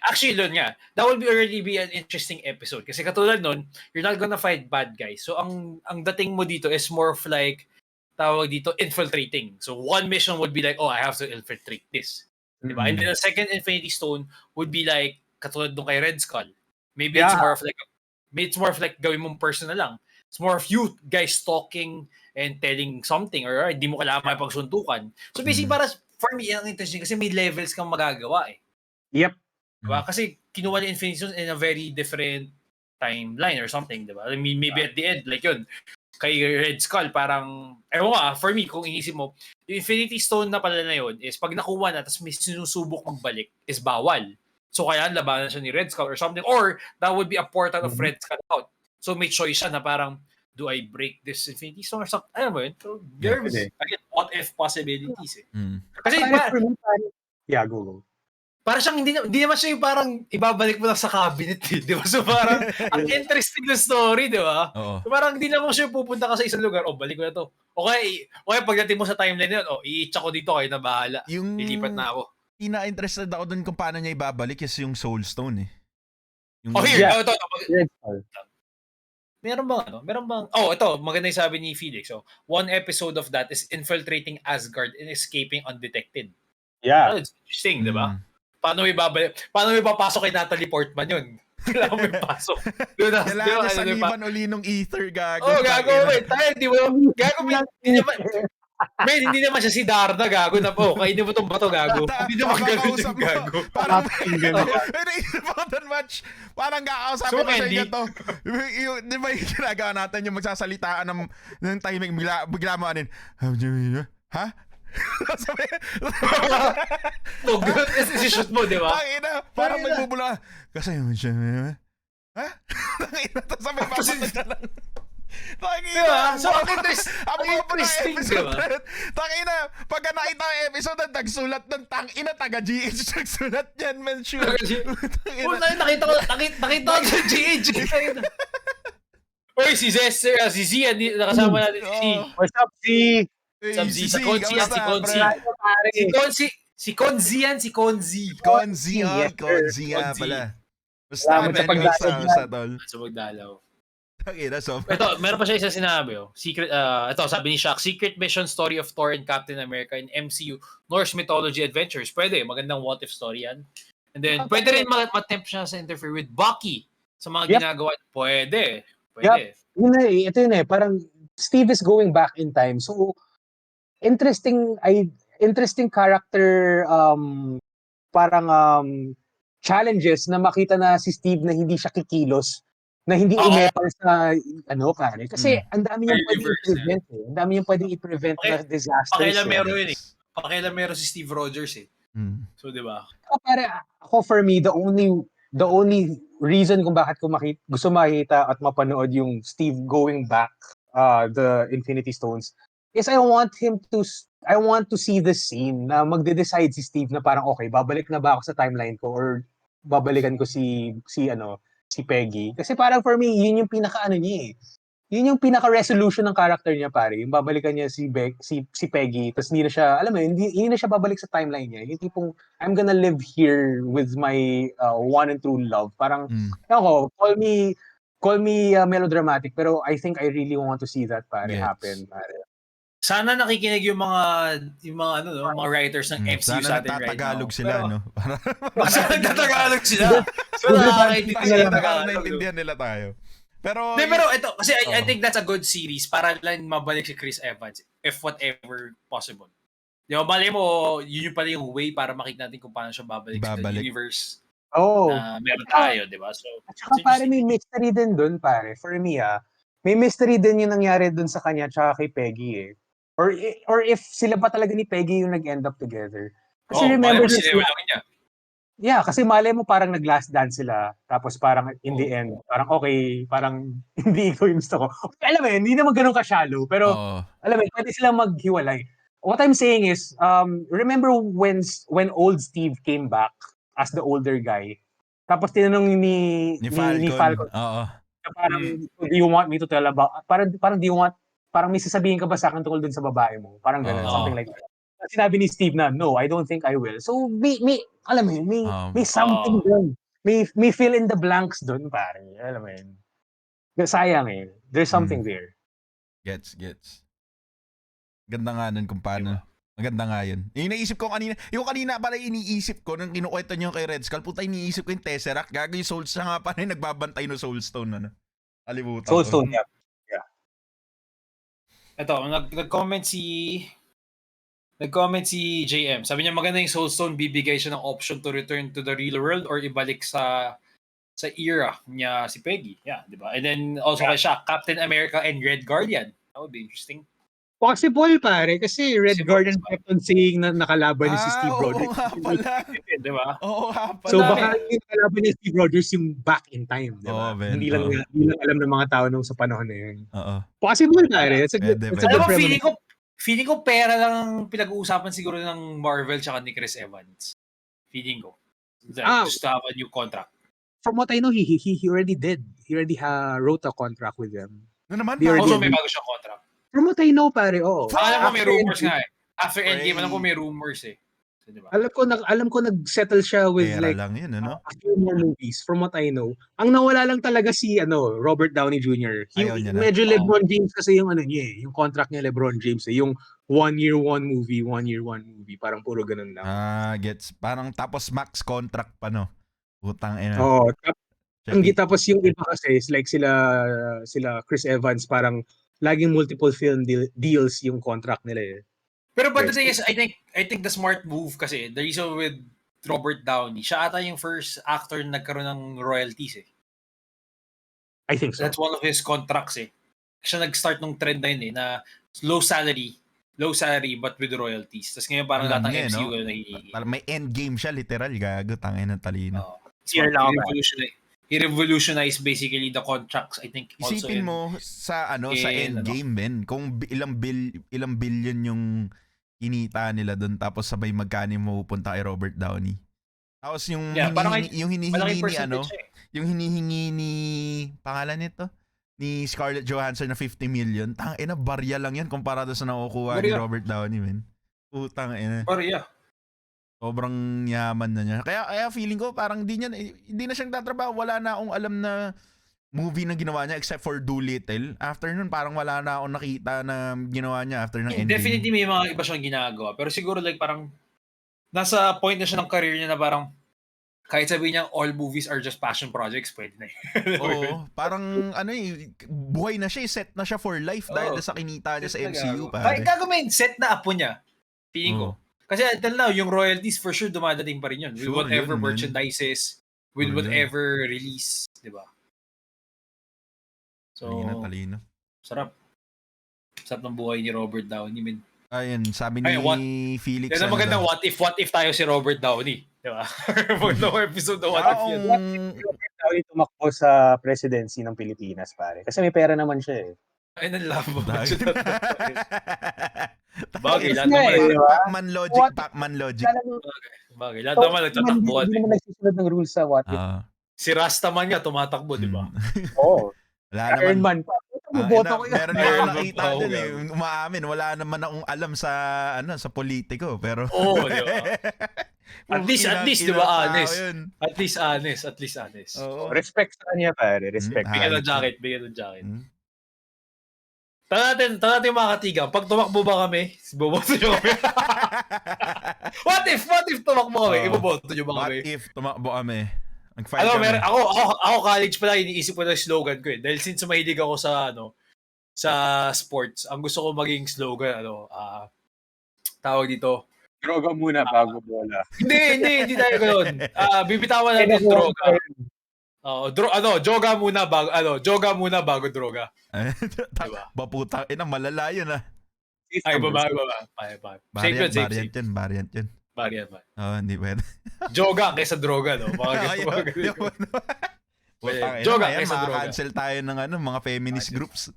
actually, Lon nga, that will already be an interesting episode kasi katulad nun, you're not gonna fight bad guys. So ang dating mo dito is more of like, tawag dito, infiltrating. So one mission would be like, I have to infiltrate this. Diba? And then the second Infinity Stone would be like, katulad nung kay Red Skull. Maybe it's more of like gawin mong personal lang. It's more of you guys talking and telling something or hindi mo kailangan pagsuntukan. So basically, para for me, ang interesting kasi may levels kang magagawa eh. Yep. Diba? Kasi kinuha ni Infinity Stones in a very different timeline or something, diba? I mean, maybe at the end, like yun, kay Red Skull, parang, for me, kung inisip mo, yung Infinity Stone na pala na yun is pag nakuha na, tapos may sinusubok magbalik, is bawal. So kaya labanan siya ni Red Skull or something, or that would be a portal of Red Skull out. So may choice siya na parang, do I break this Infinity Stone or something? Alam mo yun? So there's, again, what if possibilities eh. Kasi Google. Para siyang hindi naman siya yung parang ibabalik mo lang sa cabinet, eh, di ba? So parang ang interesting na story, di ba? So parang hindi naman siya pupunta ka sa isang lugar, balik ko na to. Okay, pagdating mo sa timeline na yun, i-check ko dito, kayo na bahala. Lilipat na ako. Ina-interested ako dun kung paano niya ibabalik is yung Soul Stone eh. Ito. Meron bang, ito, maganda yung sabi ni Felix. So, one episode of that is infiltrating Asgard and escaping undetected. Yeah. It's interesting, di ba? Paano may papasok kay Natalie Portman yun? Kailangan may pasok. Kailangan niya saliban uli nung ether, gago. Gago. Tayo, hindi naman siya si Darna, gago na po. Kainin mo tong bato, gago. Hindi naman ganun yung gago. Parang naisip ako doon, Match. Parang kakausapin ko sa inyo to. Di ba yung ginagawa natin yung magsasalitaan ng timing, bigla mo anin, ha? Shoot mo, di ba? Parang magbubula. Kasi yun siya, ha? Tapos sabay papatay ka lang. Diba? So, interesting, diba? Tangina, pagka nakita ang episode, nagsulat ng tangina, taga-GH, nagsulat yan, men, sure. Nakita ko sa GH. Oy, si Zester, si Z, nakasama natin si Z. What's up, Z? Si Konzi yan. Si Konzi pala. Basta, sa magdalaw. Ito, meron pa siya isa sinabi. Ito, sabi ni Shaq, Secret Mission Story of Thor and Captain America in MCU Norse Mythology Adventures. Pwede, magandang what if story yan. And then, pwede rin matempt siya sa interfere with Bucky sa mga ginagawa. Pwede. Ito yun eh. Parang Steve is going back in time. So, interesting character challenges na makita na si Steve na hindi siya kikilos, na hindi umepal sa pare. Kasi ang dami niyang pwedeng i-prevent eh. Ang dami niyang pwedeng i-prevent na disasters. Pakialamero yun eh. Pakialamero si Steve Rogers eh. So, di ba? Pare, ako for me, the only reason kung bakit ko gusto makita at mapanood yung Steve going back the Infinity Stones is I want to see this scene na magde-decide si Steve na parang okay, babalik na ba ako sa timeline ko or babalikan ko si Peggy. Kasi parang for me, yun yung niya eh. Yun yung pinaka-resolution ng character niya, pare. Yung babalikan niya si Peggy, tapos hindi na siya, alam mo, hindi na siya babalik sa timeline niya. Yung tipong, I'm gonna live here with my one and true love. Parang, call me melodramatic, pero I think I really want to see that, pare, happen, pare. Sana nakikinig yung mga writers ng MCU sa atin right now. Sana nagtatagalog sila, no? Sana nagtatagalog sila. Sana nakakaintindihan nila tayo. Pero ito, kasi I think that's a good series para lang mabalik si Chris Evans if whatever possible. Di ba, mali mo, yun yung pala yung way para makita natin kung paano siya babalik. Sa universe na meron tayo, di ba? So, at saka pare, may mystery din dun, pare. For me, may mystery din yung nangyari dun sa kanya tsaka kay Peggy eh. Or if sila ba talaga ni Peggy yung nag-end up together. Kasi remember yeah, kasi malay mo parang nag-last dance sila. Tapos parang in the end, parang okay, parang hindi ko yung gusto ko. Okay, alam mo yun, hindi naman ganun ka-shallow. Pero alam mo yun, pwede silang maghiwalay. What I'm saying is, remember when old Steve came back as the older guy? Tapos tinanong ni Falcon. Parang, do you want me to tell about, parang do you want, parang may sasabihin ka ba sa akin tungkol dun sa babae mo? Parang gano'n, something like that. Sinabi ni Steve na, no, I don't think I will. So, alam mo yun, may something dun. May fill in the blanks dun, pare. Alam mo yun. Sayang eh. There's something there. Gets. Ganda nga nun kung paano. Maganda nga yun. Yung naisip ko kanina, pala iniisip ko nung kinukwento niyo kay Red Skull, puta iniisip ko yung Tesseract, yung Soul Stone nga pala yung nagbabantay no Soul Stone. Kalimutan Soul Stone, yeah. Ito, nag-comment si Nag-comment si JM. Sabi niya maganda yung Soulstone, bibigay siya ng option to return to the real world or ibalik sa era niya si Peggy. Yeah, di ba? And then also kay siya, Captain America and Red Guardian. That would be interesting. Possible, pare. Kasi Red Guardian kept on saying na nakalaban niya si Steve Rogers. Oo nga pala. Di ba? Oo nga pala. So baka yung nakalaban niya si Steve Rogers yung back in time, di ba? Ben, Hindi lang alam ng mga tao nung sa panahon na yun. Oo. Possible, pare. It's a good feeling ko pera lang ang pinag-uusapan siguro ng Marvel tsaka ni Chris Evans. Feeling ko. Just to have a new contract. From what I know, he already did. He already wrote a contract with them. Ano naman? Also may bago siyang contract. From what I know, pare, oo. Alam ko may rumors nga eh. After Endgame, alam ko may rumors eh. So, diba? Alam ko nag-settle siya with pera like lang yun, ano? a few more movies, from what I know. Ang nawala lang talaga si Robert Downey Jr. Medyo LeBron James kasi yung niya eh. Yung contract niya LeBron James eh. Yung 1 year, 1 movie. Parang puro ganun lang. Gets. Parang tapos max contract pa, no? Utang ina. Oo. Tapos yung iba kasi is like sila Chris Evans, parang laging multiple film deals yung contract nila eh. Pero but the thing is, I think the smart move kasi, the reason with Robert Downey, siya ata yung first actor na nagkaroon ng royalties eh. I think so. That's one of his contracts eh. Siya nag-start nung trend na yun eh, na low salary but with royalties. Tapos ngayon parang lahat ng MCU na may endgame siya, literal, gago, tangin ng talino. He revolutionized basically the contracts, I think. Isipin mo sa sa endgame, Ben, kung ilang billion yung kinita nila doon, tapos sabay magkano mapupunta kay Robert Downey. Tapos yung hinihingi ni pangalan nito ni Scarlett Johansson na 50 million, tangina barya lang yan kumpara doon sa nakukuha ni Robert Downey, men. Putang ina. Barya. Sobrang yaman na niya. Kaya feeling ko parang hindi na siyang tatrabaho. Wala na akong alam na movie na ginawa niya except for Doolittle. After nun, parang wala na akong nakita na ginawa niya after ng ending. Definitely may mga iba siyang ginagawa. Pero siguro like parang nasa point na siya ng career niya na parang kahit sabihin niya all movies are just passion projects, pwede na eh. Oo. Parang buhay na siya, set na siya for life dahil sa kinita niya sa MCU. Kahit gagawin, set na apo niya. Feeling ko. Kasi until now, yung royalties for sure dumadating pa rin yun. With whatever merchandises, with whatever release, di ba? So, talino. Sarap. Sarap ng buhay ni Robert Downey, man. Ayun, sabi ni Felix. Yan ang magandang what if tayo si Robert Downey. Di ba? For no episode na what if yun. What if Robert Downey tumakbo sa presidency ng Pilipinas, pare? Kasi may pera naman siya eh. Ay, nalabo. Bagay, lahat naman. Pacman logic. Bagay, lahat naman nagtatakbo. Hindi naman nagsisunod ng rules sa what if. Si Rastaman nga tumatakbo, di ba? Oo. Wala naman. Meron na nakita din eh. Umaamin, wala naman akong alam sa politiko. Pero di ba? At least, di ba, honest. At least honest. Respect sa kanya, pare. Respect. Bigyan ng jacket. Tanong natin mga katigang, pag tumakbo ba kami, boboto nyo kami? What if tumakbo kami? Iboboto nyo ba kami? What if tumakbo kami? Ako college pala, iniisip ko na yung slogan ko eh. Dahil since mahilig ako sa sports, ang gusto ko maging slogan, tawag dito. Droga muna bago bola. Hindi tayo ganoon. Bibitawan natin droga. Joga muna bago droga. Diba? Baputang malala yun ah. Ay, baba. Variant yun. Hindi pwede. Joga kaysa droga, no? Joga kaysa droga. Cancel tayo ng mga feminist groups.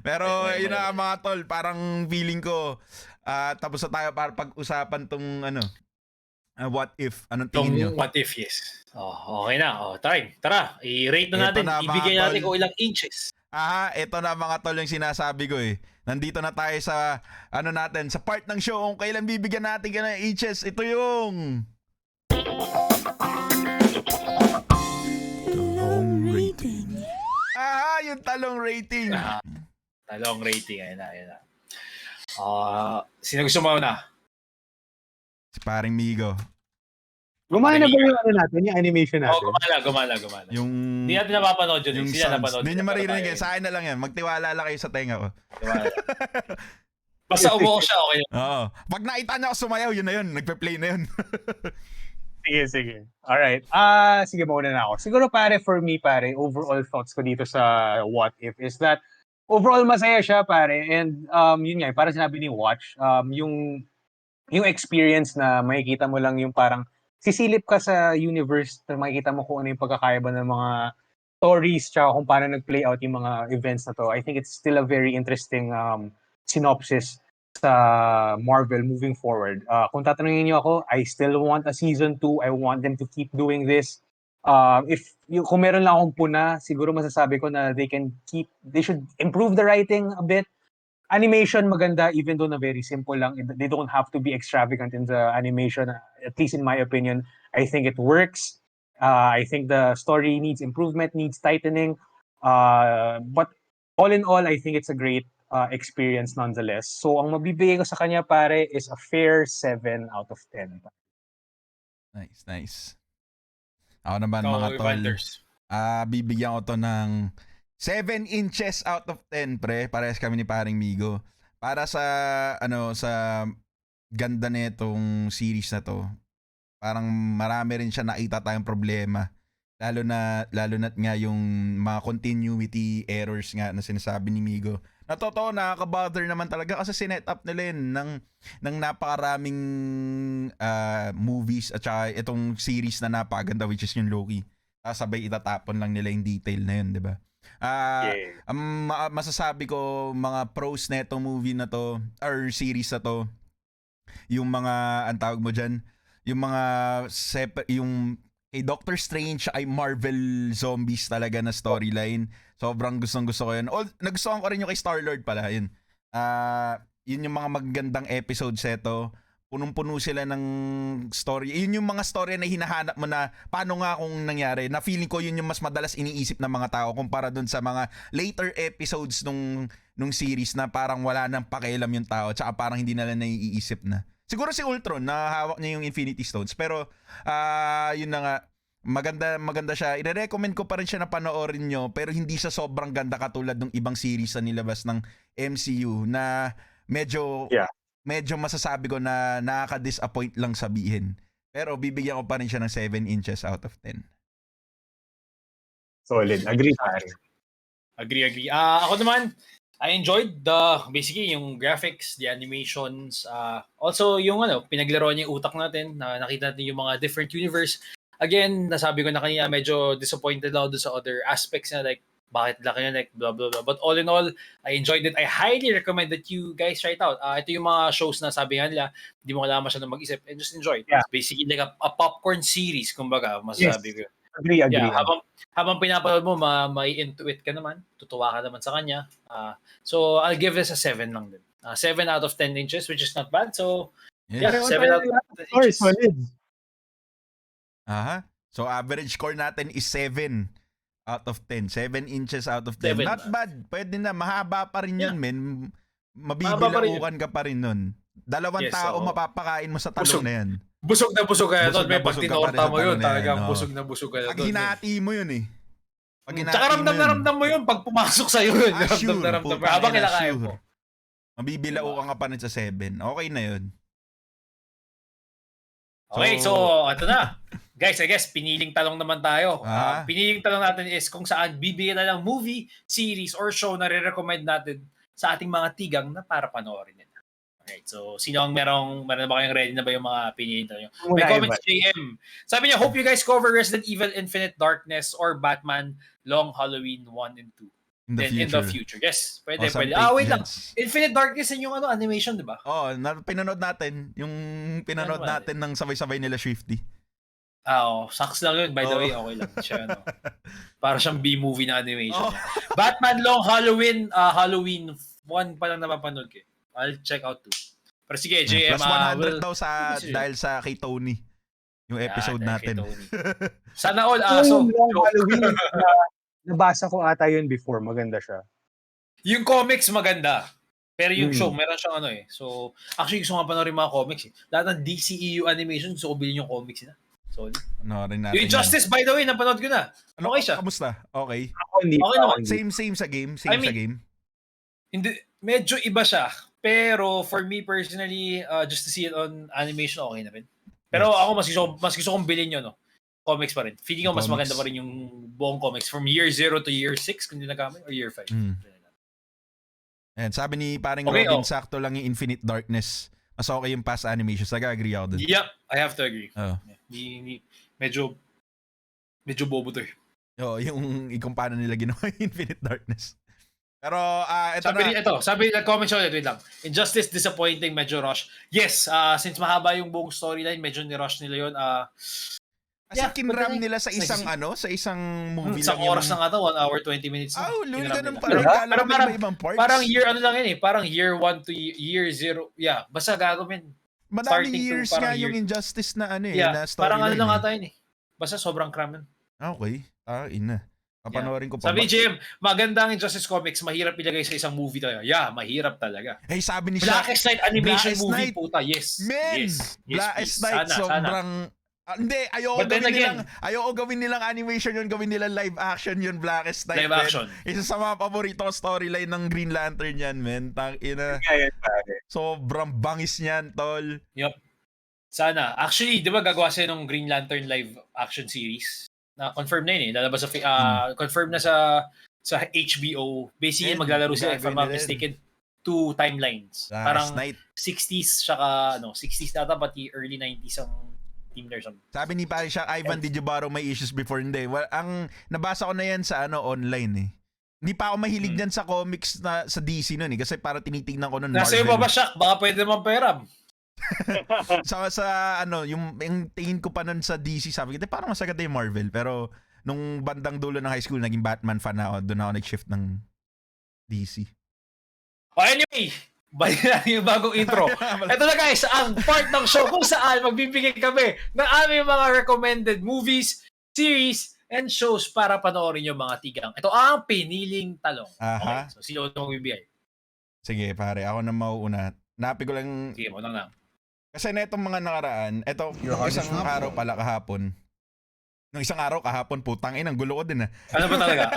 Pero yun na mga tol, parang feeling ko tapos na tayo para pag-usapan tong what if? Anong tingin nyo? What if, yes. Okay na. Tara. I-rate na natin. Ibigay natin kung ilang inches. Ito na mga tol yung sinasabi ko eh. Nandito na tayo sa sa part ng show kung kailan bibigyan natin ka ng inches. Ito yung talong rating. Yung talong rating. Talong rating. Ayun na. Sino gusto mo na? Si paring Migo. Gumana ba yung natin, yung animation natin? Gumana. Hindi natin napapanood yun. Hindi nyo maririnig yan. Sa akin na lang yan. Magtiwala lang kayo sa tenga ko. Basta umuo siya, okay. Oo. Pag nakita niya ako sumayaw, yun na yun. Nagpe-play na yun. Sige. Alright. Sige, mauna na ako. Siguro pare, for me pare, overall thoughts ko dito sa What If is that overall masaya siya pare. And yun nga, parang sinabi ni Watch, yung experience na makikita mo lang yung parang sisilip ka sa universe na makikita mo kung ano yung pagkakaiba ng mga stories tsaka kung paano nag-play out yung mga events na to. I think it's still a very interesting synopsis sa Marvel moving forward. Kung tatanungin niyo ako, I still want a season 2. I want them to keep doing this. Kung meron lang akong puna, siguro masasabi ko na they should improve the writing a bit. Animation maganda, even though na very simple lang. They don't have to be extravagant in the animation. At least in my opinion, I think it works. I think the story needs improvement, needs tightening. But all in all, I think it's a great experience nonetheless. So ang mabibigay ko sa kanya pare is a fair 7 out of 10. Nice. Ako naman mga tol. Ivanderzz. Bibigyan ko to ng 7 inches out of 10, pre. Parehas kami ni paring Migo. Para sa sa ganda nitong series na to. Parang marami rin siya nakita tayong problema. Lalo na nga yung mga continuity errors nga na sinasabi ni Migo. Na totoo, nakaka-bother naman talaga kasi sinet up nila yun ng napakaraming movies at saka itong series na napaganda, which is yung Loki. Sabay itatapon lang nila yung detail na yun, di ba? Masasabi ko mga pros na itong movie na to or series na to, yung mga ang tawag mo dyan, yung mga yung kay Doctor Strange ay Marvel Zombies talaga na storyline. Sobrang gustong-gusto ko yun. Nagustuhan ko rin yung kay Star-Lord pala. Yun. Yun yung mga magagandang episodes eto. Punong-puno sila ng story. Yun yung mga story na hinahanap mo na paano nga kung nangyari. Na feeling ko yun yung mas madalas iniisip ng mga tao kumpara dun sa mga later episodes nung series na parang wala nang pakialam yung tao tsaka parang hindi nila naiisip na. Siguro si Ultron, hawak niya yung Infinity Stones. Pero, yun na nga, maganda siya. I-recommend ko pa rin siya na panoorin nyo, pero hindi siya sobrang ganda katulad ng ibang series na nilabas ng MCU na medyo masasabi ko na nakaka-disappoint lang sabihin. Pero bibigyan ko pa rin siya ng 7 inches out of 10. Solid. Agree, pare. Agree. Ako naman, I enjoyed basically yung graphics, the animations, also yung pinaglaro niya yung utak natin, nakita natin yung mga different universe. Again, nasabi ko na kanina, medyo disappointed ako doon sa other aspects na like, bakit laki na like, blah, blah, blah. But all in all, I enjoyed it. I highly recommend that you guys try it out. Ito yung mga shows na sabi nga nila, hindi mo kailangan masyadong mag-isip and just enjoy it. Yeah. It's basically like a popcorn series, kumbaga, masasabi ko. Agree. Yeah, habang pinapanood mo, mai-intuit ka naman, tutuwa ka naman sa kanya. So, I'll give this a 7 lang din. 7 out of 10 inches, which is not bad. So, yeah, 7 out of 10 inches. Aha. So, average score natin is 7 out of 10. 7 inches out of 10. Not bad. Pwede na. Mahaba pa rin yun, men. Mabibilaukan ka pa rin nun. Dalawang tao mapapakain mo sa talong na yan. Busog na busog ka na doon. May pag tinorta mo yun, talagang busog na busog ka na doon. Pag hinati mo yun eh. Tsaka ramdam na ramdam mo yun pag pumasok sa'yo yun. Ramdam na ramdam mo. Habang kinakain mo. Mabibilaukan ka pa rin sa 7. Okay na yun. Okay, so ito na. Guys, I guess piniling talong naman tayo. Piniling talong natin is kung saan bibigyan na lang movie, series, or show na re-recommend natin sa ating mga tigang na para panoorin nila. Alright, so sino ang meron ba kayong ready na ba yung mga piniling talong? May comments JM. Sabi niya, hope you guys cover Resident Evil Infinite Darkness or Batman Long Halloween 1 and 2. In the future. Yes, pwede. Wait lang. Infinite Darkness yung animation, di ba? Pinanood natin. Yung pinanood natin ng sabay-sabay nila Swifty. Sucks lang yun. By the way, okay lang siya. Para siyang B-movie na animation. Batman Long Halloween 1 pa lang napapanood ko. I'll check out 2. Pero sige, JM. Plus 100 daw dahil sa kay Tony. Yung episode natin. Sana all. So, Long Halloween. Nabasa ko ata yun before. Maganda siya. Yung comics maganda. Pero yung show, meron siyang So, actually, gusto nga panoorin mga comics. Lahat ng DCEU animation, gusto ko bilhin yung comics na. So, yung Justice, by the way, napanood ko na. Okay siya. Kamusta? Okay. Ako hindi. Okay naman. Same sa game? Sa game? Hindi, medyo iba siya. Pero for me personally, just to see it on animation, okay na rin. Pero Yes. ako mas gusto kong bilhin yun, no? Comics pa rin. Feeling ko mas Comics. maganda pa rin yung buong comics from year 0 to year 6 kung hindi nagkamali, or year 5. And sabi ni paring Okay, Robin, sakto lang yung Infinite Darkness. Mas okay yung past animations. Nag-agree ako dun. Yep, I have to agree. Oh. Medyo bobo to eh. Yung kung paano nila ginawa yung Infinite Darkness. Pero sabi nag-comment siya ulit, wait lang. Injustice, disappointing, medyo rush. Yes, since mahaba yung buong storyline, medyo ni-rush nila yun. Kasi kinram nila sa isang sa isang movie lang. Isang oras na nga to, 1 hour 20 minutes. Lul, ganun pa Pero rin. parang Ibang parts. Parang year lang yun eh. Parang year 1 to year 0. Yeah, basta gagawin. Madaming years nga yung Injustice na na storyline. Parang lang ata yun eh. Basta sobrang cram yun. Okay. Ina. Papanoorin ko pa. Sabi Jim, maganda ang Injustice Comics, mahirap ilagay sa isang movie tayo. Yeah, mahirap talaga. Hey, sabi ni Blackest Night animation Blackest movie, Night. puta. Yes. Men! Yes, Blackest Night, sobrang... Hindi, ayoko gawin nilang animation yun, gawin nilang live action yun, Blackest Night. Live action. Isa sa mga paborito ko storyline ng Green Lantern yan, men. Tangina. Sobrang bangis niyan, tol. Yup. Sana. Actually, di ba gagawa sila ng Green Lantern live action series? Na confirm na yun eh. Lalabas sa confirm na sa HBO. Basically, maglalaro sila, if I'm not mistaken, 2 timelines. Parang 60s saka 60s data pati early 90s ang team there. Sabi ni pare siya, Ivan, did you borrow my issues before? Hindi. Well, ang nabasa ko na yan sa online eh. Hindi pa ako mahilig dyan sa comics na sa DC nun eh. Kasi para tinitingnan ko nun Nasa iyo ba Shaq? Baka pwede naman peram. yung tingin ko pa nun sa DC, sabi ko, parang masagad yung Marvel. Pero nung bandang dulo ng high school, naging Batman fan ako. Doon ako nag-shift ng DC. Anyway, balik na yung bagong intro. Ito na guys, ang part ng show kung saan magbibigay kami ng aming mga recommended movies, series, and shows para panoorin yung mga tigang. Ito ang Piniling Talong. Okay, so sino ito magbibigay? Sige pare, ako na mauuna. Napi ko lang... Sige, muna lang. Kasi na itong mga nakaraan, isang araw pala kahapon. Nung isang araw kahapon, putang ina, ang gulo ko din Ano ba talaga?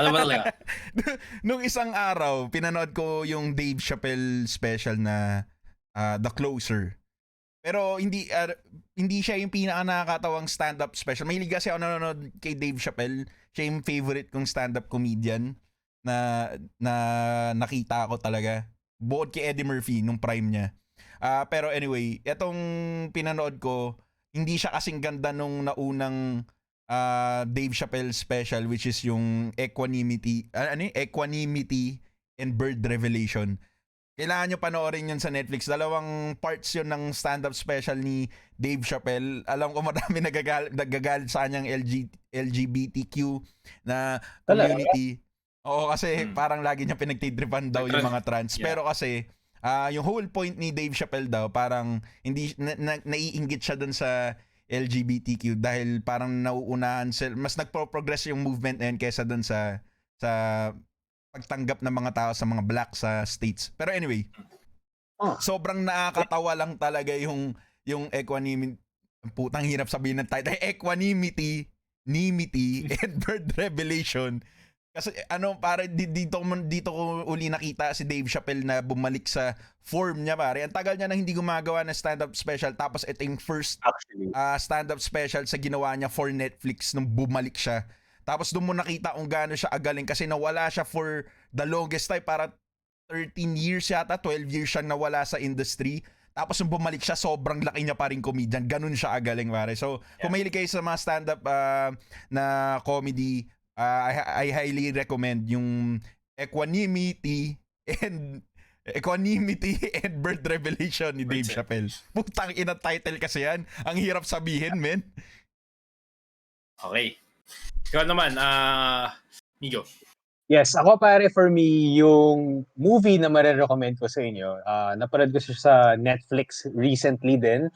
Nung isang araw, pinanood ko yung Dave Chappelle special na The Closer. Pero hindi siya yung pinaka nakakatawang stand-up special. Mahilig kasi ako nanonood kay Dave Chappelle. Siya yung favorite kong stand-up comedian na nakita ko talaga. Bukod kay Eddie Murphy nung prime niya. Pero anyway, itong pinanood ko, hindi siya kasing ganda nung naunang Dave Chappelle special, which is yung Equanimity and Bird Revelation. Kailangan nyo panoorin yun sa Netflix. 2 parts yun ng stand-up special ni Dave Chappelle. Alam ko marami nagagalit sa kanyang LGBTQ na community. Oo, kasi parang lagi niya pinagtitripan daw yung mga trans. Pero kasi yung whole point ni Dave Chappelle daw, parang hindi naiinggit siya dun sa LGBTQ dahil parang nauunahan sila, mas nagpo-progress yung movement na yun kaysa dun sa pagtanggap ng mga tao sa mga black sa states. Pero anyway, sobrang nakakatawa lang talaga yung equanimity. Putang hirap sabihin ng title. Equanimity, and Bird Revelation. Kasi pare, dito ko uli nakita si Dave Chappelle na bumalik sa form niya, pare. Ang tagal niya na hindi gumagawa ng stand-up special, tapos ito yung first stand-up special sa ginawa niya for Netflix nung bumalik siya. Tapos doon mo nakita kung gaano siya agaling kasi nawala siya for the longest time, para 13 years yata, 12 years siyang nawala sa industry. Tapos nung bumalik siya, sobrang laki niya pa rin comedian. Ganun siya agaling, pare. So, kung mahilig kayo sa mga stand-up na comedy, I highly recommend yung Equanimity and Bird Revelation ni Dave Chappelle. Putang ina title kasi yan. Ang hirap sabihin, men. Okay. Ikaw naman, Niyo. Yes, ako pare, for me, yung movie na marirecommend ko sa inyo, napanood ko siya sa Netflix recently din.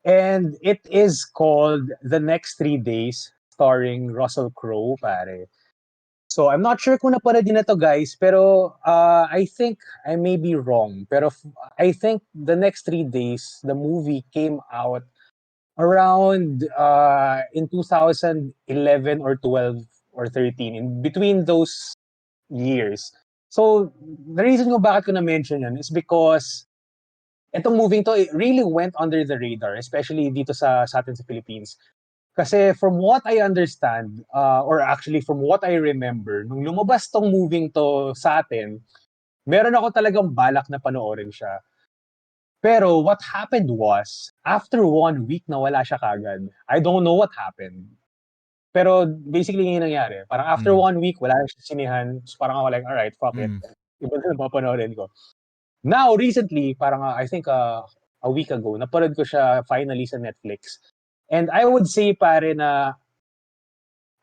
And it is called The Next 3 Days, starring Russell Crowe, pare. So, I'm not sure kung napanood din na to, guys, pero I think I may be wrong. Pero I think The Next 3 Days, the movie came out around in 2011 or 12 or 13. In between those years, So, the reason ko bakit ko na-mention yun is because itong movie to, it really went under the radar, especially dito sa atin sa Philippines. Kasi from what I understand, or actually from what I remember, nung lumabas tong movie to sa atin, meron ako talagang balak na panoorin siya. Pero what happened was, after 1 week nawala siya kagad. I don't know what happened. Pero basically yung nangyari. Parang after 1 week, wala na siya sa sinihan. So parang ako like, alright, fuck it. Iba na lang papanoorin ko. Now, recently, parang I think a week ago, napanood ko siya finally sa Netflix. And I would say pare na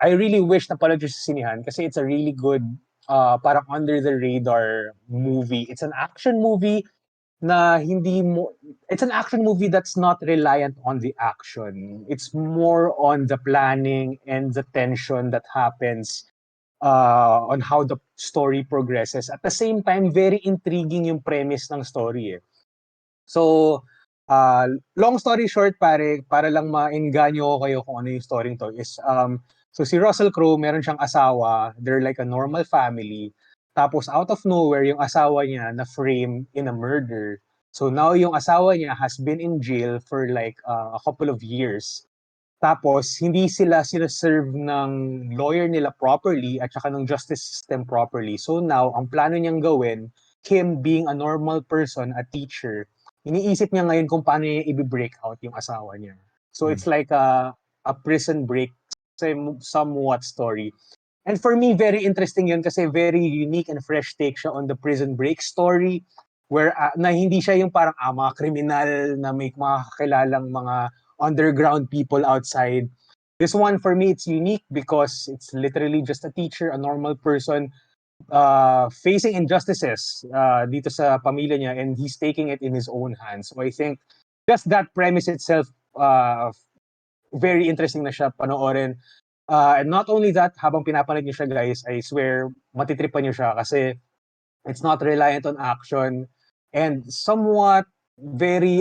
I really wish na panood ko sa sinihan kasi it's a really good, parang under the radar movie. It's an action movie na hindi mo, it's an action movie that's not reliant on the action. It's more on the planning and the tension that happens on how the story progresses. At the same time, very intriguing yung premise ng story. So, long story short, para lang maengganyo ko kayo kung ano yung story to is, so si Russell Crowe, meron siyang asawa, they're like a normal family. Tapos out of nowhere, yung asawa niya na frame in a murder. So now yung asawa niya has been in jail for like a couple of years. Tapos hindi sila sinaserve ng lawyer nila properly at saka ng justice system properly. So now, ang plano niyang gawin, him being a normal person, a teacher, iniisip niya ngayon kung paano niya i-break out yung asawa niya. So it's like a prison break, somewhat story. And for me, very interesting yun kasi very unique and fresh take siya on the prison break story where na hindi siya yung parang mga kriminal na may mga kakilalang mga underground people outside. This one, for me, it's unique because it's literally just a teacher, a normal person facing injustices dito sa pamilya niya and he's taking it in his own hands. So I think just that premise itself, very interesting na siya panoorin. And not only that, habang pinapanood niyo siya guys, I swear, matitripan niyo siya kasi it's not reliant on action and somewhat very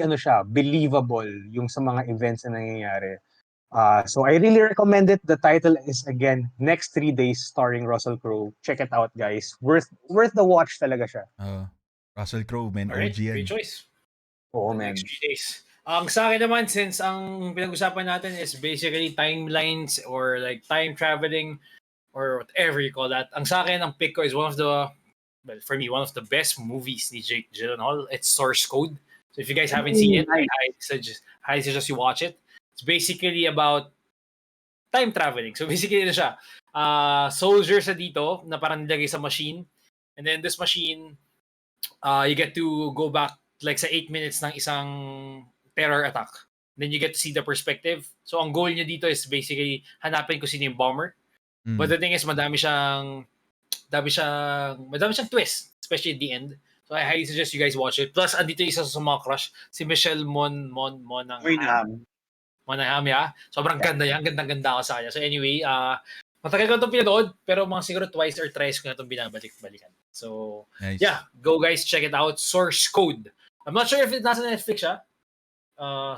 believable yung sa mga events na nangyayari. So I really recommend it. The title is again Next 3 Days starring Russell Crowe. Check it out guys. Worth the watch talaga siya. Russell Crowe, man. Alright, OG yan. great choice. Oo, The man. next 3 days. Ang sa akin naman, since ang pinag-usapan natin is basically timelines or like time traveling or whatever you call that. Ang sa akin, ang pick ko is one of the best movies ni Jake Gyllenhaal. It's Source Code. So if you guys haven't seen it, I highly suggest you watch it. It's basically about time traveling. So basically, siya. Soldiers sa dito na parang nilagay sa machine. And then this machine, you get to go back like sa 8 minutes ng isang terror attack. Then you get to see the perspective. So ang goal niya dito is basically hanapin kung sino yung bomber. But the thing is, madami siyang twist, especially at the end. So I highly suggest you guys watch it. Plus, andito isa sa mga crush, si Michelle Monaghan. Monaghan, yeah. Sobrang ganda yan. Gandang-ganda ako sa kanya. So anyway, matagal ko itong pinanood, pero mga siguro twice or thrice ko na itong binabalik-balikan. So, nice. Yeah, go guys, check it out. Source Code. I'm not sure if it's nasa Netflix siya.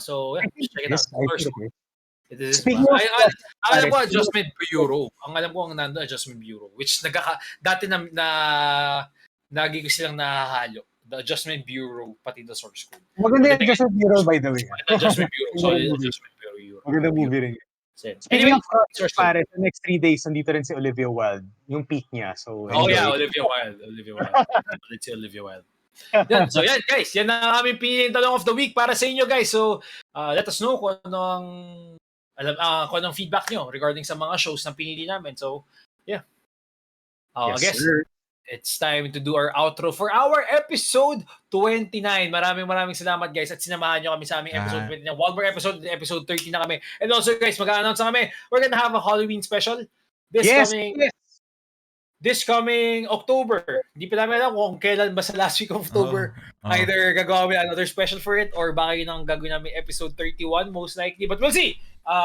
So, yeah, check it out. Source Code. It is. Alam ko, Adjustment Bureau. Ang alam ko, ang nando, Adjustment Bureau. Which, dati nagi ko silang nahahalo. The Adjustment Bureau, pati the Source Code. Maganda yung Adjustment Bureau, by the way. Adjustment Bureau. Solid Adjustment Bureau. Maganda movie rin. Anyway, pare, the next 3 days, nandito rin si Olivia Wilde. Yung peak niya. So, Olivia Wilde. Let's see Olivia Wilde. Yan. So yan guys, yan ang aming pinili talong of the week para sa inyo guys. So let us know kung anong feedback nyo regarding sa mga shows na pinili namin. So yeah. I guess it's time to do our outro for our episode 29. Maraming salamat guys at sinamahan nyo kami sa aming episode 29. One more episode 30 na kami. And also guys, mag-a-announce na kami. We're gonna have a Halloween special this coming October. Hindi pa namin alam kung kailan ba sa last week of October. Either gagawin another special for it or baka yun ang gagawin namin episode 31 most likely. But we'll see.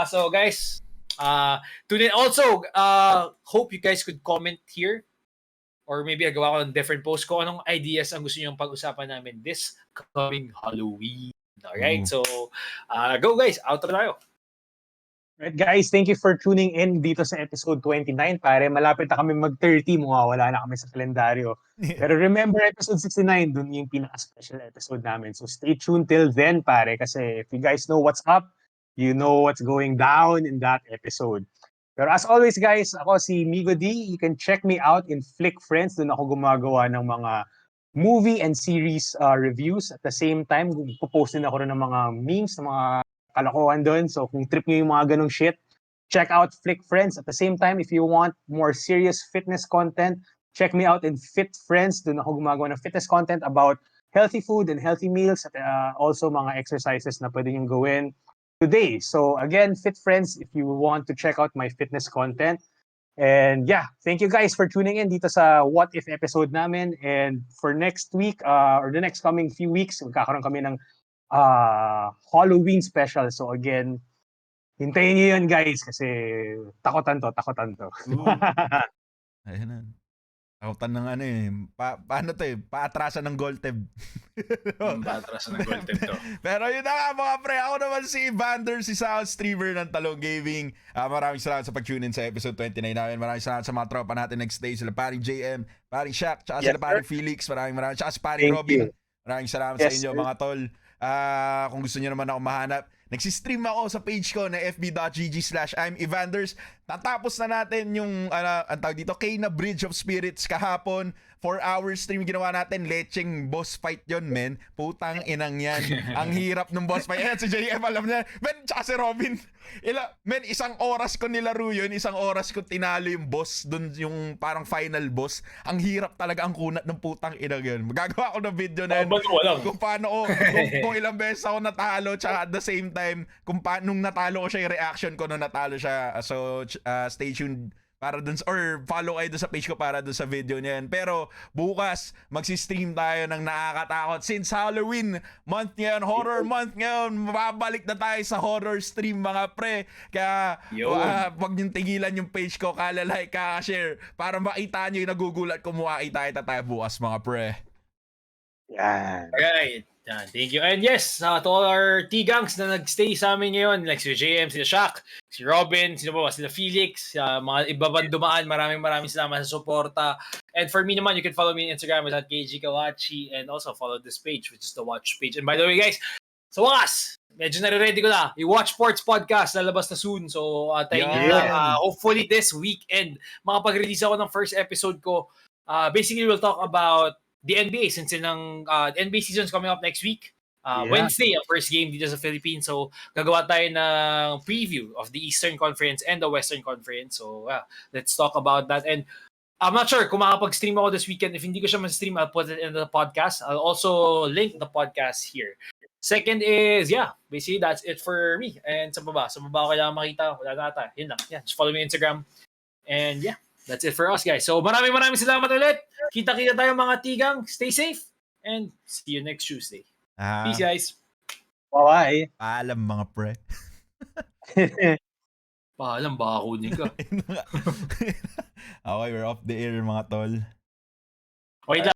So guys, tune in. Also, hope you guys could comment here or maybe agawa ko ng different post ko anong ideas ang gusto nyo pag-usapan namin this coming Halloween. Alright? So, go guys. Outro tayo. Right, guys, thank you for tuning in dito sa episode 29. Pare, malapit na kami mag-30, wala na kami sa kalendaryo. Pero remember, episode 69, dun yung pinaka-special episode namin. So stay tuned till then, pare, kasi if you guys know what's up, you know what's going down in that episode. Pero as always, guys, ako si Migo D. You can check me out in Flick Friends. Doon ako gumagawa ng mga movie and series reviews. At the same time, popost din ako rin ng mga memes, ng mga kalokohan doon. So kung trip nyo yung mga ganong shit, check out Flick Friends. At the same time, if you want more serious fitness content, check me out in Fit Friends. Doon ako gumagawa ng fitness content about healthy food and healthy meals at also mga exercises na pwede nyo gawin today. So again, Fit Friends, if you want to check out my fitness content. And yeah, thank you guys for tuning in dito sa What If episode namin. And for next week, or the next coming few weeks, magkakaroon kami ng Halloween special. So again, hintayin nyo yun, guys, kasi takotan to. Ayun na. Takutan ng ano eh. Paano to eh? Paatrasan ng Golteb. Paatrasan ng Golteb to. Pero yun na nga mga pre. Ako naman si Ivanderzz, si South Streamer ng Talong Gaming. Maraming salamat sa pag-tune in sa episode 29 namin. Maraming salamat sa mga tropa natin next day. Sila paring JM, paring Shaq, tsaka sila paring Felix. Maraming. Tsaka si paring Robin. Maraming salamat sa inyo mga tol. Kung gusto niyo naman ako mahanap, nagsistream ako sa page ko na fb.gg/I'm Ivanderzz. Tatapos na natin yung ang tawag dito, K na Bridge of Spirits kahapon. 4-hour stream ginawa natin. Lecheng boss fight yon, men. Putang inang yan. Ang hirap ng boss fight. Ayan, si JM, alam niya. Men, tsaka si Robin. Men, isang oras ko nilaro yun. Isang oras ko tinalo yung boss. Dun yung parang final boss. Ang hirap talaga ang kunat ng putang inang yun. Magagawa ko ng video na yun. Kung paano ko, kung ilang beses ako natalo. Tsaka at the same time, kung nung natalo ko siya, yung reaction ko nung natalo siya. So, stay tuned para dun or follow kayo dun sa page ko para dun sa video niyan. Pero bukas magsistream tayo ng nakakatakot since Halloween month ngayon, horror month ngayon. Mababalik na tayo sa horror stream mga pre. Kaya wag niyong tigilan yung page ko, like, share para makita niyo yung nagugulat ko. Makita tayo bukas mga pre. Yan. Alright. Thank you. And yes, to all our T-gangs na nagstay sa amin ngayon, like si JM, si Shaq, si Robin, sila Felix, mga iba bang dumaan, maraming salamat sa suporta. And for me naman, you can follow me on Instagram at KGKawachi and also follow this page, which is the Watch page. And by the way, guys, sa wakas, medyo nare-ready ko na. Yung Watch Sports Podcast, lalabas na soon. So, tayo na. Hopefully this weekend, makapag-release ako ng first episode ko. Basically, we'll talk about the NBA since ng NBA season is coming up next week. Wednesday, ang first game dito sa Philippines. So, gagawa tayo ng preview of the Eastern Conference and the Western Conference. So, let's talk about that. And I'm not sure kung makapag-stream ako this weekend. If hindi ko siya ma-stream, I'll put it in the podcast. I'll also link the podcast here. Second is, basically that's it for me. And sa baba ko kailangan makita. Wala na ata. Yun lang. Just follow me on Instagram. And that's it for us, guys. So, maraming salamat ulit. Kita-kita tayo mga tigang. Stay safe. And see you next Tuesday. Peace, guys. Bye-bye. Paalam mga pre. Paalam, baka kunin ka. Okay, we're off the air mga tol. Wait lang.